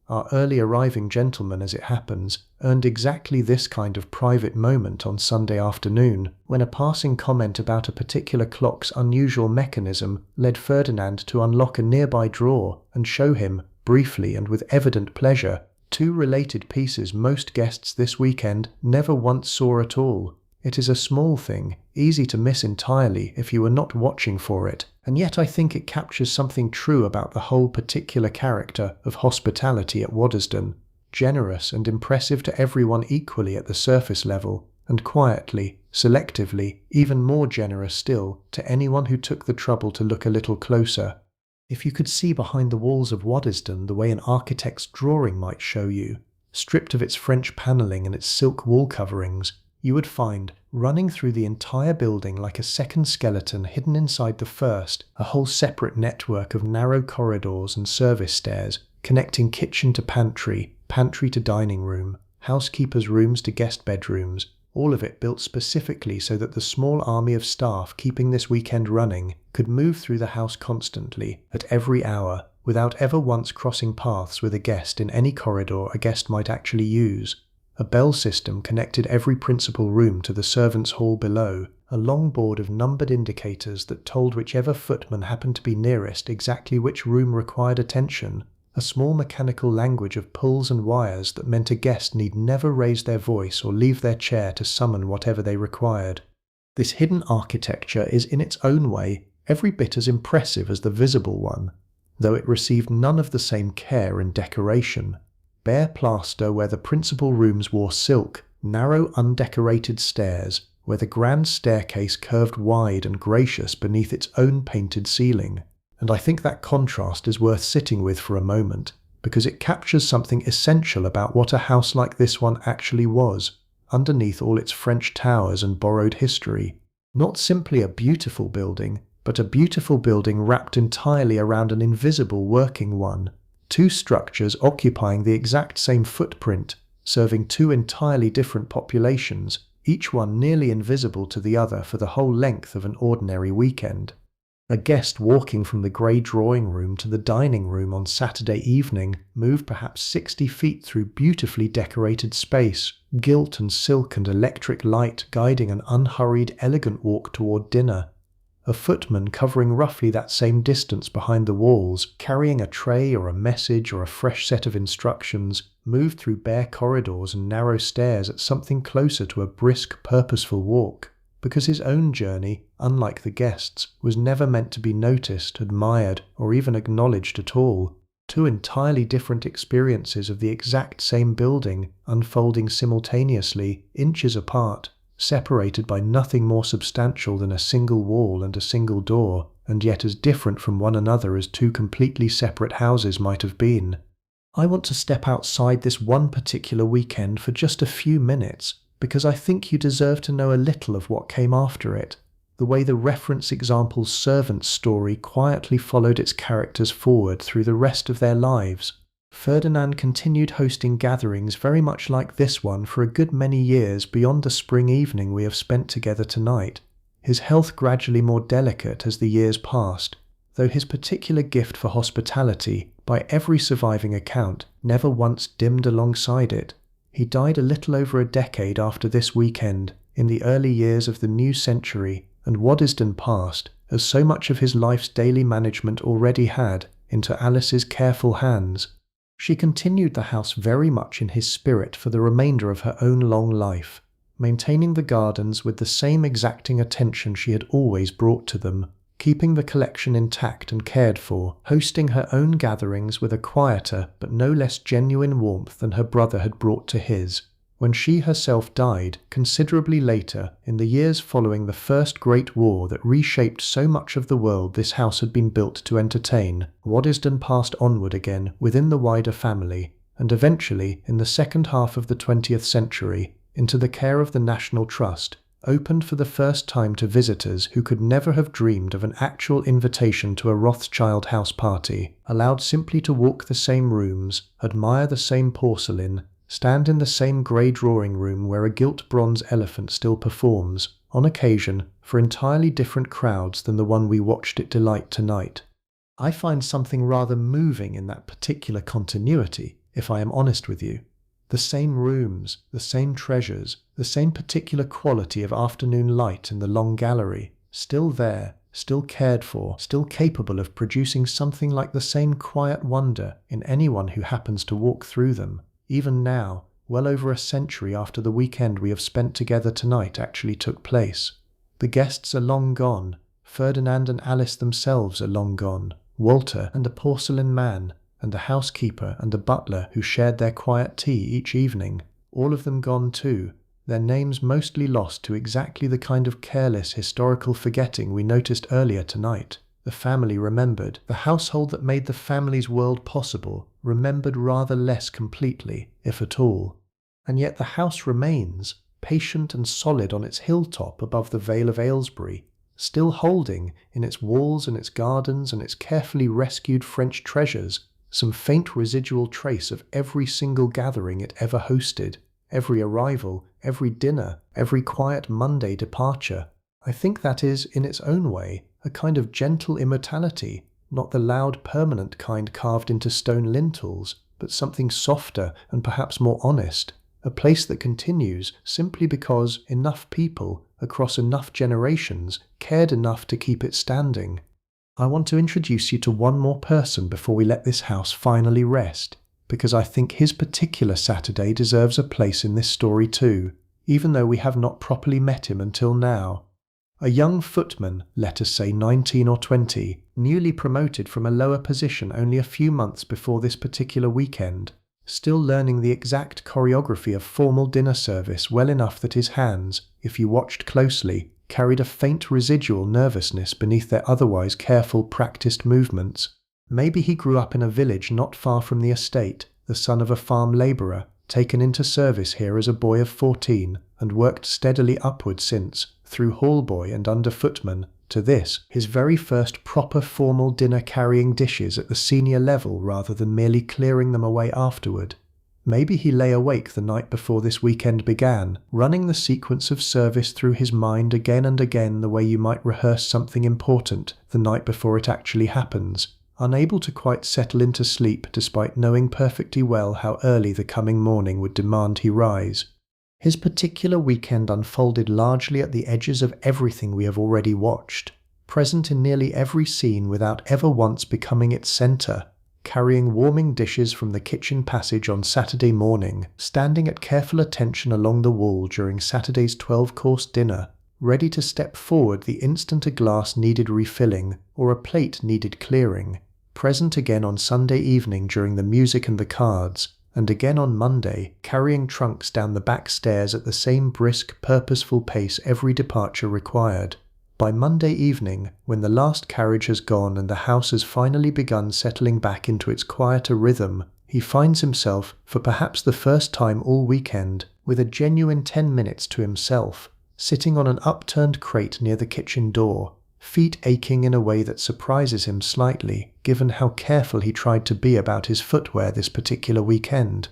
Our early arriving gentleman, as it happens, earned exactly this kind of private moment on Sunday afternoon, when a passing comment about a particular clock's unusual mechanism led Ferdinand to unlock a nearby drawer and show him, briefly and with evident pleasure, two related pieces most guests this weekend never once saw at all. It is a small thing, easy to miss entirely if you were not watching for it, and yet I think it captures something true about the whole particular character of hospitality at Waddesdon, generous and impressive to everyone equally at the surface level, and quietly, selectively, even more generous still to anyone who took the trouble to look a little closer. If you could see behind the walls of Waddesdon the way an architect's drawing might show you, stripped of its French panelling and its silk wall coverings, you would find, running through the entire building like a second skeleton hidden inside the first, a whole separate network of narrow corridors and service stairs, connecting kitchen to pantry, pantry to dining room, housekeepers' rooms to guest bedrooms, all of it built specifically so that the small army of staff keeping this weekend running could move through the house constantly, at every hour, without ever once crossing paths with a guest in any corridor a guest might actually use. A bell system connected every principal room to the servants' hall below, a long board of numbered indicators that told whichever footman happened to be nearest exactly which room required attention, a small mechanical language of pulls and wires that meant a guest need never raise their voice or leave their chair to summon whatever they required. This hidden architecture is in its own way every bit as impressive as the visible one, though it received none of the same care and decoration. Bare plaster where the principal rooms wore silk, narrow undecorated stairs where the grand staircase curved wide and gracious beneath its own painted ceiling. And I think that contrast is worth sitting with for a moment, because it captures something essential about what a house like this one actually was, underneath all its French towers and borrowed history. Not simply a beautiful building, but a beautiful building wrapped entirely around an invisible working one. Two structures occupying the exact same footprint, serving two entirely different populations, each one nearly invisible to the other for the whole length of an ordinary weekend. A guest walking from the grey drawing room to the dining room on Saturday evening moved perhaps 60 feet through beautifully decorated space, gilt and silk and electric light guiding an unhurried, elegant walk toward dinner. A footman covering roughly that same distance behind the walls, carrying a tray or a message or a fresh set of instructions, moved through bare corridors and narrow stairs at something closer to a brisk, purposeful walk, because his own journey, unlike the guests, was never meant to be noticed, admired, or even acknowledged at all. Two entirely different experiences of the exact same building, unfolding simultaneously, inches apart, separated by nothing more substantial than a single wall and a single door, and yet as different from one another as two completely separate houses might have been. I want to step outside this one particular weekend for just a few minutes, because I think you deserve to know a little of what came after it, the way the reference example's servant's story quietly followed its characters forward through the rest of their lives. Ferdinand continued hosting gatherings very much like this one for a good many years beyond the spring evening we have spent together tonight, his health gradually more delicate as the years passed, though his particular gift for hospitality, by every surviving account, never once dimmed alongside it. He died a little over a decade after this weekend, in the early years of the new century, and Waddesdon passed, as so much of his life's daily management already had, into Alice's careful hands. She continued the house very much in his spirit for the remainder of her own long life, maintaining the gardens with the same exacting attention she had always brought to them, keeping the collection intact and cared for, hosting her own gatherings with a quieter but no less genuine warmth than her brother had brought to his. When she herself died, considerably later, in the years following the First Great War that reshaped so much of the world this house had been built to entertain, Waddesdon passed onward again within the wider family, and eventually, in the second half of the 20th century, into the care of the National Trust, opened for the first time to visitors who could never have dreamed of an actual invitation to a Rothschild house party, allowed simply to walk the same rooms, admire the same porcelain, stand in the same grey drawing room where a gilt bronze elephant still performs, on occasion, for entirely different crowds than the one we watched it delight tonight. I find something rather moving in that particular continuity, if I am honest with you. The same rooms, the same treasures, the same particular quality of afternoon light in the long gallery, still there, still cared for, still capable of producing something like the same quiet wonder in anyone who happens to walk through them. Even now, well over a century after the weekend we have spent together tonight actually took place. The guests are long gone, Ferdinand and Alice themselves are long gone, Walter and a porcelain man, and a housekeeper and a butler who shared their quiet tea each evening, all of them gone too, their names mostly lost to exactly the kind of careless historical forgetting we noticed earlier tonight. The family remembered, the household that made the family's world possible, remembered rather less completely, if at all. And yet the house remains, patient and solid on its hilltop above the Vale of Aylesbury, still holding, in its walls and its gardens and its carefully rescued French treasures, some faint residual trace of every single gathering it ever hosted, every arrival, every dinner, every quiet Monday departure. I think that is, in its own way, a kind of gentle immortality, not the loud permanent kind carved into stone lintels, but something softer and perhaps more honest, a place that continues simply because enough people, across enough generations, cared enough to keep it standing. I want to introduce you to one more person before we let this house finally rest, because I think his particular Saturday deserves a place in this story too, even though we have not properly met him until now. A young footman, let us say 19 or 20, newly promoted from a lower position only a few months before this particular weekend, still learning the exact choreography of formal dinner service well enough that his hands, if you watched closely, carried a faint residual nervousness beneath their otherwise careful, practiced movements. Maybe he grew up in a village not far from the estate, the son of a farm labourer, taken into service here as a boy of 14, and worked steadily upward since, through hallboy and under footman, to this, his very first proper formal dinner carrying dishes at the senior level rather than merely clearing them away afterward. Maybe he lay awake the night before this weekend began, running the sequence of service through his mind again and again the way you might rehearse something important the night before it actually happens, unable to quite settle into sleep despite knowing perfectly well how early the coming morning would demand he rise. His particular weekend unfolded largely at the edges of everything we have already watched, present in nearly every scene without ever once becoming its centre, carrying warming dishes from the kitchen passage on Saturday morning, standing at careful attention along the wall during Saturday's 12-course dinner, ready to step forward the instant a glass needed refilling or a plate needed clearing, present again on Sunday evening during the music and the cards, and again on Monday, carrying trunks down the back stairs at the same brisk, purposeful pace every departure required. By Monday evening, when the last carriage has gone and the house has finally begun settling back into its quieter rhythm, he finds himself, for perhaps the first time all weekend, with a genuine 10 minutes to himself, sitting on an upturned crate near the kitchen door, feet aching in a way that surprises him slightly, given how careful he tried to be about his footwear this particular weekend.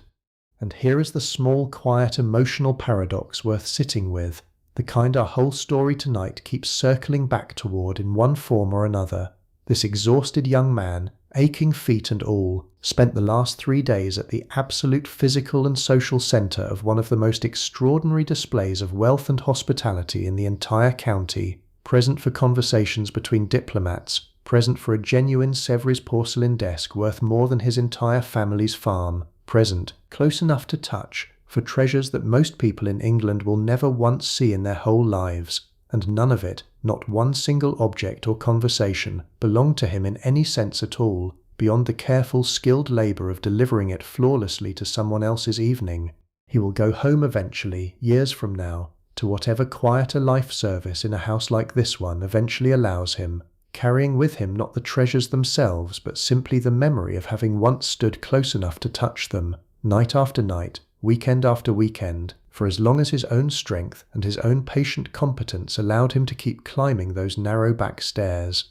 And here is the small, quiet, emotional paradox worth sitting with, the kind our whole story tonight keeps circling back toward in one form or another. This exhausted young man, aching feet and all, spent the last 3 days at the absolute physical and social centre of one of the most extraordinary displays of wealth and hospitality in the entire county, present for conversations between diplomats, present for a genuine Sèvres porcelain desk worth more than his entire family's farm, present, close enough to touch, for treasures that most people in England will never once see in their whole lives, and none of it, not one single object or conversation, belonged to him in any sense at all, beyond the careful, skilled labour of delivering it flawlessly to someone else's evening. He will go home eventually, years from now, to whatever quieter life service in a house like this one eventually allows him, carrying with him not the treasures themselves but simply the memory of having once stood close enough to touch them, night after night, weekend after weekend, for as long as his own strength and his own patient competence allowed him to keep climbing those narrow back stairs.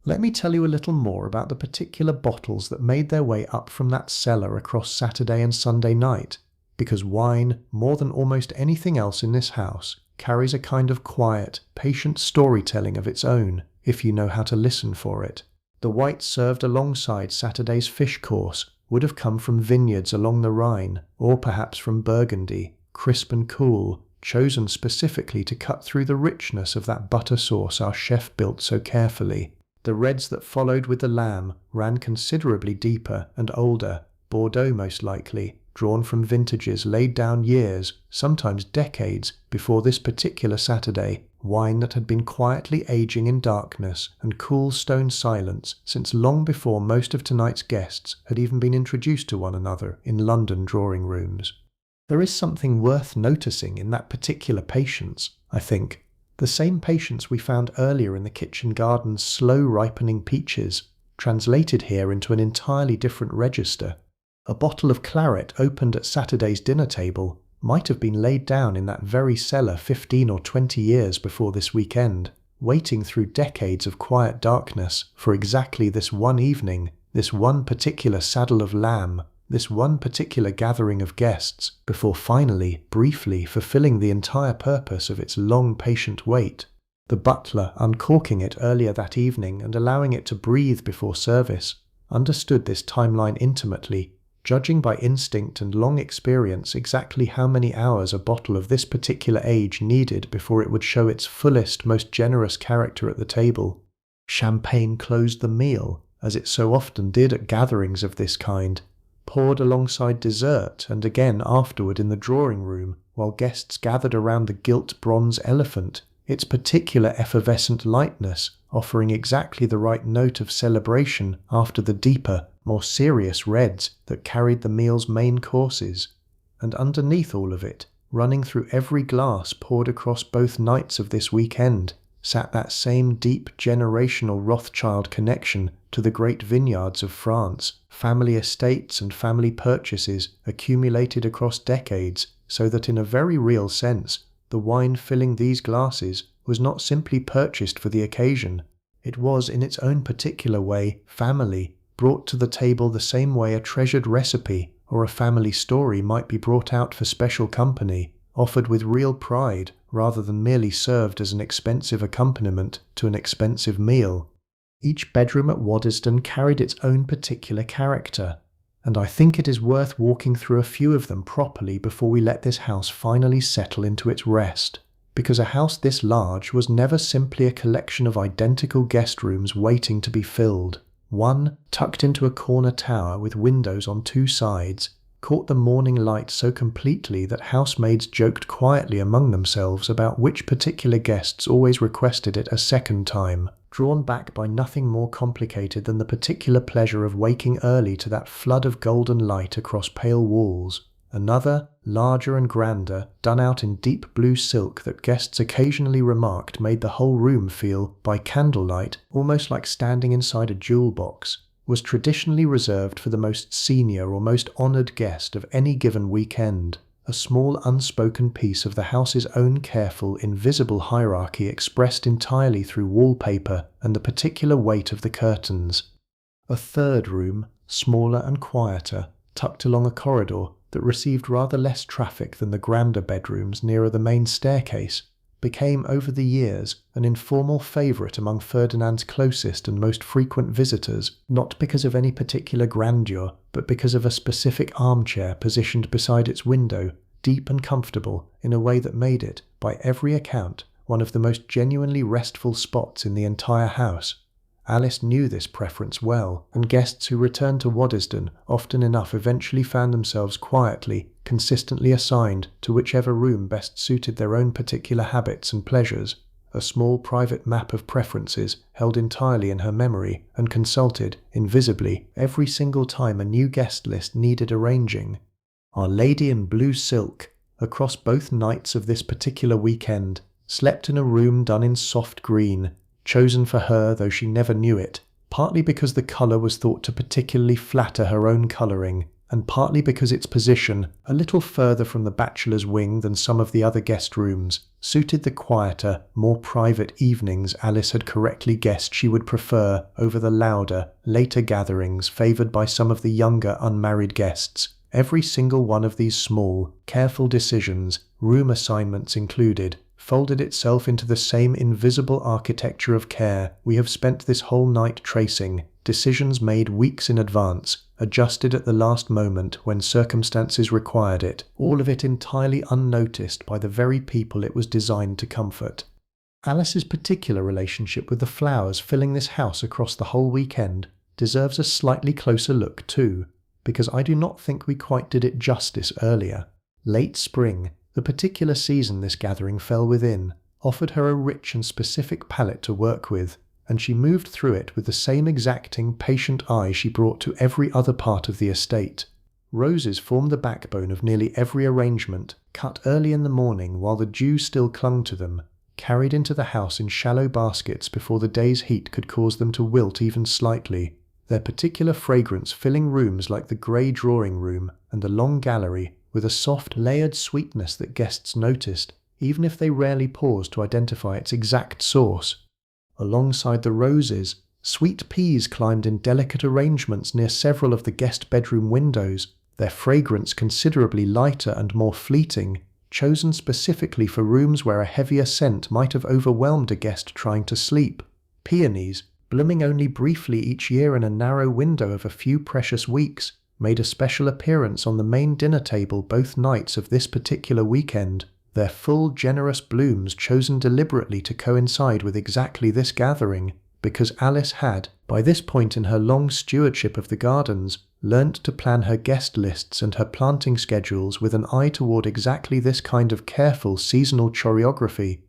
Let me tell you a little more about the particular bottles that made their way up from that cellar across Saturday and Sunday night, because wine, more than almost anything else in this house, carries a kind of quiet, patient storytelling of its own, if you know how to listen for it. The white served alongside Saturday's fish course would have come from vineyards along the Rhine, or perhaps from Burgundy, crisp and cool, chosen specifically to cut through the richness of that butter sauce our chef built so carefully. The reds that followed with the lamb ran considerably deeper and older, Bordeaux most likely, drawn from vintages laid down years, sometimes decades, before this particular Saturday, wine that had been quietly aging in darkness and cool stone silence since long before most of tonight's guests had even been introduced to one another in London drawing rooms. There is something worth noticing in that particular patience, I think, the same patience we found earlier in the kitchen garden's slow ripening peaches, translated here into an entirely different register. A bottle of claret opened at Saturday's dinner table might have been laid down in that very cellar 15 or 20 years before this weekend, waiting through decades of quiet darkness for exactly this one evening, this one particular saddle of lamb, this one particular gathering of guests, before finally, briefly fulfilling the entire purpose of its long patient wait. The butler, uncorking it earlier that evening and allowing it to breathe before service, understood this timeline intimately, judging by instinct and long experience exactly how many hours a bottle of this particular age needed before it would show its fullest, most generous character at the table. Champagne closed the meal, as it so often did at gatherings of this kind, poured alongside dessert and again afterward in the drawing-room, while guests gathered around the gilt bronze elephant, its particular effervescent lightness offering exactly the right note of celebration after the deeper, more serious reds that carried the meal's main courses. And underneath all of it, running through every glass poured across both nights of this weekend, sat that same deep generational Rothschild connection to the great vineyards of France, family estates and family purchases accumulated across decades, so that in a very real sense, the wine filling these glasses was not simply purchased for the occasion. It was, in its own particular way, family, brought to the table the same way a treasured recipe or a family story might be brought out for special company, offered with real pride rather than merely served as an expensive accompaniment to an expensive meal. Each bedroom at Waddesdon carried its own particular character, and I think it is worth walking through a few of them properly before we let this house finally settle into its rest, because a house this large was never simply a collection of identical guest rooms waiting to be filled. One, tucked into a corner tower with windows on two sides, caught the morning light so completely that housemaids joked quietly among themselves about which particular guests always requested it a second time, drawn back by nothing more complicated than the particular pleasure of waking early to that flood of golden light across pale walls. Another, larger and grander, done out in deep blue silk that guests occasionally remarked made the whole room feel, by candlelight, almost like standing inside a jewel box, was traditionally reserved for the most senior or most honoured guest of any given weekend, a small unspoken piece of the house's own careful, invisible hierarchy expressed entirely through wallpaper and the particular weight of the curtains. A third room, smaller and quieter, tucked along a corridor that received rather less traffic than the grander bedrooms nearer the main staircase, became over the years an informal favourite among Ferdinand's closest and most frequent visitors, not because of any particular grandeur, but because of a specific armchair positioned beside its window, deep and comfortable in a way that made it, by every account, one of the most genuinely restful spots in the entire house. Alice knew this preference well, and guests who returned to Waddesdon often enough eventually found themselves quietly, consistently assigned to whichever room best suited their own particular habits and pleasures, a small private map of preferences held entirely in her memory and consulted, invisibly, every single time a new guest list needed arranging. Our lady in blue silk, across both nights of this particular weekend, slept in a room done in soft green, chosen for her though she never knew it, partly because the colour was thought to particularly flatter her own colouring, and partly because its position, a little further from the bachelor's wing than some of the other guest rooms, suited the quieter, more private evenings Alice had correctly guessed she would prefer over the louder, later gatherings favoured by some of the younger unmarried guests. Every single one of these small, careful decisions, room assignments included, folded itself into the same invisible architecture of care we have spent this whole night tracing, decisions made weeks in advance, adjusted at the last moment when circumstances required it, all of it entirely unnoticed by the very people it was designed to comfort. Alice's particular relationship with the flowers filling this house across the whole weekend deserves a slightly closer look too, because I do not think we quite did it justice earlier. Late spring, the particular season this gathering fell within, offered her a rich and specific palette to work with, and she moved through it with the same exacting, patient eye she brought to every other part of the estate. Roses formed the backbone of nearly every arrangement, cut early in the morning while the dew still clung to them, carried into the house in shallow baskets before the day's heat could cause them to wilt even slightly, their particular fragrance filling rooms like the grey drawing-room and the long gallery with a soft, layered sweetness that guests noticed, even if they rarely paused to identify its exact source. Alongside the roses, sweet peas climbed in delicate arrangements near several of the guest bedroom windows, their fragrance considerably lighter and more fleeting, chosen specifically for rooms where a heavier scent might have overwhelmed a guest trying to sleep. Peonies, blooming only briefly each year in a narrow window of a few precious weeks, made a special appearance on the main dinner table both nights of this particular weekend, their full, generous blooms chosen deliberately to coincide with exactly this gathering, because Alice had, by this point in her long stewardship of the gardens, learnt to plan her guest lists and her planting schedules with an eye toward exactly this kind of careful seasonal choreography.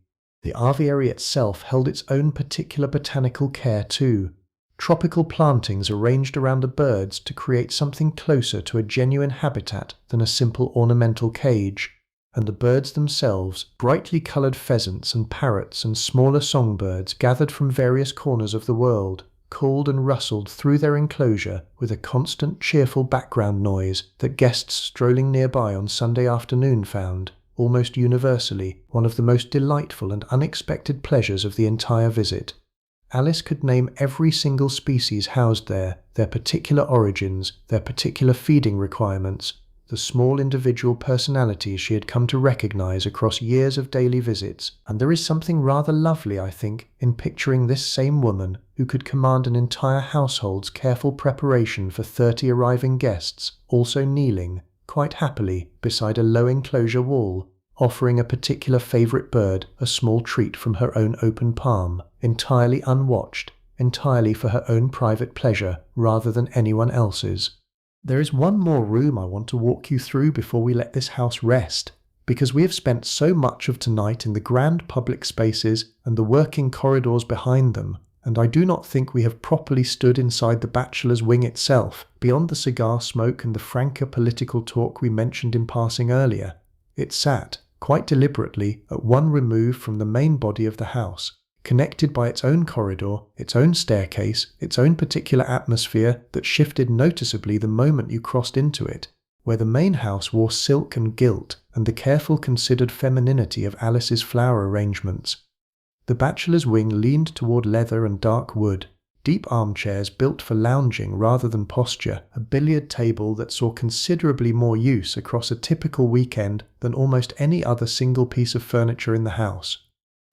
The aviary itself held its own particular botanical care too. Tropical plantings arranged around the birds to create something closer to a genuine habitat than a simple ornamental cage, and the birds themselves, brightly coloured pheasants and parrots and smaller songbirds gathered from various corners of the world, called and rustled through their enclosure with a constant cheerful background noise that guests strolling nearby on Sunday afternoon found, almost universally, one of the most delightful and unexpected pleasures of the entire visit. Alice could name every single species housed there, their particular origins, their particular feeding requirements, the small individual personalities she had come to recognize across years of daily visits, and there is something rather lovely, I think, in picturing this same woman who could command an entire household's careful preparation for 30 arriving guests, also kneeling, quite happily, beside a low enclosure wall, offering a particular favourite bird a small treat from her own open palm, entirely unwatched, entirely for her own private pleasure rather than anyone else's. There is one more room I want to walk you through before we let this house rest, because we have spent so much of tonight in the grand public spaces and the working corridors behind them, and I do not think we have properly stood inside the bachelor's wing itself, beyond the cigar smoke and the franker political talk we mentioned in passing earlier. It sat, quite deliberately, at one remove from the main body of the house, connected by its own corridor, its own staircase, its own particular atmosphere that shifted noticeably the moment you crossed into it, where the main house wore silk and gilt and the careful considered femininity of Alice's flower arrangements. The bachelor's wing leaned toward leather and dark wood, deep armchairs built for lounging rather than posture, a billiard table that saw considerably more use across a typical weekend than almost any other single piece of furniture in the house.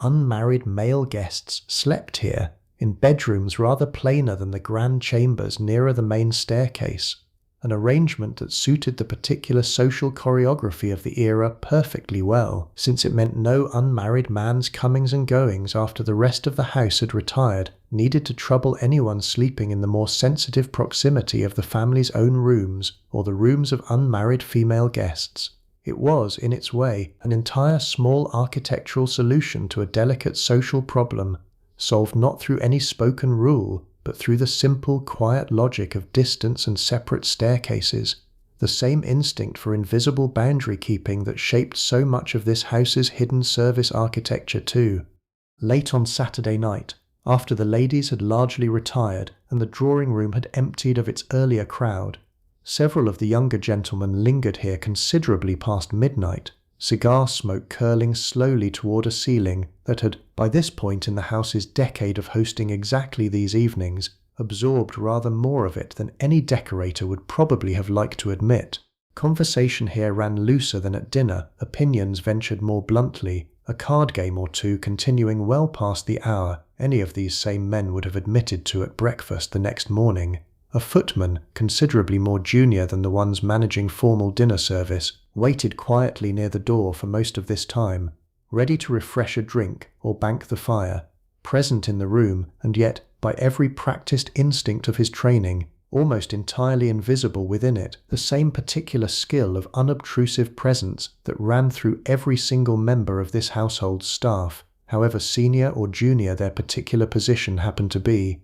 Unmarried male guests slept here, in bedrooms rather plainer than the grand chambers nearer the main staircase, an arrangement that suited the particular social choreography of the era perfectly well, since it meant no unmarried man's comings and goings after the rest of the house had retired needed to trouble anyone sleeping in the more sensitive proximity of the family's own rooms or the rooms of unmarried female guests. It was, in its way, an entire small architectural solution to a delicate social problem, solved not through any spoken rule, but through the simple, quiet logic of distance and separate staircases, the same instinct for invisible boundary keeping that shaped so much of this house's hidden service architecture too. Late on Saturday night, after the ladies had largely retired and the drawing room had emptied of its earlier crowd, several of the younger gentlemen lingered here considerably past midnight, cigar smoke curling slowly toward a ceiling that had, by this point in the house's decade of hosting exactly these evenings, absorbed rather more of it than any decorator would probably have liked to admit. Conversation here ran looser than at dinner, opinions ventured more bluntly, a card game or two continuing well past the hour any of these same men would have admitted to at breakfast the next morning. A footman, considerably more junior than the ones managing formal dinner service, waited quietly near the door for most of this time, ready to refresh a drink or bank the fire, present in the room and yet, by every practiced instinct of his training, almost entirely invisible within it, the same particular skill of unobtrusive presence that ran through every single member of this household's staff, however senior or junior their particular position happened to be.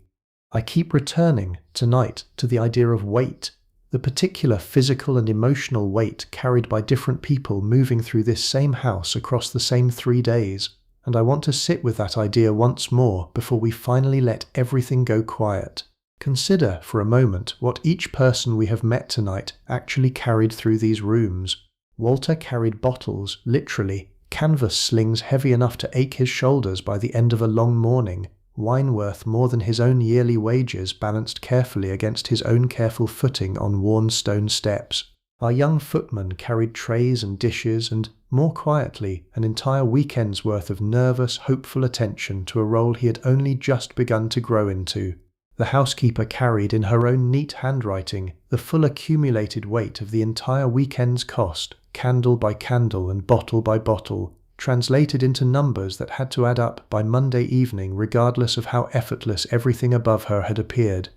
I keep returning, tonight, to the idea of weight, the particular physical and emotional weight carried by different people moving through this same house across the same 3 days, and I want to sit with that idea once more before we finally let everything go quiet. Consider, for a moment, what each person we have met tonight actually carried through these rooms. Walter carried bottles, literally, canvas slings heavy enough to ache his shoulders by the end of a long morning, wine worth more than his own yearly wages balanced carefully against his own careful footing on worn stone steps. Our young footman carried trays and dishes and, more quietly, an entire weekend's worth of nervous, hopeful attention to a role he had only just begun to grow into. The housekeeper carried in her own neat handwriting the full accumulated weight of the entire weekend's cost, candle by candle and bottle by bottle, translated into numbers that had to add up by Monday evening regardless of how effortless everything above her had appeared.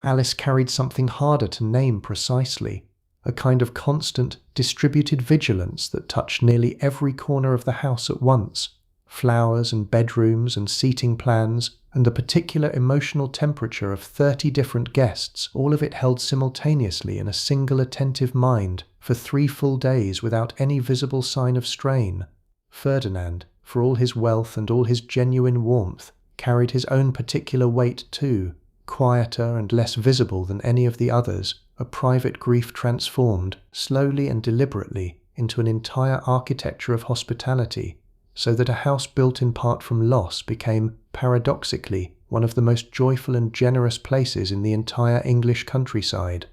Alice carried something harder to name precisely, a kind of constant, distributed vigilance that touched nearly every corner of the house at once. Flowers and bedrooms and seating plans, and the particular emotional temperature of 30 different guests, all of it held simultaneously in a single attentive mind for 3 full days without any visible sign of strain. Ferdinand, for all his wealth and all his genuine warmth, carried his own particular weight too, quieter and less visible than any of the others, a private grief transformed, slowly and deliberately, into an entire architecture of hospitality, so that a house built in part from loss became, paradoxically, one of the most joyful and generous places in the entire English countryside.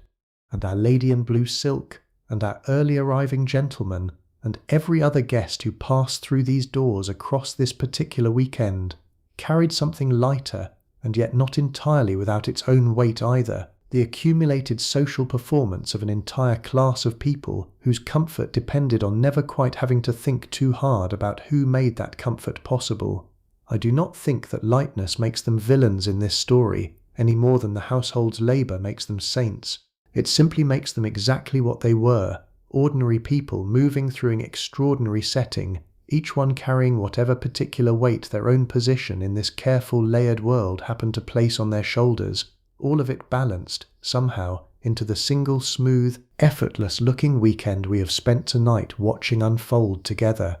And our lady in blue silk, and our early arriving gentleman, and every other guest who passed through these doors across this particular weekend, carried something lighter, and yet not entirely without its own weight either, the accumulated social performance of an entire class of people whose comfort depended on never quite having to think too hard about who made that comfort possible. I do not think that lightness makes them villains in this story, any more than the household's labour makes them saints. It simply makes them exactly what they were, ordinary people moving through an extraordinary setting, each one carrying whatever particular weight their own position in this careful layered world happened to place on their shoulders, all of it balanced, somehow, into the single smooth, effortless-looking weekend we have spent tonight watching unfold together.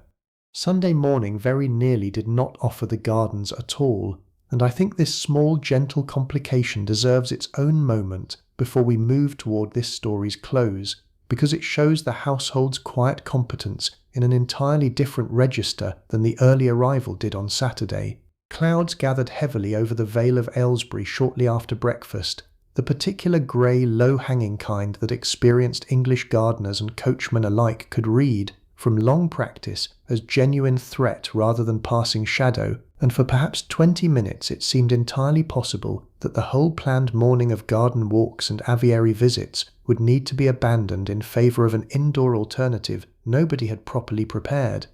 Sunday morning very nearly did not offer the gardens at all, and I think this small gentle complication deserves its own moment before we move toward this story's close, because it shows the household's quiet competence in an entirely different register than the early arrival did on Saturday. Clouds gathered heavily over the Vale of Aylesbury shortly after breakfast, the particular grey, low-hanging kind that experienced English gardeners and coachmen alike could read, from long practice, as genuine threat rather than passing shadow, and for perhaps 20 minutes it seemed entirely possible that the whole planned morning of garden walks and aviary visits would need to be abandoned in favour of an indoor alternative nobody had properly prepared.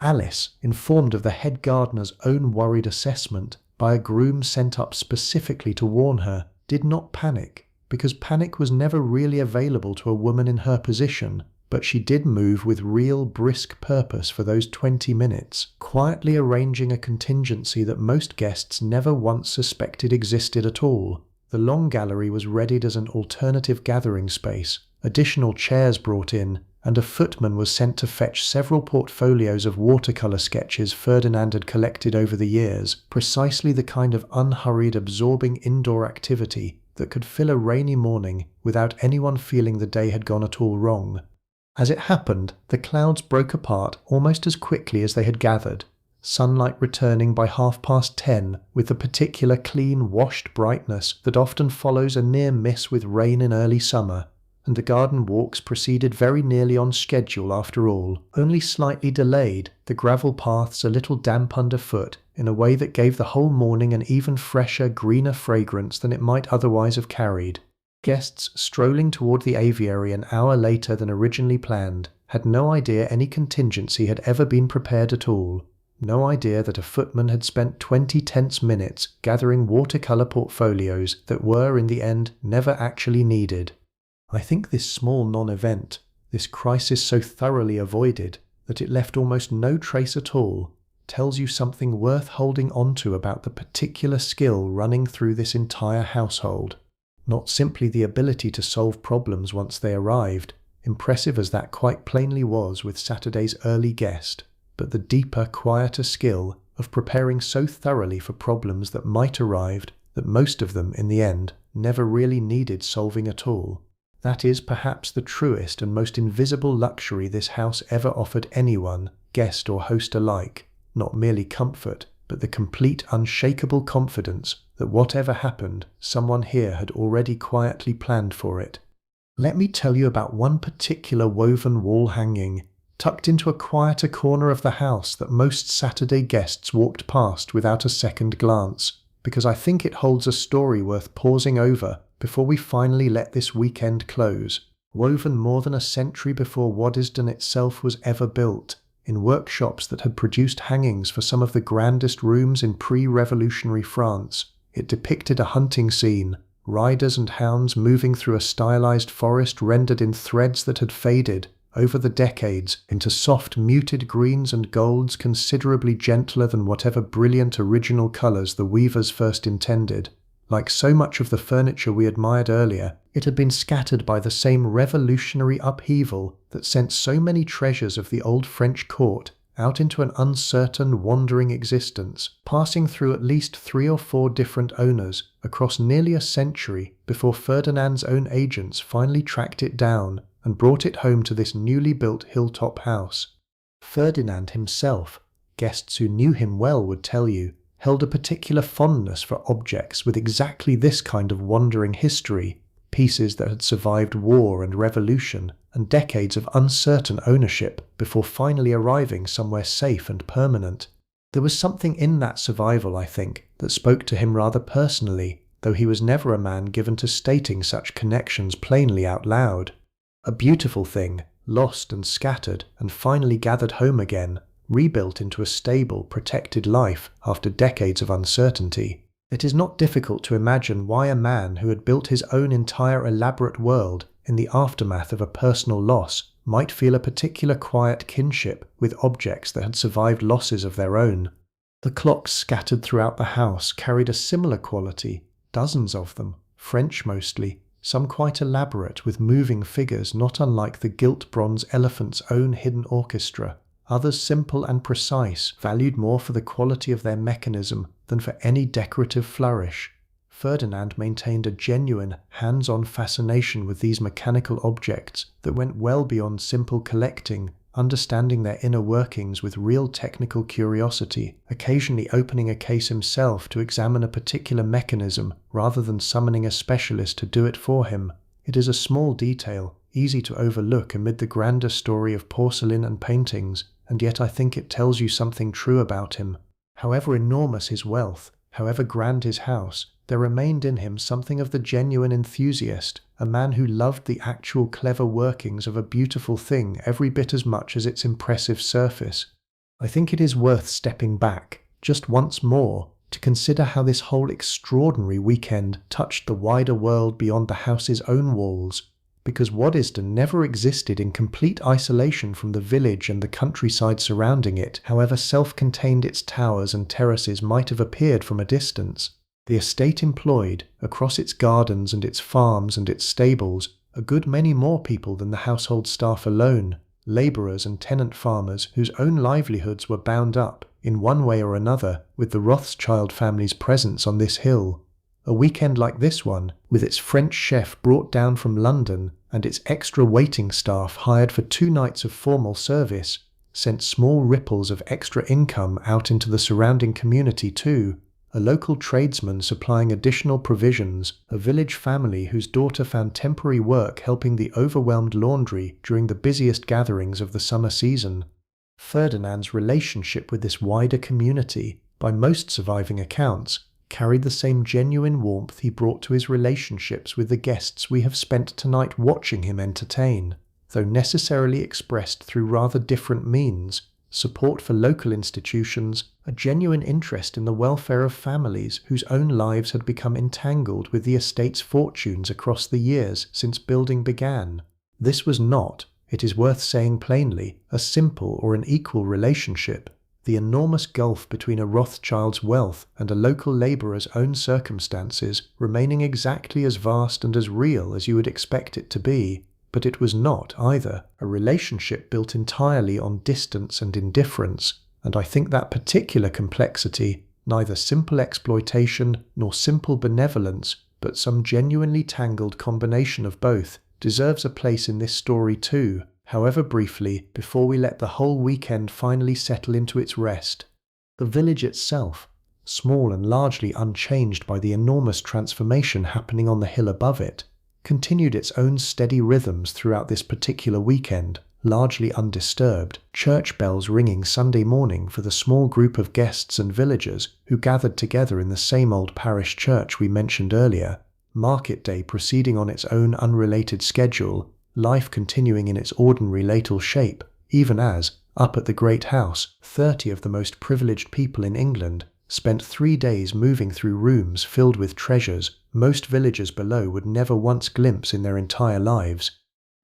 Alice, informed of the head gardener's own worried assessment by a groom sent up specifically to warn her, did not panic, because panic was never really available to a woman in her position, but she did move with real brisk purpose for those 20 minutes, quietly arranging a contingency that most guests never once suspected existed at all. The long gallery was readied as an alternative gathering space, additional chairs brought in, and a footman was sent to fetch several portfolios of watercolour sketches Ferdinand had collected over the years, precisely the kind of unhurried, absorbing indoor activity that could fill a rainy morning without anyone feeling the day had gone at all wrong. As it happened, the clouds broke apart almost as quickly as they had gathered, sunlight returning by 10:30 with the particular clean, washed brightness that often follows a near miss with rain in early summer, and the garden walks proceeded very nearly on schedule after all, only slightly delayed, the gravel paths a little damp underfoot, in a way that gave the whole morning an even fresher, greener fragrance than it might otherwise have carried. Guests strolling toward the aviary an hour later than originally planned had no idea any contingency had ever been prepared at all, no idea that a footman had spent 20 tense minutes gathering watercolour portfolios that were in the end never actually needed. I think this small non-event, this crisis so thoroughly avoided that it left almost no trace at all, tells you something worth holding on to about the particular skill running through this entire household. Not simply the ability to solve problems once they arrived, impressive as that quite plainly was with Saturday's early guest, but the deeper, quieter skill of preparing so thoroughly for problems that might arrive that most of them, in the end, never really needed solving at all. That is perhaps the truest and most invisible luxury this house ever offered anyone, guest or host alike, not merely comfort, but the complete unshakable confidence that whatever happened, someone here had already quietly planned for it. Let me tell you about one particular woven wall hanging, tucked into a quieter corner of the house that most Saturday guests walked past without a second glance, because I think it holds a story worth pausing over before we finally let this weekend close. Woven more than a century before Waddesdon itself was ever built, in workshops that had produced hangings for some of the grandest rooms in pre-revolutionary France, it depicted a hunting scene, riders and hounds moving through a stylized forest rendered in threads that had faded, over the decades, into soft muted greens and golds considerably gentler than whatever brilliant original colours the weavers first intended. Like so much of the furniture we admired earlier, it had been scattered by the same revolutionary upheaval that sent so many treasures of the old French court out into an uncertain, wandering existence, passing through at least 3 or 4 different owners across nearly a century before Ferdinand's own agents finally tracked it down and brought it home to this newly built hilltop house. Ferdinand himself, guests who knew him well would tell you, held a particular fondness for objects with exactly this kind of wandering history, pieces that had survived war and revolution and decades of uncertain ownership before finally arriving somewhere safe and permanent. There was something in that survival, I think, that spoke to him rather personally, though he was never a man given to stating such connections plainly out loud. A beautiful thing, lost and scattered and finally gathered home again, rebuilt into a stable, protected life after decades of uncertainty. It is not difficult to imagine why a man who had built his own entire elaborate world in the aftermath of a personal loss might feel a particular quiet kinship with objects that had survived losses of their own. The clocks scattered throughout the house carried a similar quality, dozens of them, French mostly, some quite elaborate with moving figures not unlike the gilt bronze elephant's own hidden orchestra. Others simple and precise, valued more for the quality of their mechanism than for any decorative flourish. Ferdinand maintained a genuine, hands-on fascination with these mechanical objects that went well beyond simple collecting, understanding their inner workings with real technical curiosity, occasionally opening a case himself to examine a particular mechanism rather than summoning a specialist to do it for him. It is a small detail, easy to overlook amid the grander story of porcelain and paintings, and yet I think it tells you something true about him. However enormous his wealth, however grand his house, there remained in him something of the genuine enthusiast, a man who loved the actual clever workings of a beautiful thing every bit as much as its impressive surface. I think it is worth stepping back, just once more, to consider how this whole extraordinary weekend touched the wider world beyond the house's own walls, because Waddesdon never existed in complete isolation from the village and the countryside surrounding it, however self-contained its towers and terraces might have appeared from a distance. The estate employed, across its gardens and its farms and its stables, a good many more people than the household staff alone, labourers and tenant farmers whose own livelihoods were bound up, in one way or another, with the Rothschild family's presence on this hill. A weekend like this one, with its French chef brought down from London and its extra waiting staff hired for 2 nights of formal service, sent small ripples of extra income out into the surrounding community too. A local tradesman supplying additional provisions, a village family whose daughter found temporary work helping the overwhelmed laundry during the busiest gatherings of the summer season. Ferdinand's relationship with this wider community, by most surviving accounts, carried the same genuine warmth he brought to his relationships with the guests we have spent tonight watching him entertain, though necessarily expressed through rather different means: support for local institutions, a genuine interest in the welfare of families whose own lives had become entangled with the estate's fortunes across the years since building began. This was not, it is worth saying plainly, a simple or an equal relationship. The enormous gulf between a Rothschild's wealth and a local labourer's own circumstances remaining exactly as vast and as real as you would expect it to be, but it was not, either, a relationship built entirely on distance and indifference, and I think that particular complexity, neither simple exploitation nor simple benevolence, but some genuinely tangled combination of both, deserves a place in this story too, however briefly, before we let the whole weekend finally settle into its rest. The village itself, small and largely unchanged by the enormous transformation happening on the hill above it, continued its own steady rhythms throughout this particular weekend, largely undisturbed, church bells ringing Sunday morning for the small group of guests and villagers who gathered together in the same old parish church we mentioned earlier, market day proceeding on its own unrelated schedule, life continuing in its ordinary latal shape, even as, up at the great house, 30 of the most privileged people in England spent 3 days moving through rooms filled with treasures most villagers below would never once glimpse in their entire lives.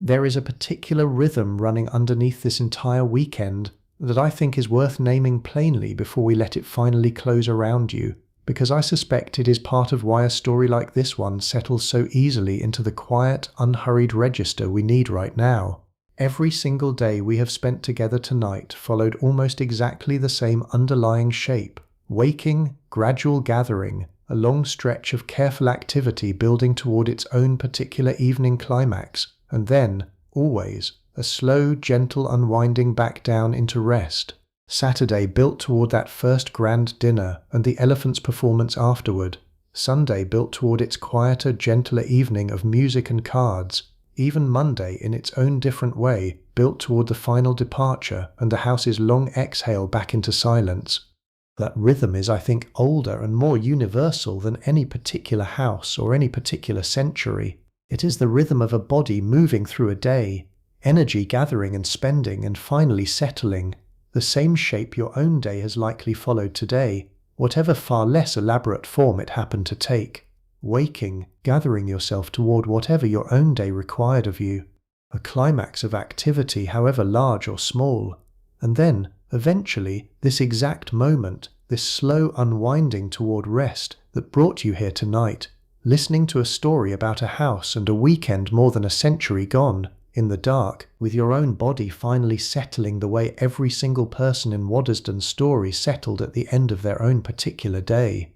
There is a particular rhythm running underneath this entire weekend that I think is worth naming plainly before we let it finally close around you, because I suspect it is part of why a story like this one settles so easily into the quiet, unhurried register we need right now. Every single day we have spent together tonight followed almost exactly the same underlying shape: waking, gradual gathering, a long stretch of careful activity building toward its own particular evening climax, and then, always, a slow, gentle unwinding back down into rest. Saturday built toward that first grand dinner and the elephant's performance afterward. Sunday built toward its quieter, gentler evening of music and cards. Even Monday, in its own different way, built toward the final departure and the house's long exhale back into silence. That rhythm is, I think, older and more universal than any particular house or any particular century. It is the rhythm of a body moving through a day, energy gathering and spending and finally settling, the same shape your own day has likely followed today, whatever far less elaborate form it happened to take. Waking, gathering yourself toward whatever your own day required of you. A climax of activity, however large or small. And then, eventually, this exact moment, this slow unwinding toward rest that brought you here tonight, listening to a story about a house and a weekend more than a century gone, in the dark, with your own body finally settling the way every single person in Waddesdon's story settled at the end of their own particular day.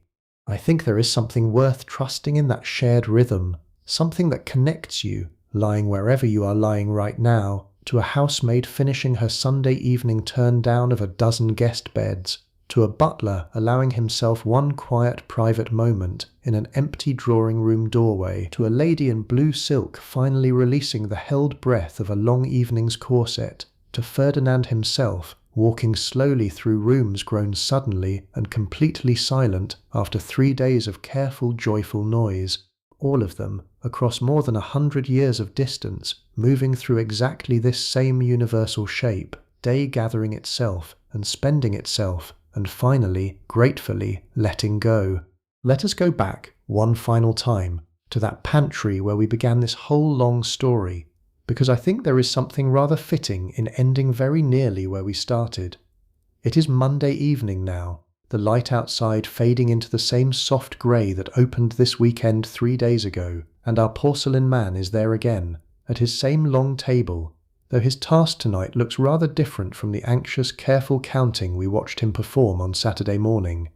I think there is something worth trusting in that shared rhythm, something that connects you, lying wherever you are lying right now, to a housemaid finishing her Sunday evening turn down of a dozen guest beds, to a butler allowing himself one quiet private moment in an empty drawing room doorway, to a lady in blue silk finally releasing the held breath of a long evening's corset, to Ferdinand himself walking slowly through rooms grown suddenly and completely silent after 3 days of careful, joyful noise. All of them, across more than 100 years of distance, moving through exactly this same universal shape, day gathering itself and spending itself, and finally, gratefully, letting go. Let us go back, one final time, to that pantry where we began this whole long story, because I think there is something rather fitting in ending very nearly where we started. It is Monday evening now, the light outside fading into the same soft grey that opened this weekend 3 days ago, and our porcelain man is there again, at his same long table, though his task tonight looks rather different from the anxious, careful counting we watched him perform on Saturday morning.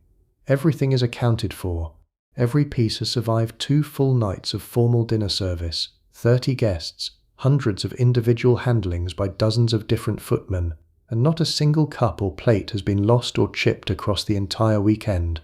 Everything is accounted for. Every piece has survived 2 full nights of formal dinner service, 30 guests, hundreds of individual handlings by dozens of different footmen, and not a single cup or plate has been lost or chipped across the entire weekend.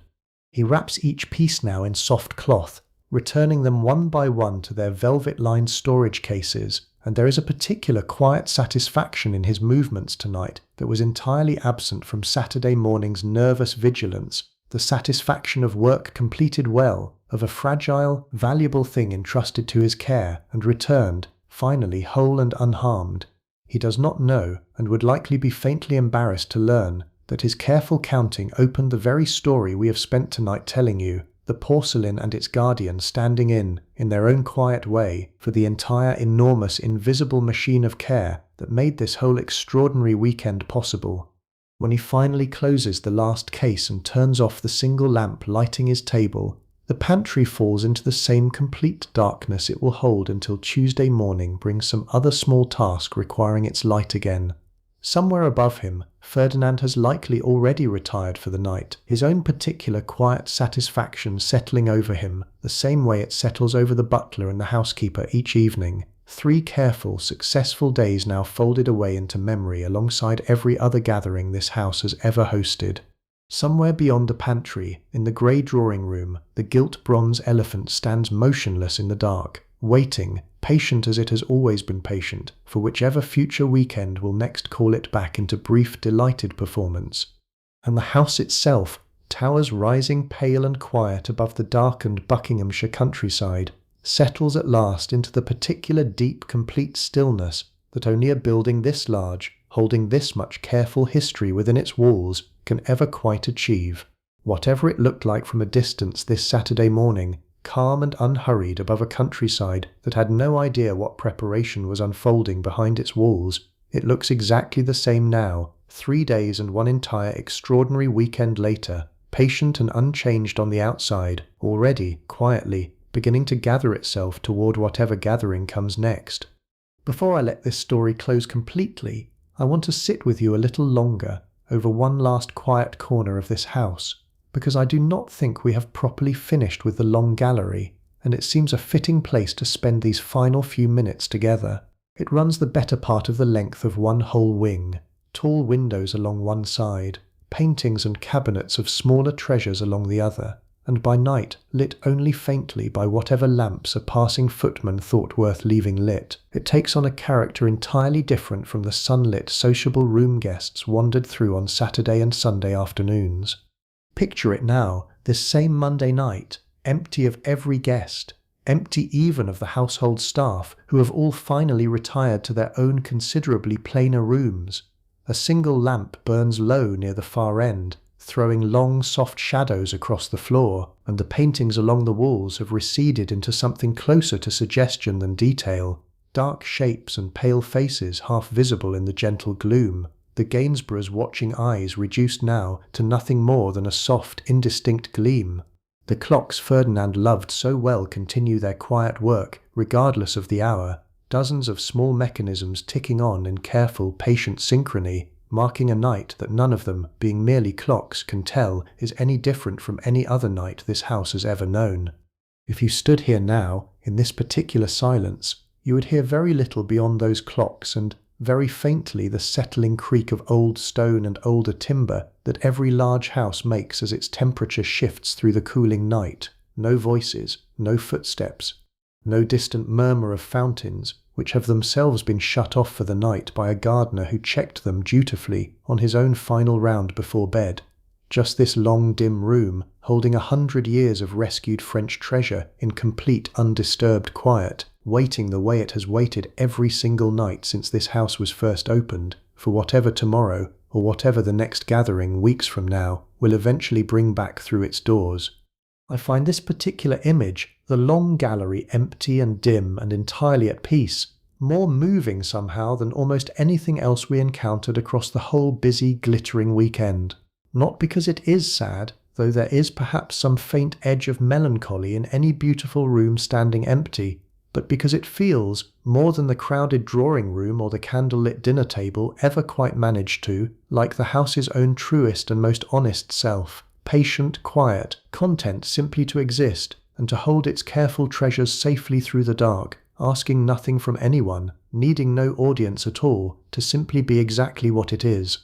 He wraps each piece now in soft cloth, returning them one by one to their velvet-lined storage cases, and there is a particular quiet satisfaction in his movements tonight that was entirely absent from Saturday morning's nervous vigilance, the satisfaction of work completed well, of a fragile, valuable thing entrusted to his care and returned, finally whole and unharmed. He does not know, and would likely be faintly embarrassed to learn, that his careful counting opened the very story we have spent tonight telling you, the porcelain and its guardian standing in their own quiet way, for the entire enormous invisible machine of care that made this whole extraordinary weekend possible. When he finally closes the last case and turns off the single lamp lighting his table, the pantry falls into the same complete darkness it will hold until Tuesday morning brings some other small task requiring its light again. Somewhere above him, Ferdinand has likely already retired for the night, his own particular quiet satisfaction settling over him, the same way it settles over the butler and the housekeeper each evening. 3 careful, successful days now folded away into memory alongside every other gathering this house has ever hosted. Somewhere beyond the pantry, in the grey drawing room, the gilt bronze elephant stands motionless in the dark, waiting, patient as it has always been patient, for whichever future weekend will next call it back into brief, delighted performance. And the house itself towers rising pale and quiet above the darkened Buckinghamshire countryside, settles at last into the particular deep, complete stillness that only a building this large, holding this much careful history within its walls, can ever quite achieve. Whatever it looked like from a distance this Saturday morning, calm and unhurried above a countryside that had no idea what preparation was unfolding behind its walls, it looks exactly the same now, 3 days and one entire extraordinary weekend later, patient and unchanged on the outside, already, quietly, beginning to gather itself toward whatever gathering comes next. Before I let this story close completely, I want to sit with you a little longer over one last quiet corner of this house, because I do not think we have properly finished with the long gallery, and it seems a fitting place to spend these final few minutes together. It runs the better part of the length of one whole wing, tall windows along one side, paintings and cabinets of smaller treasures along the other, and by night lit only faintly by whatever lamps a passing footman thought worth leaving lit. It takes on a character entirely different from the sunlit, sociable room guests wandered through on Saturday and Sunday afternoons. Picture it now, this same Monday night, empty of every guest, empty even of the household staff, who have all finally retired to their own considerably plainer rooms. A single lamp burns low near the far end, throwing long soft shadows across the floor, and the paintings along the walls have receded into something closer to suggestion than detail, dark shapes and pale faces half visible in the gentle gloom, the Gainsborough's watching eyes reduced now to nothing more than a soft, indistinct gleam. The clocks Ferdinand loved so well continue their quiet work, regardless of the hour, dozens of small mechanisms ticking on in careful, patient synchrony, marking a night that none of them, being merely clocks, can tell is any different from any other night this house has ever known. If you stood here now, in this particular silence, you would hear very little beyond those clocks and, very faintly, the settling creak of old stone and older timber that every large house makes as its temperature shifts through the cooling night. No voices, no footsteps, no distant murmur of fountains, which have themselves been shut off for the night by a gardener who checked them dutifully on his own final round before bed. Just this long, dim room, holding 100 years of rescued French treasure in complete, undisturbed quiet, waiting the way it has waited every single night since this house was first opened, for whatever tomorrow, or whatever the next gathering weeks from now, will eventually bring back through its doors. I find this particular image, the long gallery empty and dim and entirely at peace, more moving somehow than almost anything else we encountered across the whole busy, glittering weekend. Not because it is sad, though there is perhaps some faint edge of melancholy in any beautiful room standing empty, but because it feels, more than the crowded drawing room or the candle-lit dinner table ever quite managed to, like the house's own truest and most honest self, patient, quiet, content simply to exist and to hold its careful treasures safely through the dark, asking nothing from anyone, needing no audience at all, to simply be exactly what it is.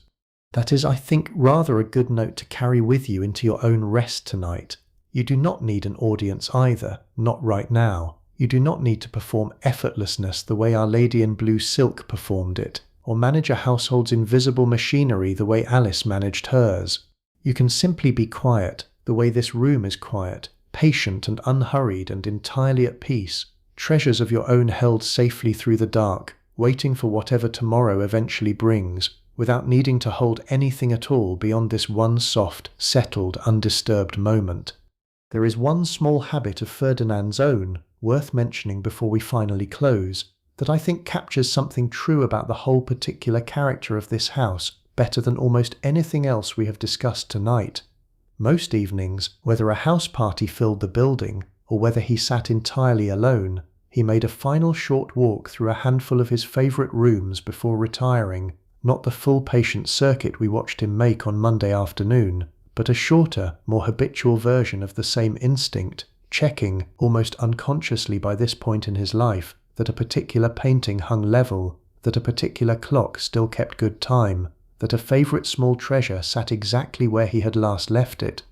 That is, I think, rather a good note to carry with you into your own rest tonight. You do not need an audience either, not right now. You do not need to perform effortlessness the way Our Lady in Blue Silk performed it, or manage a household's invisible machinery the way Alice managed hers. You can simply be quiet, the way this room is quiet, patient and unhurried and entirely at peace, treasures of your own held safely through the dark, waiting for whatever tomorrow eventually brings, without needing to hold anything at all beyond this one soft, settled, undisturbed moment. There is one small habit of Ferdinand's own, worth mentioning before we finally close, that I think captures something true about the whole particular character of this house better than almost anything else we have discussed tonight. Most evenings, whether a house party filled the building, or whether he sat entirely alone, he made a final short walk through a handful of his favourite rooms before retiring, not the full patient circuit we watched him make on Monday afternoon, but a shorter, more habitual version of the same instinct, checking, almost unconsciously by this point in his life, that a particular painting hung level, that a particular clock still kept good time, that a favourite small treasure sat exactly where he had last left it.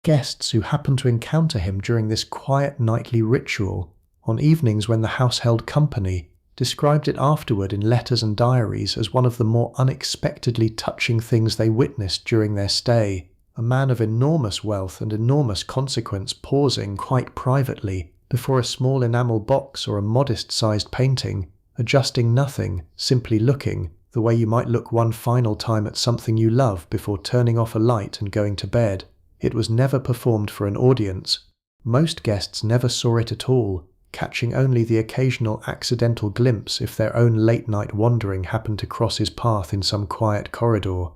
Guests who happened to encounter him during this quiet nightly ritual, on evenings when the house held company, described it afterward in letters and diaries as one of the more unexpectedly touching things they witnessed during their stay. A man of enormous wealth and enormous consequence pausing quite privately before a small enamel box or a modest-sized painting, adjusting nothing, simply looking, the way you might look one final time at something you love before turning off a light and going to bed. It was never performed for an audience. Most guests never saw it at all, catching only the occasional accidental glimpse if their own late-night wandering happened to cross his path in some quiet corridor.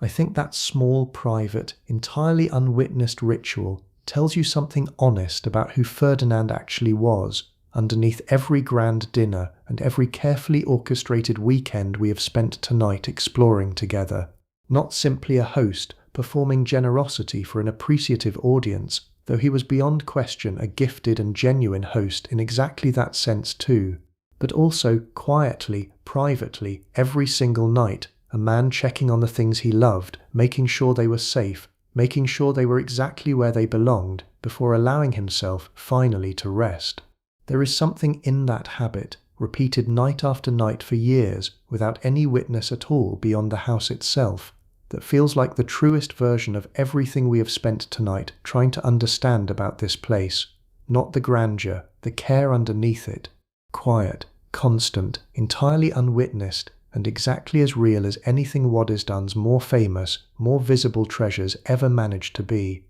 I think that small, private, entirely unwitnessed ritual tells you something honest about who Ferdinand actually was, underneath every grand dinner and every carefully orchestrated weekend we have spent tonight exploring together. Not simply a host performing generosity for an appreciative audience, though he was beyond question a gifted and genuine host in exactly that sense too, but also quietly, privately, every single night, a man checking on the things he loved, making sure they were safe, making sure they were exactly where they belonged, before allowing himself finally to rest. There is something in that habit, repeated night after night for years, without any witness at all beyond the house itself, that feels like the truest version of everything we have spent tonight trying to understand about this place. Not the grandeur, the care underneath it. Quiet, constant, entirely unwitnessed, and exactly as real as anything Waddesdon's more famous, more visible treasures ever managed to be.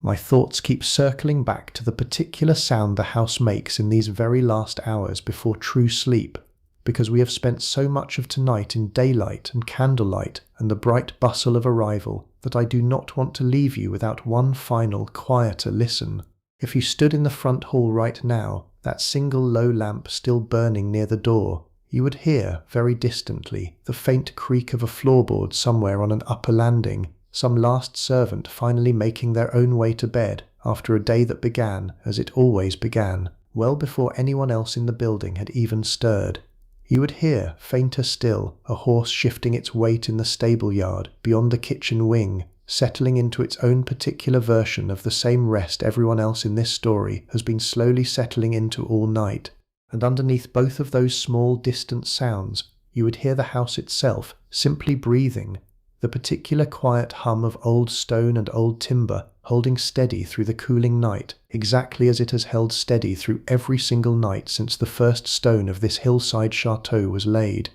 My thoughts keep circling back to the particular sound the house makes in these very last hours before true sleep, because we have spent so much of tonight in daylight and candlelight and the bright bustle of arrival that I do not want to leave you without one final, quieter listen. If you stood in the front hall right now, that single low lamp still burning near the door, you would hear, very distantly, the faint creak of a floorboard somewhere on an upper landing, some last servant finally making their own way to bed after a day that began, as it always began, well before anyone else in the building had even stirred. You would hear, fainter still, a horse shifting its weight in the stable yard beyond the kitchen wing, settling into its own particular version of the same rest everyone else in this story has been slowly settling into all night. And underneath both of those small, distant sounds, you would hear the house itself simply breathing, the particular quiet hum of old stone and old timber holding steady through the cooling night, exactly as it has held steady through every single night since the first stone of this hillside château was laid.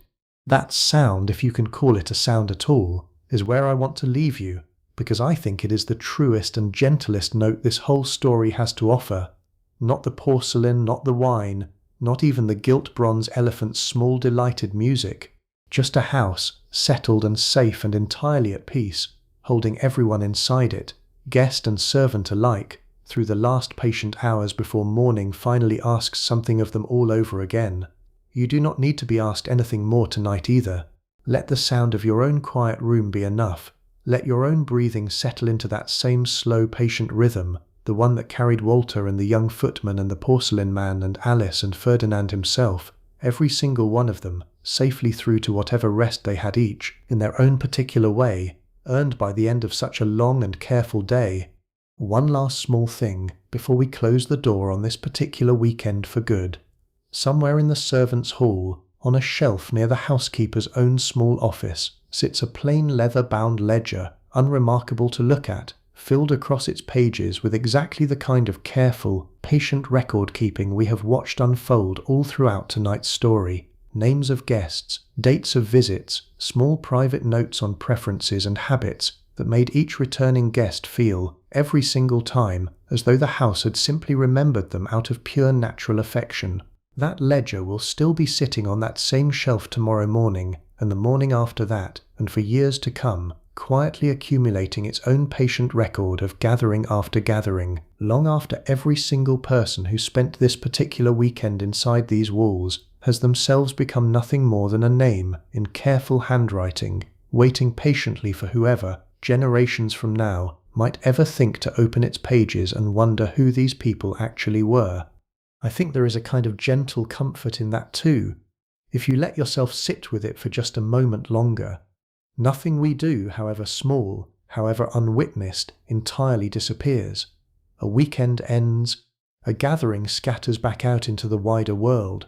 That sound, if you can call it a sound at all, is where I want to leave you, because I think it is the truest and gentlest note this whole story has to offer. Not the porcelain, not the wine, not even the gilt bronze elephant's small delighted music. Just a house, settled and safe and entirely at peace, holding everyone inside it, guest and servant alike, through the last patient hours before morning finally asks something of them all over again. You do not need to be asked anything more tonight either. Let the sound of your own quiet room be enough. Let your own breathing settle into that same slow, patient rhythm, the one that carried Walter and the young footman and the porcelain man and Alice and Ferdinand himself, every single one of them, safely through to whatever rest they had each, in their own particular way, earned by the end of such a long and careful day. One last small thing, before we close the door on this particular weekend for good. Somewhere in the servants' hall, on a shelf near the housekeeper's own small office, sits a plain leather-bound ledger, unremarkable to look at, filled across its pages with exactly the kind of careful, patient record-keeping we have watched unfold all throughout tonight's story. Names of guests, dates of visits, small private notes on preferences and habits that made each returning guest feel, every single time, as though the house had simply remembered them out of pure natural affection. That ledger will still be sitting on that same shelf tomorrow morning, and the morning after that, and for years to come, quietly accumulating its own patient record of gathering after gathering, long after every single person who spent this particular weekend inside these walls has themselves become nothing more than a name in careful handwriting, waiting patiently for whoever, generations from now, might ever think to open its pages and wonder who these people actually were. I think there is a kind of gentle comfort in that too, if you let yourself sit with it for just a moment longer. Nothing we do, however small, however unwitnessed, entirely disappears. A weekend ends, A gathering scatters back out into the wider world,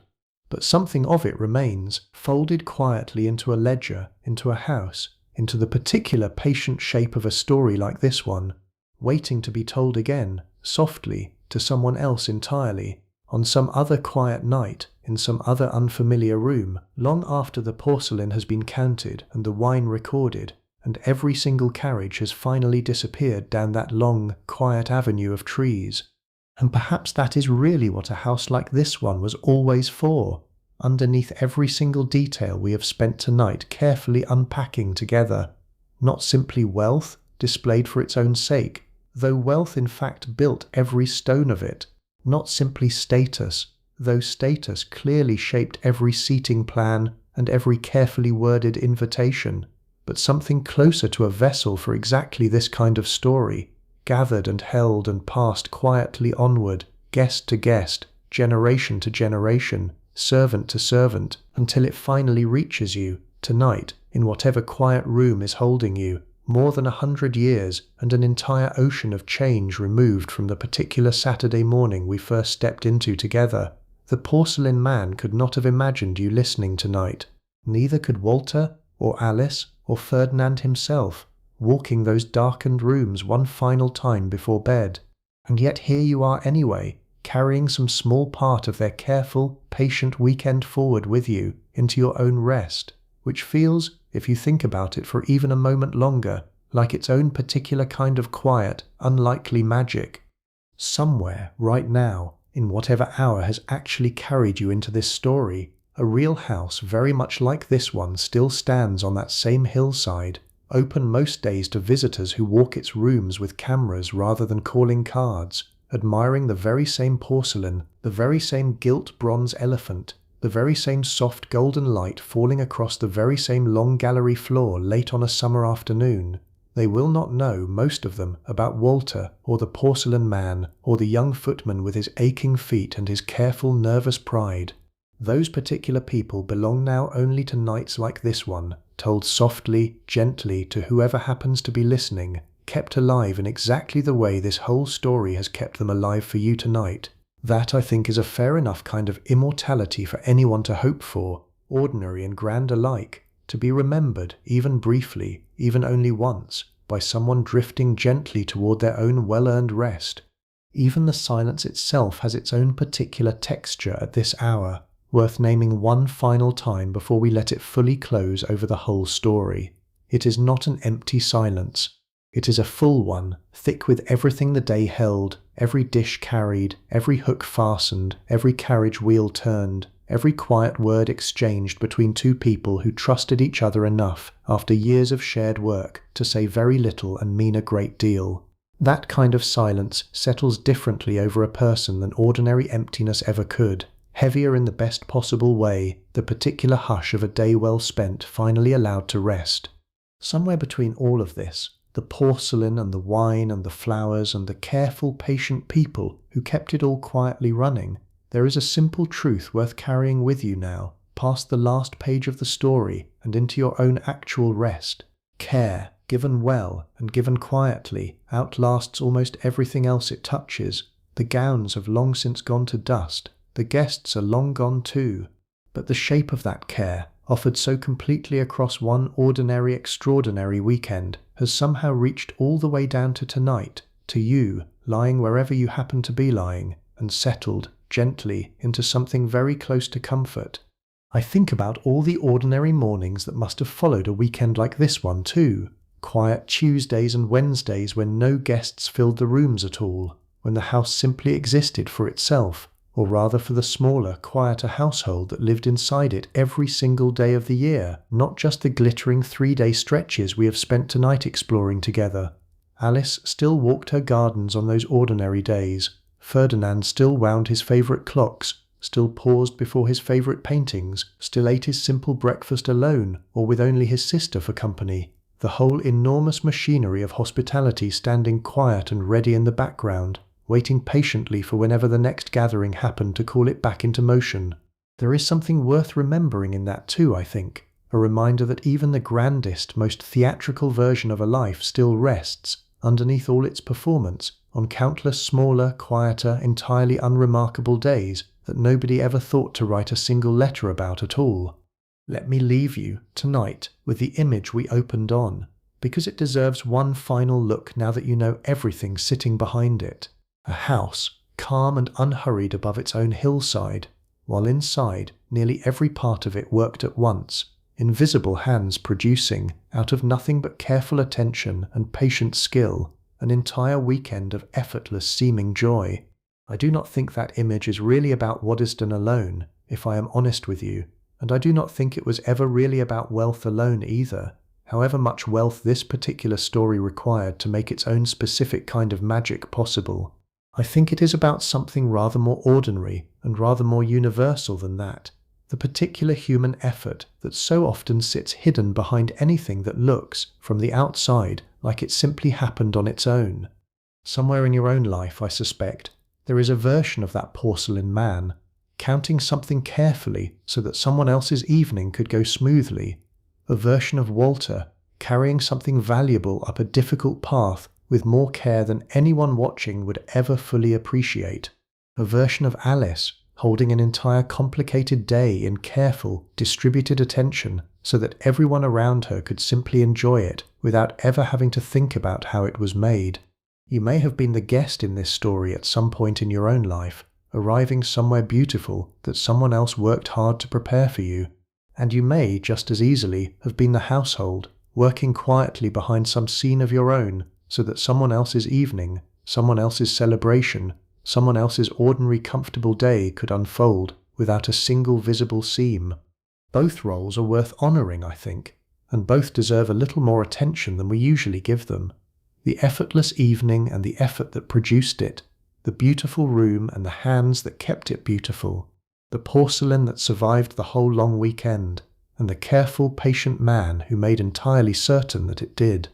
but something of it remains, folded quietly into a ledger, into a house, into the particular patient shape of a story like this one, waiting to be told again, softly, to someone else entirely, on some other quiet night, in some other unfamiliar room, long after the porcelain has been counted and the wine recorded, and every single carriage has finally disappeared down that long, quiet avenue of trees. And perhaps that is really what a house like this one was always for, underneath every single detail we have spent tonight carefully unpacking together. Not simply wealth, displayed for its own sake, though wealth in fact built every stone of it. Not simply status, though status clearly shaped every seating plan and every carefully worded invitation, but something closer to a vessel for exactly this kind of story, gathered and held and passed quietly onward, guest to guest, generation to generation, servant to servant, until it finally reaches you, tonight, in whatever quiet room is holding you, more than 100 years and an entire ocean of change removed from the particular Saturday morning we first stepped into together. The porcelain man could not have imagined you listening tonight. Neither could Walter, or Alice, or Ferdinand himself, walking those darkened rooms one final time before bed. And yet here you are anyway, carrying some small part of their careful, patient weekend forward with you into your own rest, which feels, if you think about it for even a moment longer, like its own particular kind of quiet, unlikely magic. Somewhere, right now, in whatever hour has actually carried you into this story, a real house very much like this one still stands on that same hillside, open most days to visitors who walk its rooms with cameras rather than calling cards, admiring the very same porcelain, the very same gilt bronze elephant, the very same soft golden light falling across the very same long gallery floor late on a summer afternoon. They will not know, most of them, about Walter, or the porcelain man, or the young footman with his aching feet and his careful, nervous pride. Those particular people belong now only to nights like this one, told softly, gently to whoever happens to be listening, kept alive in exactly the way this whole story has kept them alive for you tonight. That, I think, is a fair enough kind of immortality for anyone to hope for, ordinary and grand alike, to be remembered, even briefly, even only once, by someone drifting gently toward their own well-earned rest. Even the silence itself has its own particular texture at this hour, worth naming one final time before we let it fully close over the whole story. It is not an empty silence. It is a full one, thick with everything the day held, every dish carried, every hook fastened, every carriage wheel turned, every quiet word exchanged between two people who trusted each other enough, after years of shared work, to say very little and mean a great deal. That kind of silence settles differently over a person than ordinary emptiness ever could, heavier in the best possible way, the particular hush of a day well spent finally allowed to rest. Somewhere between all of this, the porcelain and the wine and the flowers and the careful, patient people who kept it all quietly running, there is a simple truth worth carrying with you now, past the last page of the story and into your own actual rest. Care, given well and given quietly, outlasts almost everything else it touches. The gowns have long since gone to dust, the guests are long gone too, but the shape of that care, offered so completely across one ordinary extraordinary weekend, has somehow reached all the way down to tonight, to you, lying wherever you happen to be lying, and settled, gently, into something very close to comfort. I think about all the ordinary mornings that must have followed a weekend like this one too. Quiet Tuesdays and Wednesdays when no guests filled the rooms at all, when the house simply existed for itself, or rather for the smaller, quieter household that lived inside it every single day of the year, not just the glittering 3-day stretches we have spent tonight exploring together. Alice still walked her gardens on those ordinary days. Ferdinand still wound his favourite clocks, still paused before his favourite paintings, still ate his simple breakfast alone or with only his sister for company, the whole enormous machinery of hospitality standing quiet and ready in the background, waiting patiently for whenever the next gathering happened to call it back into motion. There is something worth remembering in that too, I think, a reminder that even the grandest, most theatrical version of a life still rests, underneath all its performance, on countless smaller, quieter, entirely unremarkable days that nobody ever thought to write a single letter about at all. Let me leave you, tonight, with the image we opened on, because it deserves one final look now that you know everything sitting behind it. A house, calm and unhurried above its own hillside, while inside, nearly every part of it worked at once, invisible hands producing, out of nothing but careful attention and patient skill, an entire weekend of effortless seeming joy. I do not think that image is really about Waddesdon alone, if I am honest with you, and I do not think it was ever really about wealth alone either, however much wealth this particular story required to make its own specific kind of magic possible. I think it is about something rather more ordinary and rather more universal than that, the particular human effort that so often sits hidden behind anything that looks, from the outside, like it simply happened on its own. Somewhere in your own life, I suspect, there is a version of that porcelain man, counting something carefully so that someone else's evening could go smoothly, a version of Walter, carrying something valuable up a difficult path with more care than anyone watching would ever fully appreciate, a version of Alice, holding an entire complicated day in careful, distributed attention so that everyone around her could simply enjoy it without ever having to think about how it was made. You may have been the guest in this story at some point in your own life, arriving somewhere beautiful that someone else worked hard to prepare for you, and you may just as easily have been the household, working quietly behind some scene of your own so that someone else's evening, someone else's celebration, someone else's ordinary comfortable day could unfold without a single visible seam. Both roles are worth honouring, I think, and both deserve a little more attention than we usually give them. The effortless evening and the effort that produced it, the beautiful room and the hands that kept it beautiful, the porcelain that survived the whole long weekend, and the careful, patient man who made entirely certain that it did.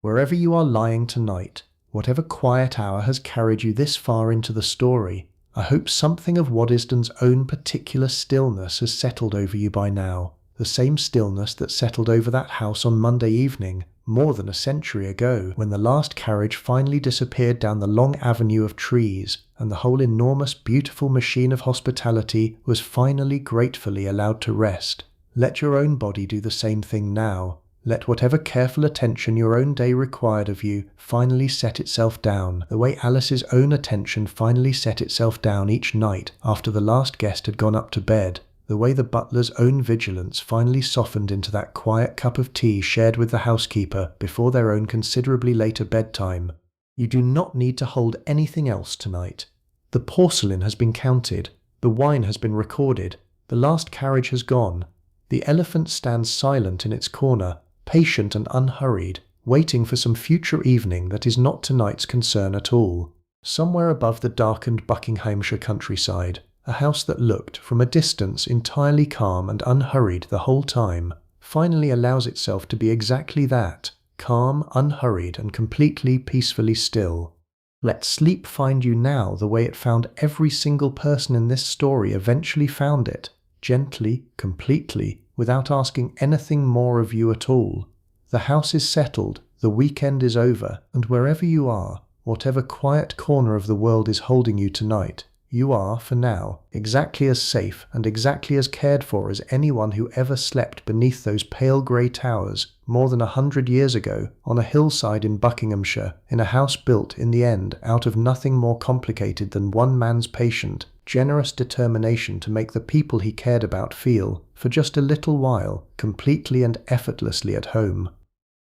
Wherever you are lying tonight, whatever quiet hour has carried you this far into the story, I hope something of Waddesdon's own particular stillness has settled over you by now, the same stillness that settled over that house on Monday evening, more than a century ago, when the last carriage finally disappeared down the long avenue of trees, and the whole enormous, beautiful machine of hospitality was finally gratefully allowed to rest. Let your own body do the same thing now. Let whatever careful attention your own day required of you finally set itself down, the way Alice's own attention finally set itself down each night after the last guest had gone up to bed, the way the butler's own vigilance finally softened into that quiet cup of tea shared with the housekeeper before their own considerably later bedtime. You do not need to hold anything else tonight. The porcelain has been counted, the wine has been recorded, the last carriage has gone. The elephant stands silent in its corner, patient and unhurried, waiting for some future evening that is not tonight's concern at all. Somewhere above the darkened Buckinghamshire countryside, a house that looked, from a distance, entirely calm and unhurried the whole time, finally allows itself to be exactly that, calm, unhurried, and completely, peacefully still. Let sleep find you now the way it found every single person in this story eventually found it, gently, completely, without asking anything more of you at all. The house is settled, the weekend is over, and wherever you are, whatever quiet corner of the world is holding you tonight, you are, for now, exactly as safe and exactly as cared for as anyone who ever slept beneath those pale grey towers more than 100 years ago on a hillside in Buckinghamshire, in a house built, in the end, out of nothing more complicated than one man's patient, generous determination to make the people he cared about feel, for just a little while, completely and effortlessly at home.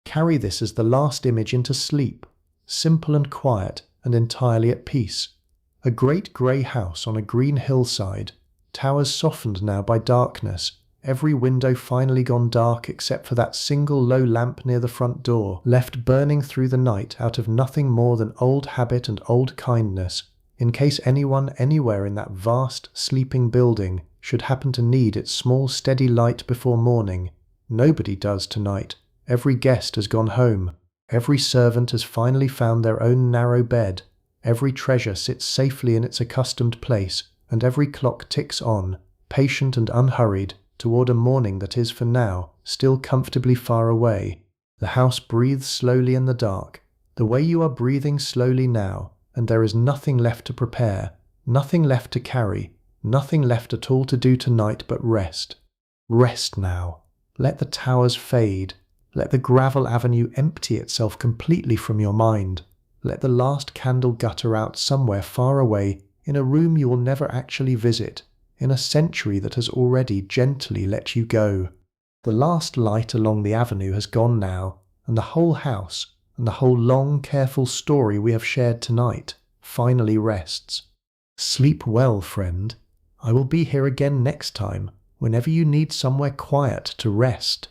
Carry this as the last image into sleep, simple and quiet and entirely at peace. A great grey house on a green hillside, towers softened now by darkness, every window finally gone dark except for that single low lamp near the front door, left burning through the night out of nothing more than old habit and old kindness, in case anyone anywhere in that vast, sleeping building should happen to need its small steady light before morning. Nobody does tonight. Every guest has gone home. Every servant has finally found their own narrow bed. Every treasure sits safely in its accustomed place, and every clock ticks on, patient and unhurried, toward a morning that is, for now, still comfortably far away. The house breathes slowly in the dark, the way you are breathing slowly now, and there is nothing left to prepare, nothing left to carry, nothing left at all to do tonight but rest. Rest now. Let the towers fade. Let the gravel avenue empty itself completely from your mind. Let the last candle gutter out somewhere far away, in a room you will never actually visit, in a century that has already gently let you go. The last light along the avenue has gone now, and the whole house, and the whole long, careful story we have shared tonight, finally rests. Sleep well, friend. I will be here again next time, whenever you need somewhere quiet to rest.